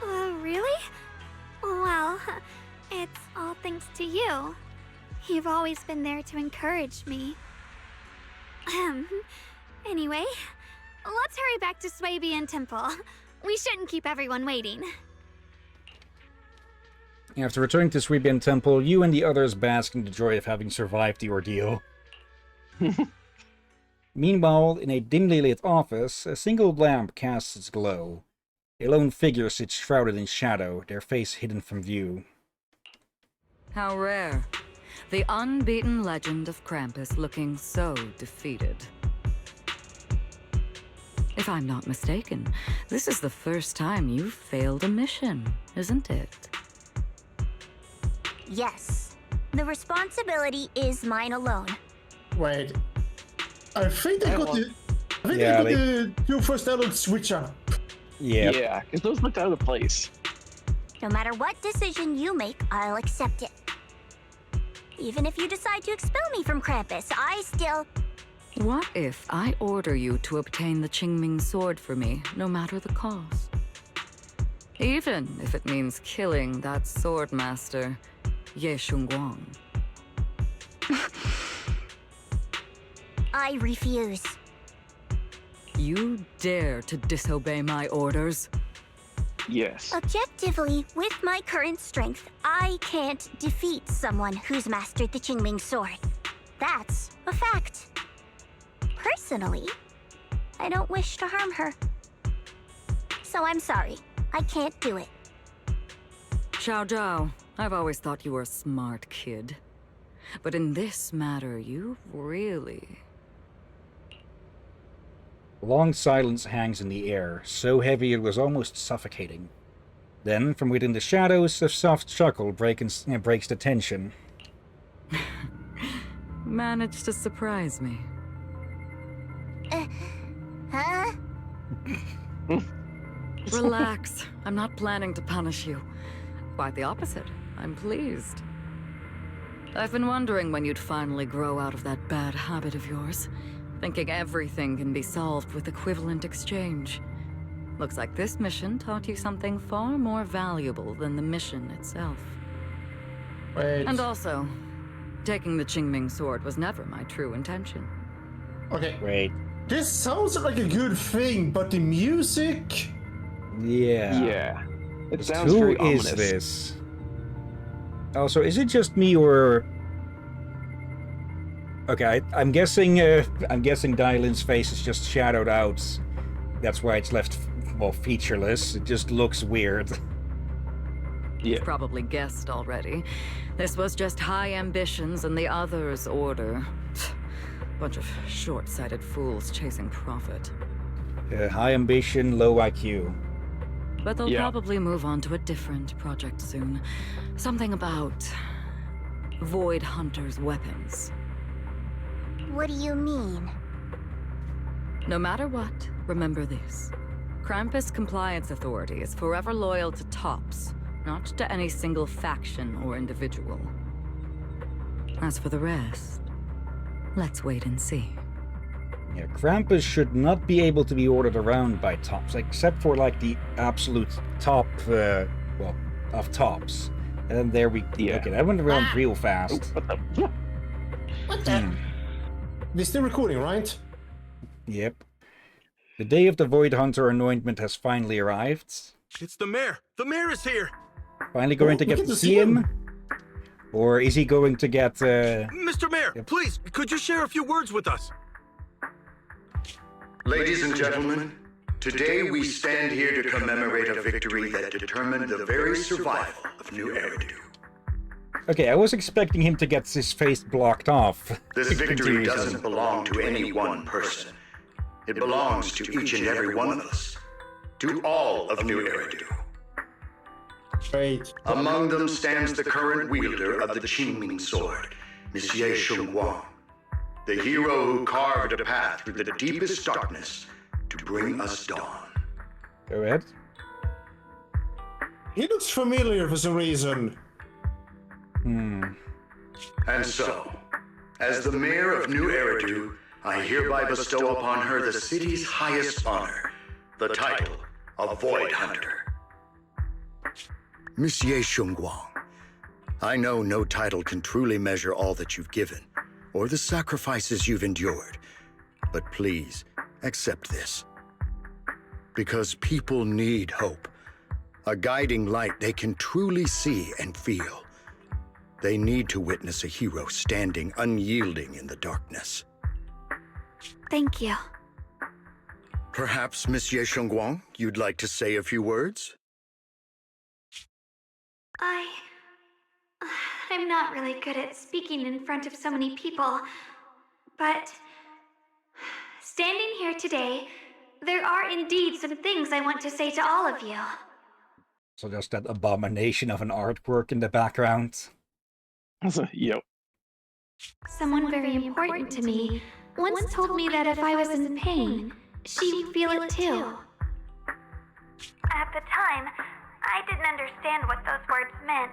Really? Well, it's all thanks to you. You've always been there to encourage me. Anyway, let's hurry back to Swabian Temple. We shouldn't keep everyone waiting. After returning to Swabian Temple, you and the others bask in the joy of having survived the ordeal. Meanwhile, in a dimly lit office, a single lamp casts its glow. A lone figure sits shrouded in shadow, their face hidden from view. How rare. The unbeaten legend of Krampus looking so defeated. If I'm not mistaken, this is the first time you've failed a mission, isn't it? Yes. The responsibility is mine alone. Wait. I think they got Yeah, the two first dialogues switch up. Yeah. Yeah, because those looked out of place. No matter what decision you make, I'll accept it. Even if you decide to expel me from Krampus, I still... What if I order you to obtain the Qingming sword for me, no matter the cost? Even if it means killing that sword master, Ye Shunguang. I refuse. You dare to disobey my orders? Yes. Objectively, with my current strength, I can't defeat someone who's mastered the Qingming sword. That's a fact. Personally, I don't wish to harm her. So I'm sorry. I can't do it. Xiao Zhao, I've always thought you were a smart kid. But in this matter, you really... A long silence hangs in the air, so heavy it was almost suffocating. Then, from within the shadows, a soft chuckle breaks the tension. Managed to surprise me. Huh? Relax. I'm not planning to punish you. Quite the opposite. I'm pleased. I've been wondering when you'd finally grow out of that bad habit of yours. Thinking everything can be solved with equivalent exchange. Looks like this mission taught you something far more valuable than the mission itself. Wait. And also, taking the Qingming sword was never my true intention. Okay. Wait. This sounds like a good thing, but the music... Yeah. Yeah. It sounds Who very is ominous. this? Also, is it just me or... Okay, I'm guessing Dylan's face is just shadowed out. That's why it's left, well, featureless. It just looks weird. You've probably guessed already. This was just high ambitions and the others' order. Bunch of short-sighted fools chasing profit. High ambition, low IQ. But they'll probably move on to a different project soon. Something about Void Hunter's weapons. What do you mean? No matter what, remember this. Krampus Compliance Authority is forever loyal to TOPS, not to any single faction or individual. As for the rest, let's wait and see. Yeah, Krampus should not be able to be ordered around by TOPS, except for like the absolute top, well, of TOPS. And then there we... Yeah. Okay, that went around real fast. What the... We're still recording, right? Yep. The day of the Void Hunter anointment has finally arrived. It's the mayor! The mayor is here! Finally going to get to see him? Or is he going to get... Mr. Mayor, please, could you share a few words with us? Ladies and gentlemen, today we stand here to commemorate a victory that determined the very survival of New Eridu. Okay, I was expecting him to get his face blocked off. This victory doesn't belong to any one person. It belongs to each and every one of us. To all of New Eridu. Right. Among them stands the current wielder of the Qingming sword, Monsieur Shungguang. The hero who carved a path through the deepest darkness to bring us dawn. Go ahead. He looks familiar for some reason. And so, as the mayor of New Eridu, I hereby bestow upon her the city's highest honor, the title of Void Hunter. Monsieur Shungguang, I know no title can truly measure all that you've given, or the sacrifices you've endured. But please, accept this. Because people need hope. A guiding light they can truly see and feel. They need to witness a hero standing unyielding in the darkness. Thank you. Perhaps, Monsieur Shungguang, you'd like to say a few words? I'm not really good at speaking in front of so many people, but standing here today, there are indeed some things I want to say to all of you. So there's that abomination of an artwork in the background. Yep. Someone very important to me once told me that if I was in pain, she would feel it too. At the time, I didn't understand what those words meant.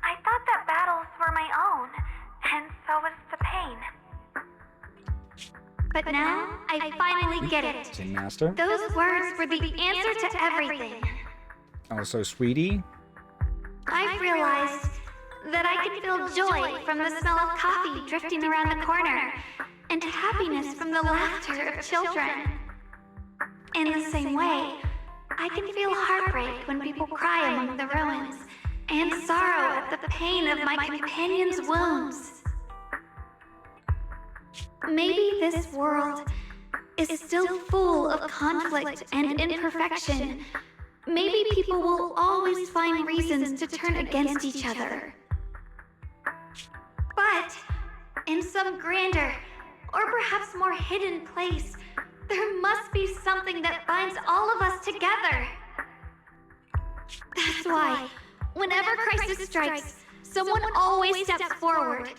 I thought that battles were my own, and so was the pain. But now, I finally get it. Tin Master. Those words were the answer to everything. Also, Sweetie. I've realized that I can feel joy from the smell of coffee drifting around the corner, and happiness from the laughter of children. In the same way, I can feel heartbreak when people cry among the ruins, and sorrow at the pain of my companion's wounds. Maybe this world is still full of conflict and imperfection. Maybe people will always find reasons to turn against each other. But in some grander, or perhaps more hidden place, there must be something that binds all of us together. That's why, whenever crisis strikes, someone always steps forward.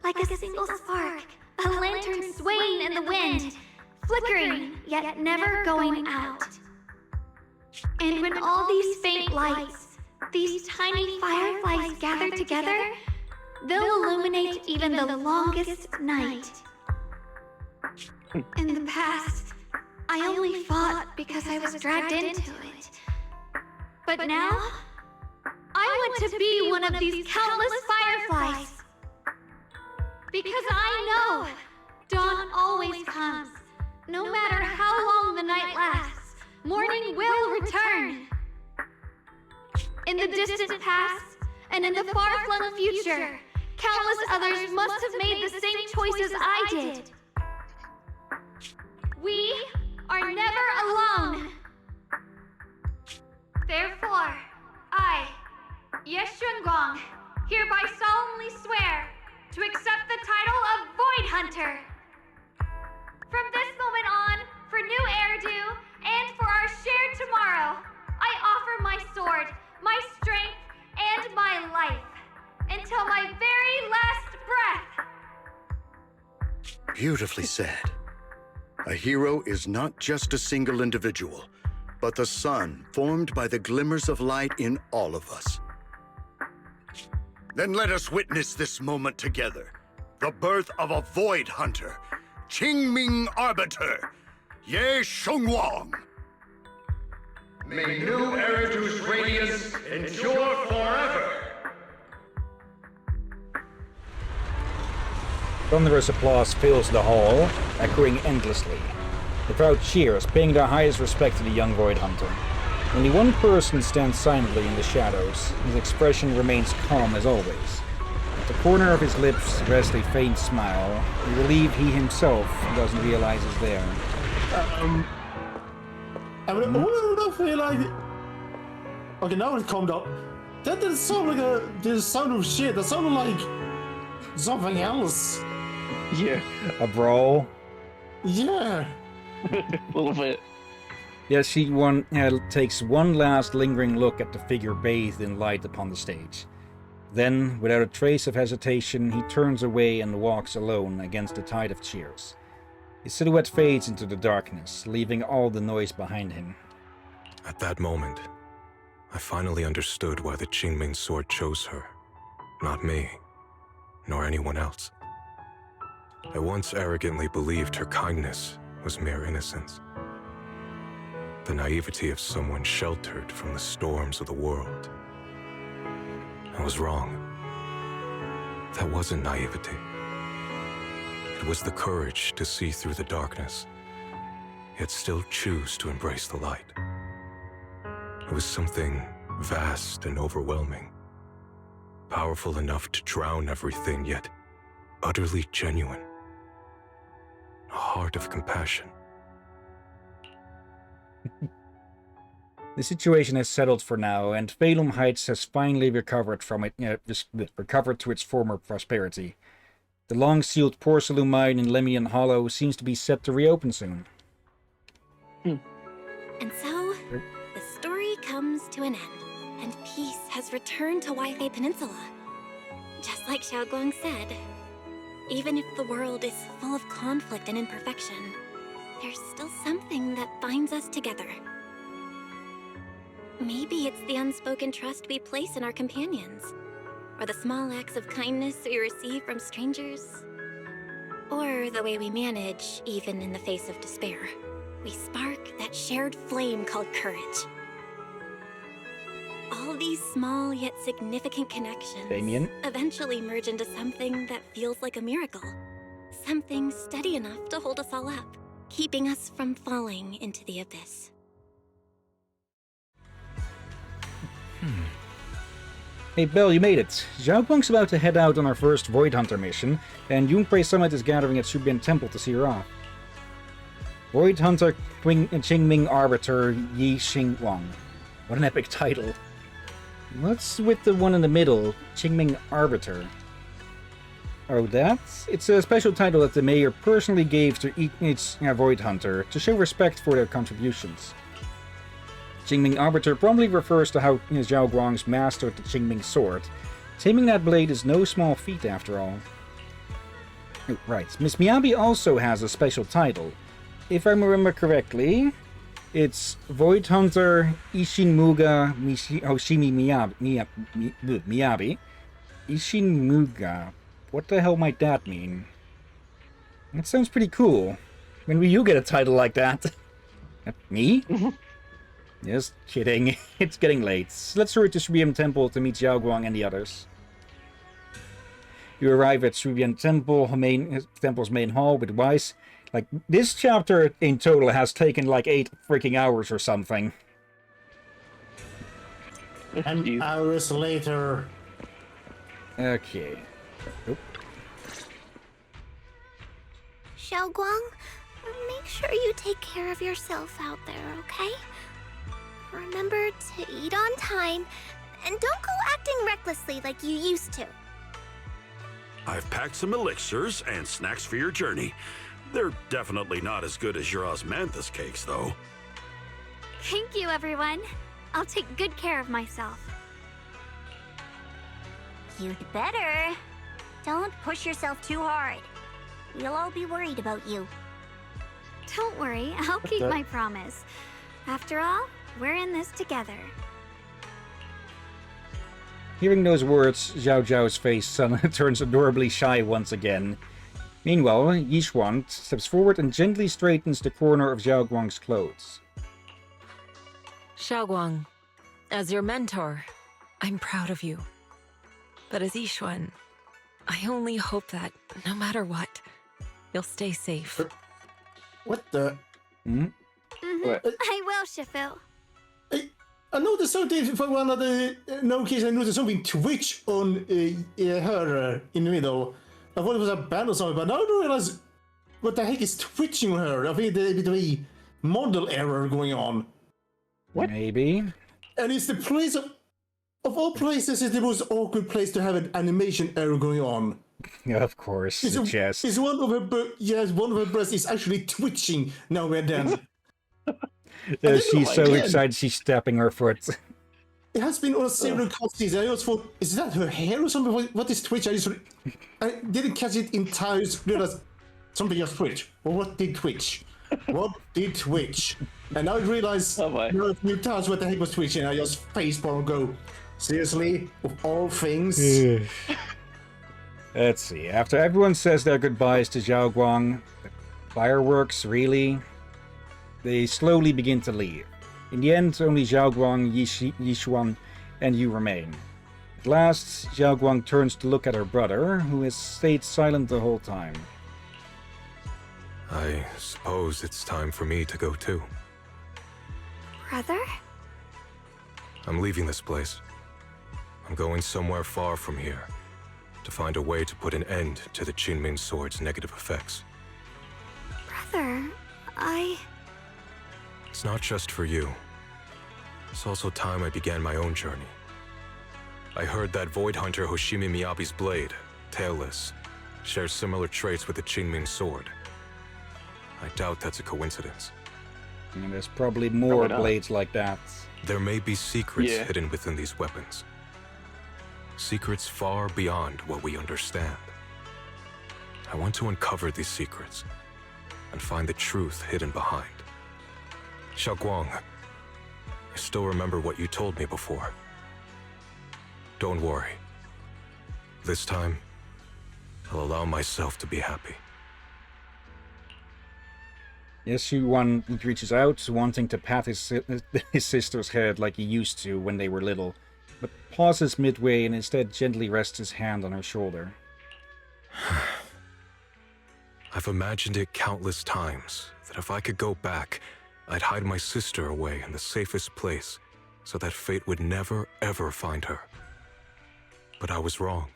Like a single spark, a lantern swaying in the wind, flickering, yet never going out. And when all these faint lights, these tiny fireflies gather together, they'll illuminate even the longest night. In the past, I only fought because I was dragged into it. But now, I want to be one of these countless fireflies. Because I know dawn always comes. No matter how long the night lasts, morning will return. In the distant past, and in the far-flung future, countless others must have made the same choices I did. We are never alone. Therefore, I, Yeshunguang, hereby solemnly swear to accept the title of Void Hunter. From this moment on, for New Eridu, and for our shared tomorrow, I offer my sword, my strength, and my life, until my very last breath. Beautifully said. A hero is not just a single individual, but the sun formed by the glimmers of light in all of us. Then let us witness this moment together. The birth of a Void Hunter, Qingming Arbiter, Ye Shengwang. May New Eridu's radiance endure forever! Thunderous applause fills the hall, echoing endlessly. The crowd cheers, paying their highest respect to the young Void Hunter. Only one person stands silently in the shadows. His expression remains calm as always. At the corner of his lips rests a faint smile, a relief he himself doesn't realize is there. I feel like... Okay, now it calmed up. That didn't sound like the sound of shit. That sounded like something else. Yeah. A brawl? Yeah. A little bit. Yes, she takes one last lingering look at the figure bathed in light upon the stage. Then, without a trace of hesitation, he turns away and walks alone against the tide of cheers. His silhouette fades into the darkness, leaving all the noise behind him. At that moment, I finally understood why the Qingming sword chose her. Not me, nor anyone else. I once arrogantly believed her kindness was mere innocence. The naivety of someone sheltered from the storms of the world. I was wrong. That wasn't naivety. It was the courage to see through the darkness, yet still choose to embrace the light. It was something vast and overwhelming, powerful enough to drown everything, yet utterly genuine. A heart of compassion. The situation has settled for now, and Phalum Heights has finally recovered from recovered to its former prosperity. The long-sealed porcelain mine in Lemian Hollow seems to be set to reopen soon. And so, the story comes to an end, and peace has returned to Waifei Peninsula. Just like Xiaoguang said, even if the world is full of conflict and imperfection, there's still something that binds us together. Maybe it's the unspoken trust we place in our companions, or the small acts of kindness we receive from strangers, or the way we manage, even in the face of despair. We spark that shared flame called courage. All these small yet significant connections eventually merge into something that feels like a miracle. Something steady enough to hold us all up, keeping us from falling into the abyss. Hey Belle, you made it. Xiaoguang's about to head out on our first Void Hunter mission, and Yunpei Summit is gathering at Shubian Temple to see her off. Void Hunter Qingming Arbiter Yi Xingwang. What an epic title. What's with the one in the middle, Qingming Arbiter? Oh, it's a special title that the mayor personally gave to each Void Hunter to show respect for their contributions. Qingming Arbiter probably refers to how Zhao Guang's mastered the Qingming sword. Taming that blade is no small feat after all. Oh, right, Miss Miyabi also has a special title. If I remember correctly, it's Void Hunter Ishinmuga Hoshimi Miyabi. Ishinmuga. What the hell might that mean? That sounds pretty cool. When will you get a title like that? Me? Just kidding. It's getting late. Let's hurry to Shubian Temple to meet Xiaoguang and the others. You arrive at Shubian Temple, Temple's main hall with Weiss. Like, this chapter in total has taken like 8 freaking hours or something. And hours later. Okay. Oop. Xiaoguang, make sure you take care of yourself out there, okay? Remember to eat on time, and don't go acting recklessly like you used to. I've packed some elixirs and snacks for your journey. They're definitely not as good as your osmanthus cakes, though. Thank you, everyone. I'll take good care of myself. You'd better. Don't push yourself too hard. We'll all be worried about you. Don't worry, I'll keep my promise. After all, we're in this together. Hearing those words, Zhao Zhao's face turns adorably shy once again. Meanwhile, Yixuan steps forward and gently straightens the corner of Xiaoguang's clothes. Xiaoguang, as your mentor, I'm proud of you. But as Yixuan, I only hope that, no matter what, you'll stay safe. What the? I will, Shifu. I noticed something for one of the case. I noticed something twitch on her in the middle. I thought it was a band or something, but now I don't realize what the heck is twitching on her. I think there's a bit of a model error going on. What? Maybe. And it's the place of all places, it's the most awkward place to have an animation error going on. Yeah, of course, the chest. It's one of her breasts is actually twitching now and then. She's so excited she's tapping her foot. It has been on several cutscenes. I also thought, is that her hair or something? What is Twitch? I didn't catch it in time. Realized something just Twitch. Well, what did Twitch? What did Twitch? And now I realize a few times what the heck was Twitch, and I just facepalm and go, seriously? Of all things? Let's see. After everyone says their goodbyes to Xiaoguang, fireworks, really? They slowly begin to leave. In the end, only Xiaoguang, Yixuan, and you remain. At last, Xiaoguang turns to look at her brother, who has stayed silent the whole time. I suppose it's time for me to go too. Brother? I'm leaving this place. I'm going somewhere far from here, to find a way to put an end to the Qingming Sword's negative effects. Brother, It's not just for you. It's also time I began my own journey. I heard that Void Hunter Hoshimi Miyabi's blade, Tailless, shares similar traits with the Qingming Sword. I doubt that's a coincidence. And there's probably more blades like that. There may be secrets hidden within these weapons. Secrets far beyond what we understand. I want to uncover these secrets and find the truth hidden behind. Xiaoguang, I still remember what you told me before. Don't worry. This time, I'll allow myself to be happy. Yes, Yuan reaches out, wanting to pat his sister's head like he used to when they were little, but pauses midway and instead gently rests his hand on her shoulder. I've imagined it countless times, that if I could go back, I'd hide my sister away in the safest place, so that fate would never, ever find her. But I was wrong.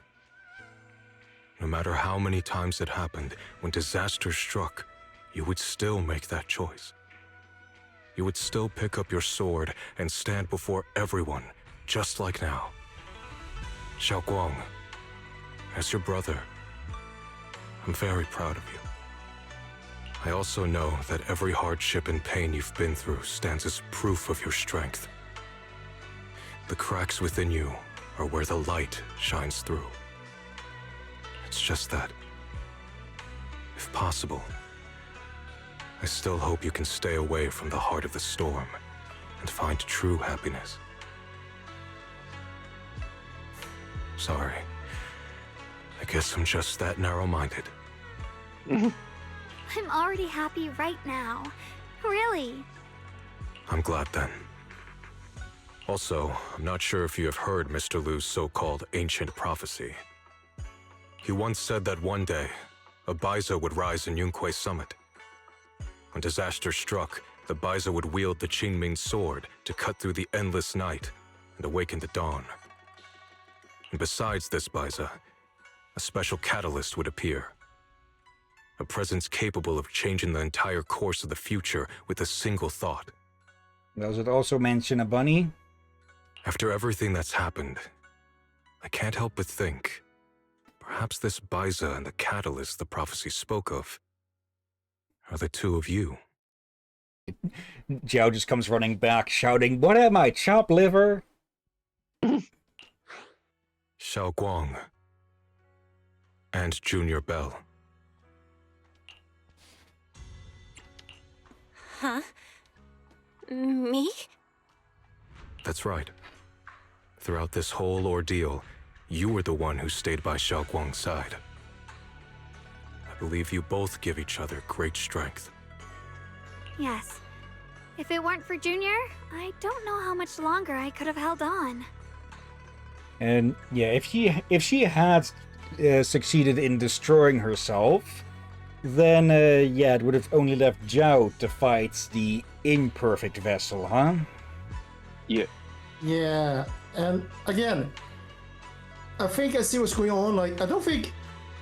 No matter how many times it happened, when disaster struck, you would still make that choice. You would still pick up your sword and stand before everyone, just like now. Xiaoguang, as your brother, I'm very proud of you. I also know that every hardship and pain you've been through stands as proof of your strength. The cracks within you are where the light shines through. It's just that, if possible, I still hope you can stay away from the heart of the storm and find true happiness. Sorry. I guess I'm just that narrow-minded. I'm already happy right now. Really. I'm glad then. Also, I'm not sure if you have heard Mr. Lu's so-called ancient prophecy. He once said that one day, a Baiza would rise in Yunque's summit. When disaster struck, the Baiza would wield the Qingming sword to cut through the endless night and awaken the dawn. And besides this Baiza, a special catalyst would appear. A presence capable of changing the entire course of the future with a single thought. Does it also mention a bunny? After everything that's happened, I can't help but think, perhaps this Baiza and the catalyst the prophecy spoke of are the two of you. Zhao just comes running back, shouting, "What am I, chopped liver?" Xiao Guang and Junior Bell. Huh? Me? That's right. Throughout this whole ordeal, you were the one who stayed by Xiao Guang's side. I believe you both give each other great strength. Yes. If it weren't for Junior, I don't know how much longer I could have held on. And yeah, if she had succeeded in destroying herself, then yeah, it would have only left Zhao to fight the imperfect vessel, huh? Yeah. Yeah, and again, I think I see what's going on. Like, I don't think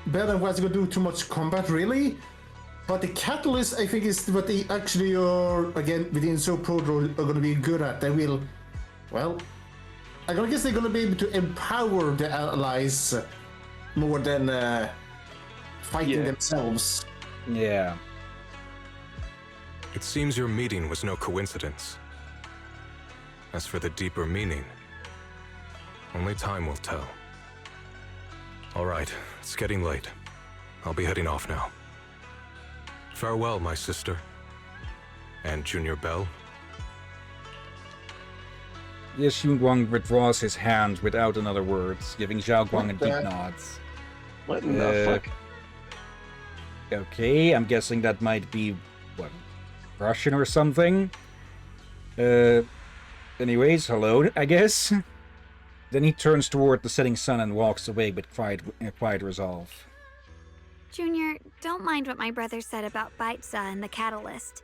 Bell and West are gonna do too much combat, really. But the catalyst, I think, is what they actually are, again, within So Prodro, are gonna be good at. They will, well, I guess they're gonna be able to empower the allies more than fighting themselves. Yeah. It seems your meeting was no coincidence. As for the deeper meaning, only time will tell. All right, it's getting late. I'll be heading off now. Farewell, my sister. And Junior Bell. Yes, Xun Guang withdraws his hand without another word, giving Zhao Guang a deep the- nod. What in the fuck? Okay, I'm guessing that might be, what, Russian or something? Anyways, hello, I guess? Then he turns toward the setting sun and walks away with quiet resolve. Junior, don't mind what my brother said about Baiza and the catalyst.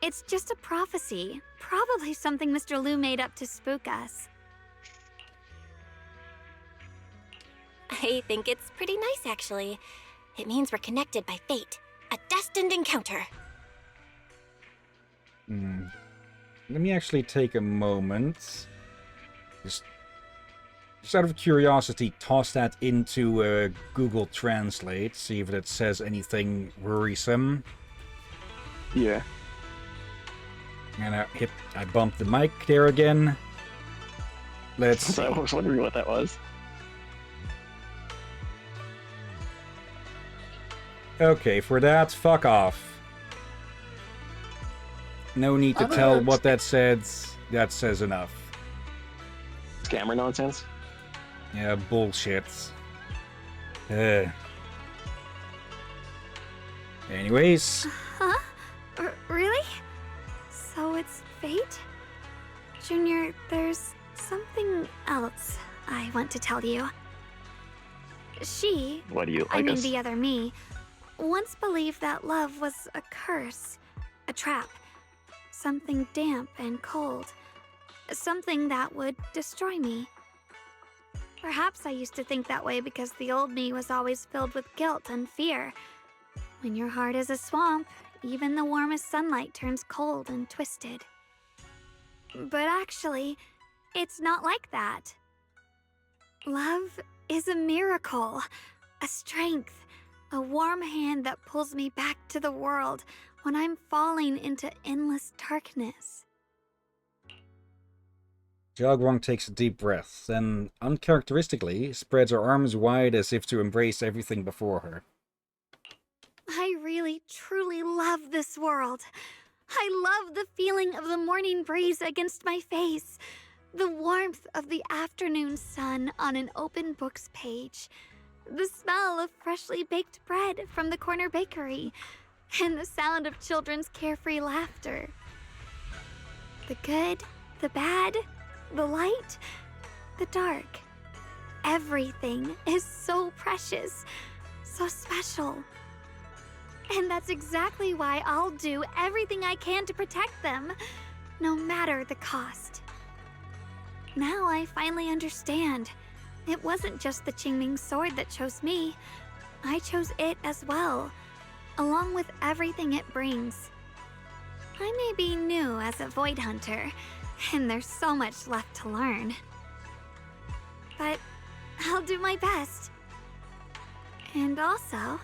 It's just a prophecy. Probably something Mr. Lu made up to spook us. I think it's pretty nice, actually. It means we're connected by fate. A destined encounter. Let me actually take a moment. Just out of curiosity, toss that into Google Translate, see if it says anything worrisome. Yeah. And I bumped the mic there again. Let's see. I was wondering what that was. Okay, for that, fuck off. No need to tell what that says. That says enough. Scammer nonsense? Yeah, bullshit. Anyways. Huh? Really? So it's fate? Junior, there's something else I want to tell you. She, What do you I like mean us? the other me, once believed that love was a curse, a trap, something damp and cold, something that would destroy me. Perhaps I used to think that way because the old me was always filled with guilt and fear. When your heart is a swamp, even the warmest sunlight turns cold and twisted. But actually, it's not like that. Love is a miracle, a strength, a warm hand that pulls me back to the world when I'm falling into endless darkness. Zhao Guang takes a deep breath, then, uncharacteristically, spreads her arms wide as if to embrace everything before her. I really, truly love this world. I love the feeling of the morning breeze against my face, the warmth of the afternoon sun on an open book's page, the smell of freshly baked bread from the corner bakery, and the sound of children's carefree laughter. The good, the bad, the light, the dark. Everything is so precious, so special. And that's exactly why I'll do everything I can to protect them, no matter the cost. Now I finally understand. It wasn't just the Qingming sword that chose me. I chose it as well, along with everything it brings. I may be new as a Void Hunter, and there's so much left to learn. But I'll do my best. And also,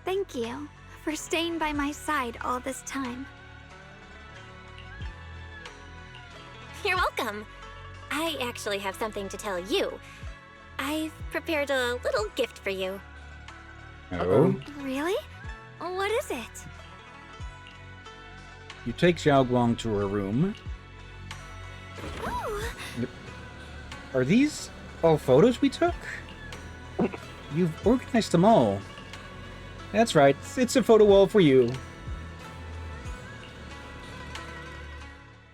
thank you for staying by my side all this time. You're welcome. I actually have something to tell you. I've prepared a little gift for you. Oh? Really? What is it? You take Xiao Guang to her room. Ooh. Are these all photos we took? You've organized them all. That's right, it's a photo wall for you.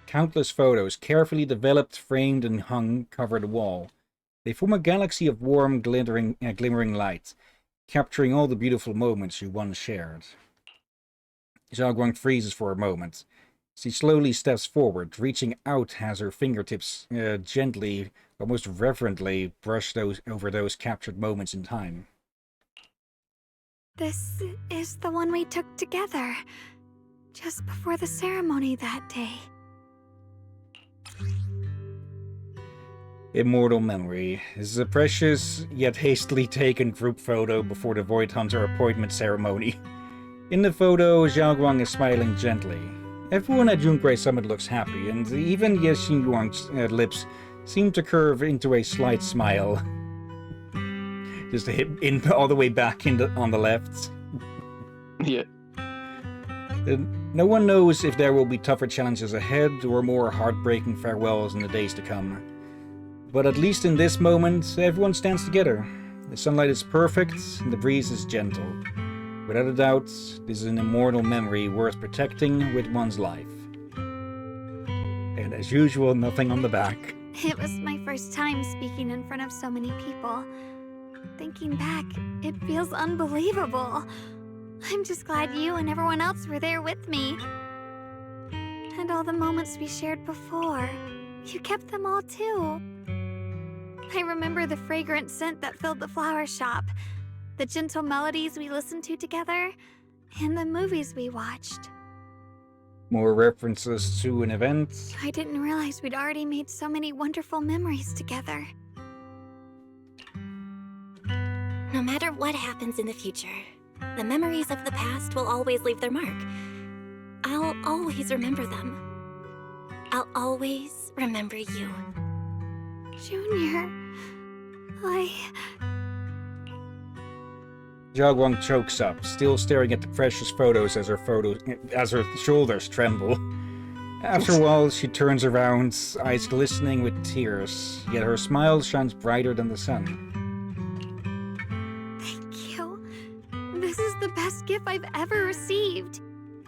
Countless photos, carefully developed, framed, and hung, cover the wall. They form a galaxy of warm, glimmering light, capturing all the beautiful moments you once shared. Xiao Guang freezes for a moment. She slowly steps forward, reaching out as her fingertips gently, almost reverently, brush over those captured moments in time. This is the one we took together, just before the ceremony that day. Immortal memory. This is a precious, yet hastily taken group photo before the Void Hunter appointment ceremony. In the photo, Xiao Guang is smiling gently. Everyone at Jungrei Summit looks happy, and even Ye Xinguang's lips seem to curve into a slight smile. Just to hit in all the way back on the left. Yeah. No one knows if there will be tougher challenges ahead or more heartbreaking farewells in the days to come. But at least in this moment, everyone stands together. The sunlight is perfect, and the breeze is gentle. Without a doubt, this is an immortal memory worth protecting with one's life. And as usual, nothing on the back. It was my first time speaking in front of so many people. Thinking back, it feels unbelievable. I'm just glad you and everyone else were there with me. And all the moments we shared before. You kept them all too. I remember the fragrant scent that filled the flower shop, the gentle melodies we listened to together, and the movies we watched. More references to an event. I didn't realize we'd already made so many wonderful memories together. No matter what happens in the future, the memories of the past will always leave their mark. I'll always remember them. I'll always remember you. Junior, Xiao Guang chokes up, still staring at the precious photos as her shoulders tremble. After a while, she turns around, eyes glistening with tears, yet her smile shines brighter than the sun. Thank you. This is the best gift I've ever received.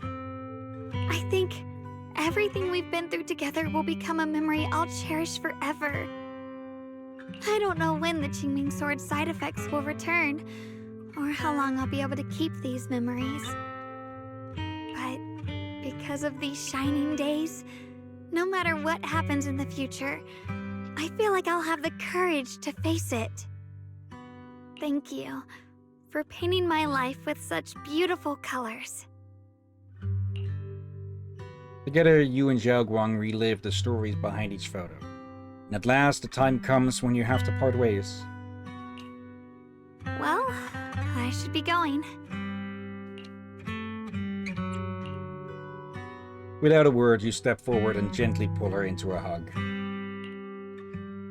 I think everything we've been through together will become a memory I'll cherish forever. I don't know when the Qingming Sword's side effects will return, or how long I'll be able to keep these memories. But because of these shining days, no matter what happens in the future, I feel like I'll have the courage to face it. Thank you for painting my life with such beautiful colors. Together, you and Xiao Guang relive the stories behind each photo. And at last, the time comes when you have to part ways. Well, I should be going. Without a word, you step forward and gently pull her into a hug.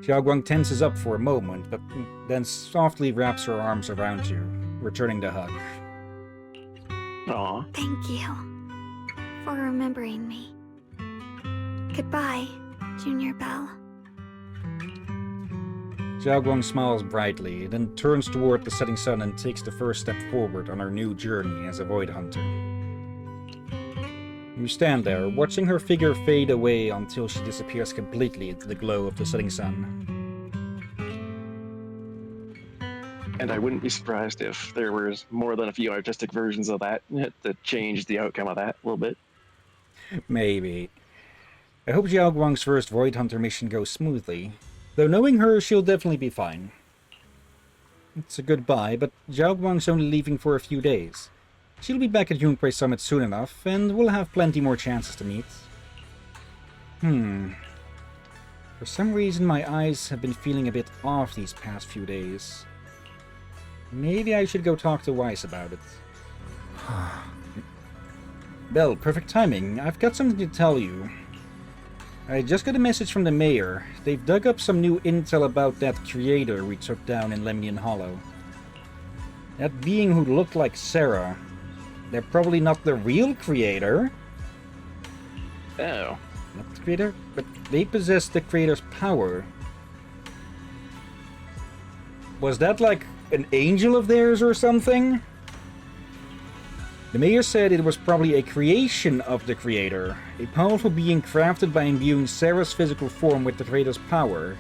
Xiao Guang tenses up for a moment, but then softly wraps her arms around you, returning the hug. Aww. Thank you for remembering me. Goodbye, Junior Belle. Xiao Guang smiles brightly, then turns toward the setting sun and takes the first step forward on her new journey as a Void Hunter. You stand there, watching her figure fade away until she disappears completely into the glow of the setting sun. And I wouldn't be surprised if there was more than a few artistic versions of that that changed the outcome of that a little bit. Maybe. I hope Xiao Guang's first Void Hunter mission goes smoothly. Though knowing her, she'll definitely be fine. It's a goodbye, but Xiao Guang's only leaving for a few days. She'll be back at Yunpei Summit soon enough, and we'll have plenty more chances to meet. For some reason my eyes have been feeling a bit off these past few days. Maybe I should go talk to Weiss about it. Belle, perfect timing. I've got something to tell you. I just got a message from the mayor. They've dug up some new intel about that creator we took down in Lemnian Hollow. That being who looked like Sarah. They're probably not the real creator. Oh. Not the creator, but they possess the creator's power. Was that like an angel of theirs or something? The mayor said it was probably a creation of the creator, a powerful being crafted by imbuing Sarah's physical form with the creator's power.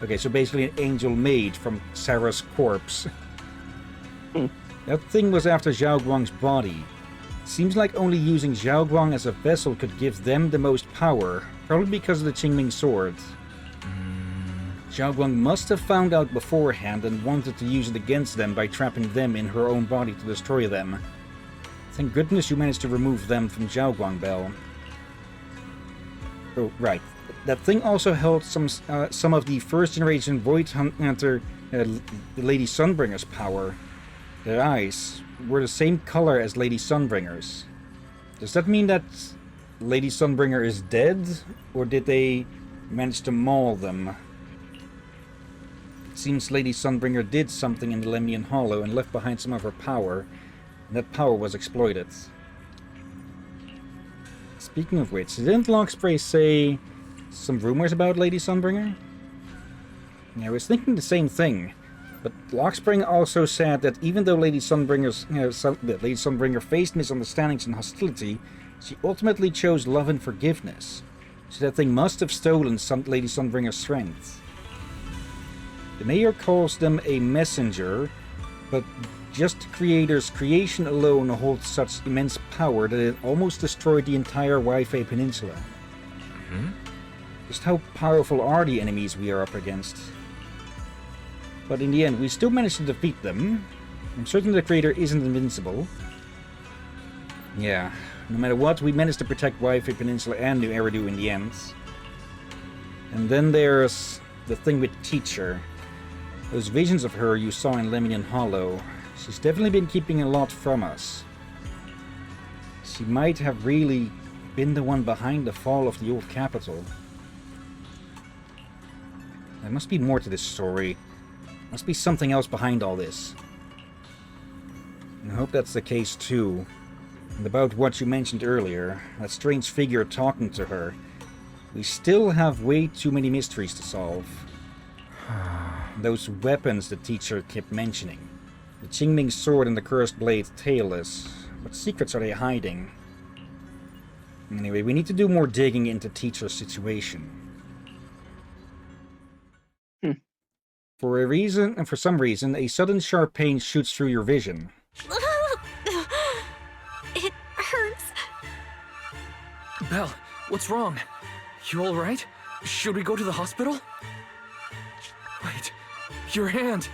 Okay, so basically an angel made from Sarah's corpse. That thing was after Xiao Guang's body. Seems like only using Xiao Guang as a vessel could give them the most power, probably because of the Qingming sword. Xiao Guang must have found out beforehand and wanted to use it against them by trapping them in her own body to destroy them. Thank goodness you managed to remove them from Xiao Guang, Belle. Oh, right. That thing also held some of the first-generation Void Hunter Lady Sunbringer's power. Their eyes were the same color as Lady Sunbringer's. Does that mean that Lady Sunbringer is dead, or did they manage to maul them? It seems Lady Sunbringer did something in the Lemnian Hollow and left behind some of her power, and that power was exploited. Speaking of which, didn't Lockspray say some rumors about Lady Sunbringer? I was thinking the same thing, but Lockspring also said that even though Lady Sunbringer faced misunderstandings and hostility, she ultimately chose love and forgiveness. So that thing must have stolen Lady Sunbringer's strength. The mayor calls them a messenger, but just the creator's creation alone holds such immense power that it almost destroyed the entire Waifei Peninsula. Just how powerful are the enemies we are up against? But in the end, we still managed to defeat them. I'm certain the creator isn't invincible. Yeah, no matter what, we managed to protect Waifei Peninsula and New Eridu in the end. And then there's the thing with Teacher. Those visions of her you saw in Lemnian Hollow. She's definitely been keeping a lot from us. She might have really been the one behind the fall of the old capital. There must be more to this story. Must be something else behind all this. And I hope that's the case too. And about what you mentioned earlier, that strange figure talking to her. We still have way too many mysteries to solve. Those weapons the teacher kept mentioning. The Qingming sword and the cursed blade tailless. What secrets are they hiding? Anyway, we need to do more digging into teacher's situation. For a reason, and for some reason, a sudden sharp pain shoots through your vision. It hurts. Belle, what's wrong? You alright? Should we go to the hospital? Wait, your hand!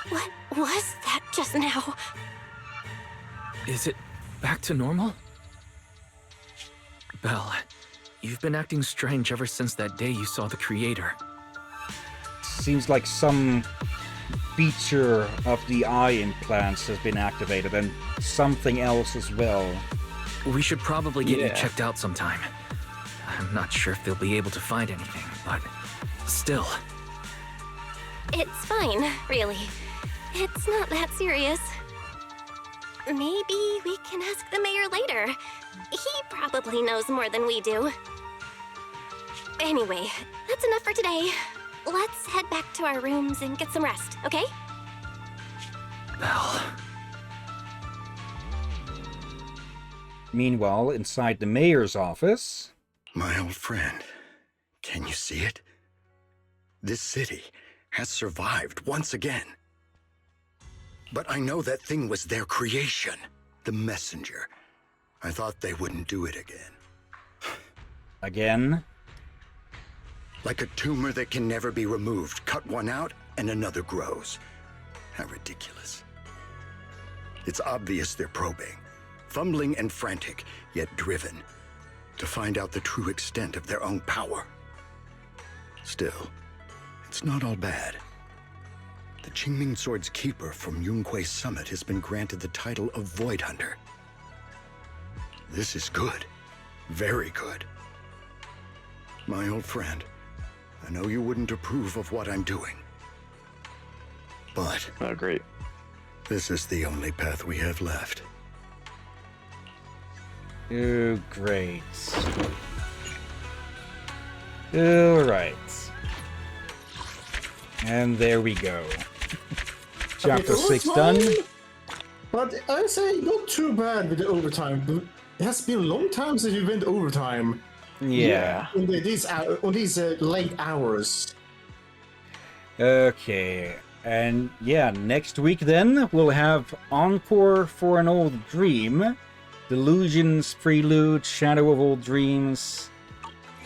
What was that just now? Is it back to normal? Belle, you've been acting strange ever since that day you saw the creator. Seems like some feature of the eye implants has been activated, and something else as well. We should probably get you checked out sometime. I'm not sure if they'll be able to find anything, but still. It's fine, really. It's not that serious. Maybe we can ask the mayor later. He probably knows more than we do. Anyway, that's enough for today. Let's head back to our rooms and get some rest, okay? Bell. Meanwhile, inside the mayor's office... My old friend, can you see it? This city has survived once again. But I know that thing was their creation, the messenger. I thought they wouldn't do it again. Again? Like a tumor that can never be removed. Cut one out and another grows. How ridiculous. It's obvious they're probing. Fumbling and frantic, yet driven. To find out the true extent of their own power. Still, it's not all bad. The Qingming Sword's keeper from Yunque's summit has been granted the title of Void Hunter. This is good. Very good. My old friend, I know you wouldn't approve of what I'm doing. But... Oh, great. This is the only path we have left. Oh, great. Alright. And there we go. Chapter 6 done. But I say not too bad with the overtime. It has been a long time since we went overtime. Yeah. On these late hours. Okay. And yeah, next week then, we'll have Encore for an Old Dream, Delusions, Prelude, Shadow of Old Dreams.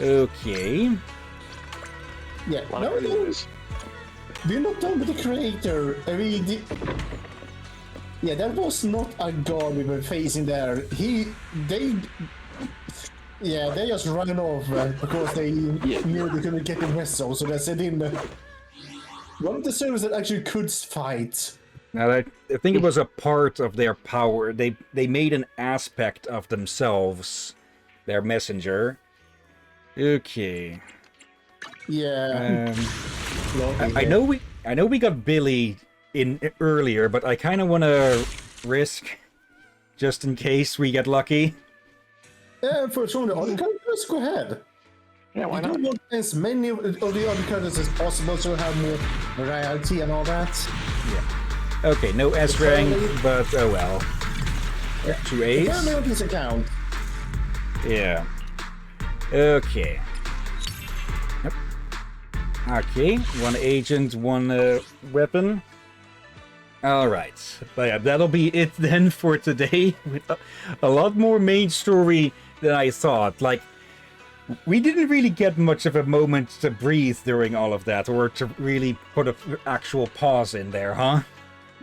Okay. Yeah, no, we're not done with the creator. I mean, yeah, that was not a god we were facing there. They just ran off because they knew they couldn't get the vessel, so they sent in one of the servers that actually could fight. Now, I think it was a part of their power. They made an aspect of themselves, their messenger. Okay. Yeah. I know we got Billy in earlier, but I kind of want to risk just in case we get lucky. Yeah, for some of the other characters, go ahead. Yeah, why not? You want as many of the other characters as possible so have more variety and all that. Yeah. Okay, no S rank, but oh well. Yeah. 2 A's. Apparently on this account. Yeah. Okay. Yep. Okay, 1 agent, 1 weapon. Alright. But yeah, that'll be it then for today. With a lot more main story than I thought. Like, we didn't really get much of a moment to breathe during all of that, or to really put an actual pause in there, huh?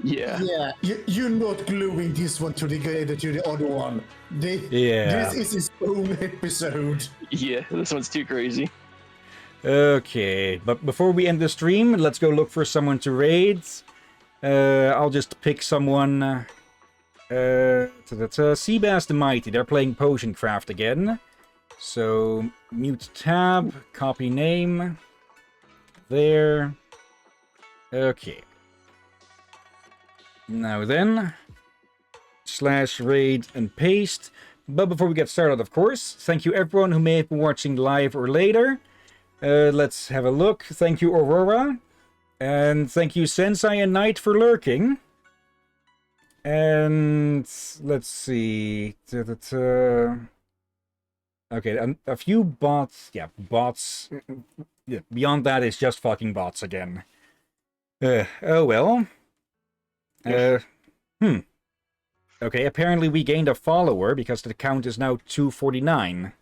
Yeah. Yeah, you're not gluing this one to the other one. Yeah. This is his own episode. Yeah, this one's too crazy. Okay, but before we end the stream, let's go look for someone to raid. I'll just pick someone. Seabass the Mighty. They're playing Potion Craft again. So, mute tab, copy name. There. Okay. Now then, /raid and paste. But before we get started, of course, thank you everyone who may have been watching live or later. Let's have a look. Thank you, Aurora. And thank you, Sensei and Knight, for lurking. And let's see. Okay, a few bots. Yeah, bots. Yeah, beyond that, it's just fucking bots again. Oh well. Okay, apparently we gained a follower because the count is now 249.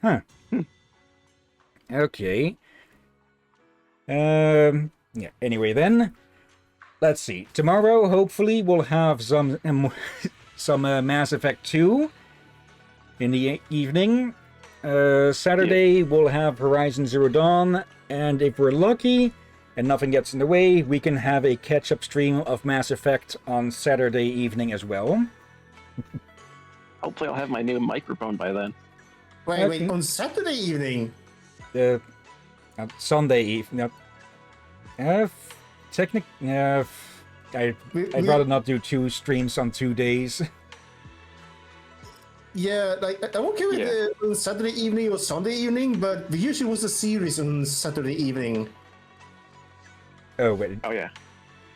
Huh. Okay. Yeah, anyway then. Let's see. Tomorrow, hopefully, we'll have some Mass Effect 2 in the evening. Saturday, we'll have Horizon Zero Dawn. And if we're lucky and nothing gets in the way, we can have a catch-up stream of Mass Effect on Saturday evening as well. Hopefully I'll have my new microphone by then. Wait, on Saturday evening? Sunday evening. I'd rather not do 2 streams on 2 days. Yeah, like, I'm okay with Saturday evening or Sunday evening, but we usually was a series on Saturday evening. Oh, wait. Oh, yeah.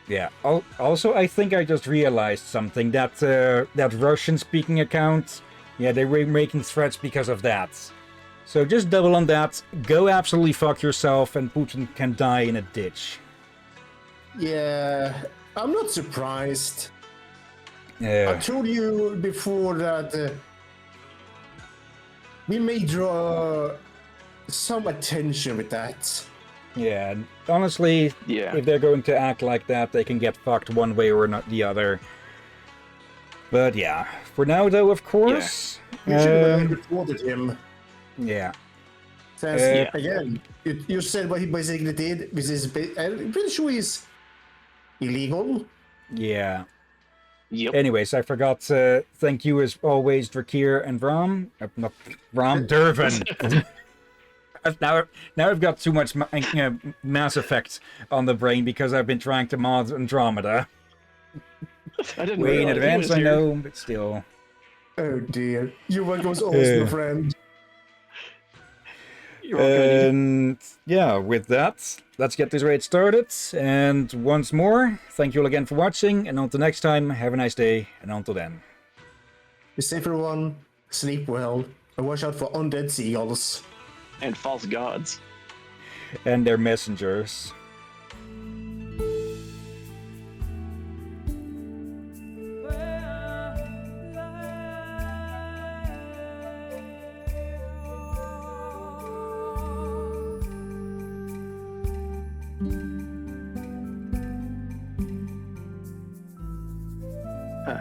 Yeah. Also, I think I just realized something. That that Russian-speaking account, yeah, they were making threats because of that. So just double on that. Go absolutely fuck yourself, and Putin can die in a ditch. Yeah, I'm not surprised. Yeah. I told you before that we may draw some attention with that. Yeah, and honestly, if they're going to act like that, they can get fucked one way or not the other. But yeah, for now though, of course. You should have reported him. Yeah. Since, again, you said what he basically did, which is, I'm pretty sure he's illegal. Yeah. Yep. Anyways, I forgot. Thank you as always, Drakir and Ram. Not Ram, Dervin. Now I've got too much Mass Effect on the brain because I've been trying to mod Andromeda. I didn't Way in realize he advance, was I here. know, but still. Oh dear. You were goes awesome, friend. And yeah, with that, let's get this raid started. And once more, thank you all again for watching. And until next time, have a nice day. And until then. Be safe, everyone. Sleep well. And watch out for undead seagulls. And false gods. And their messengers. Huh.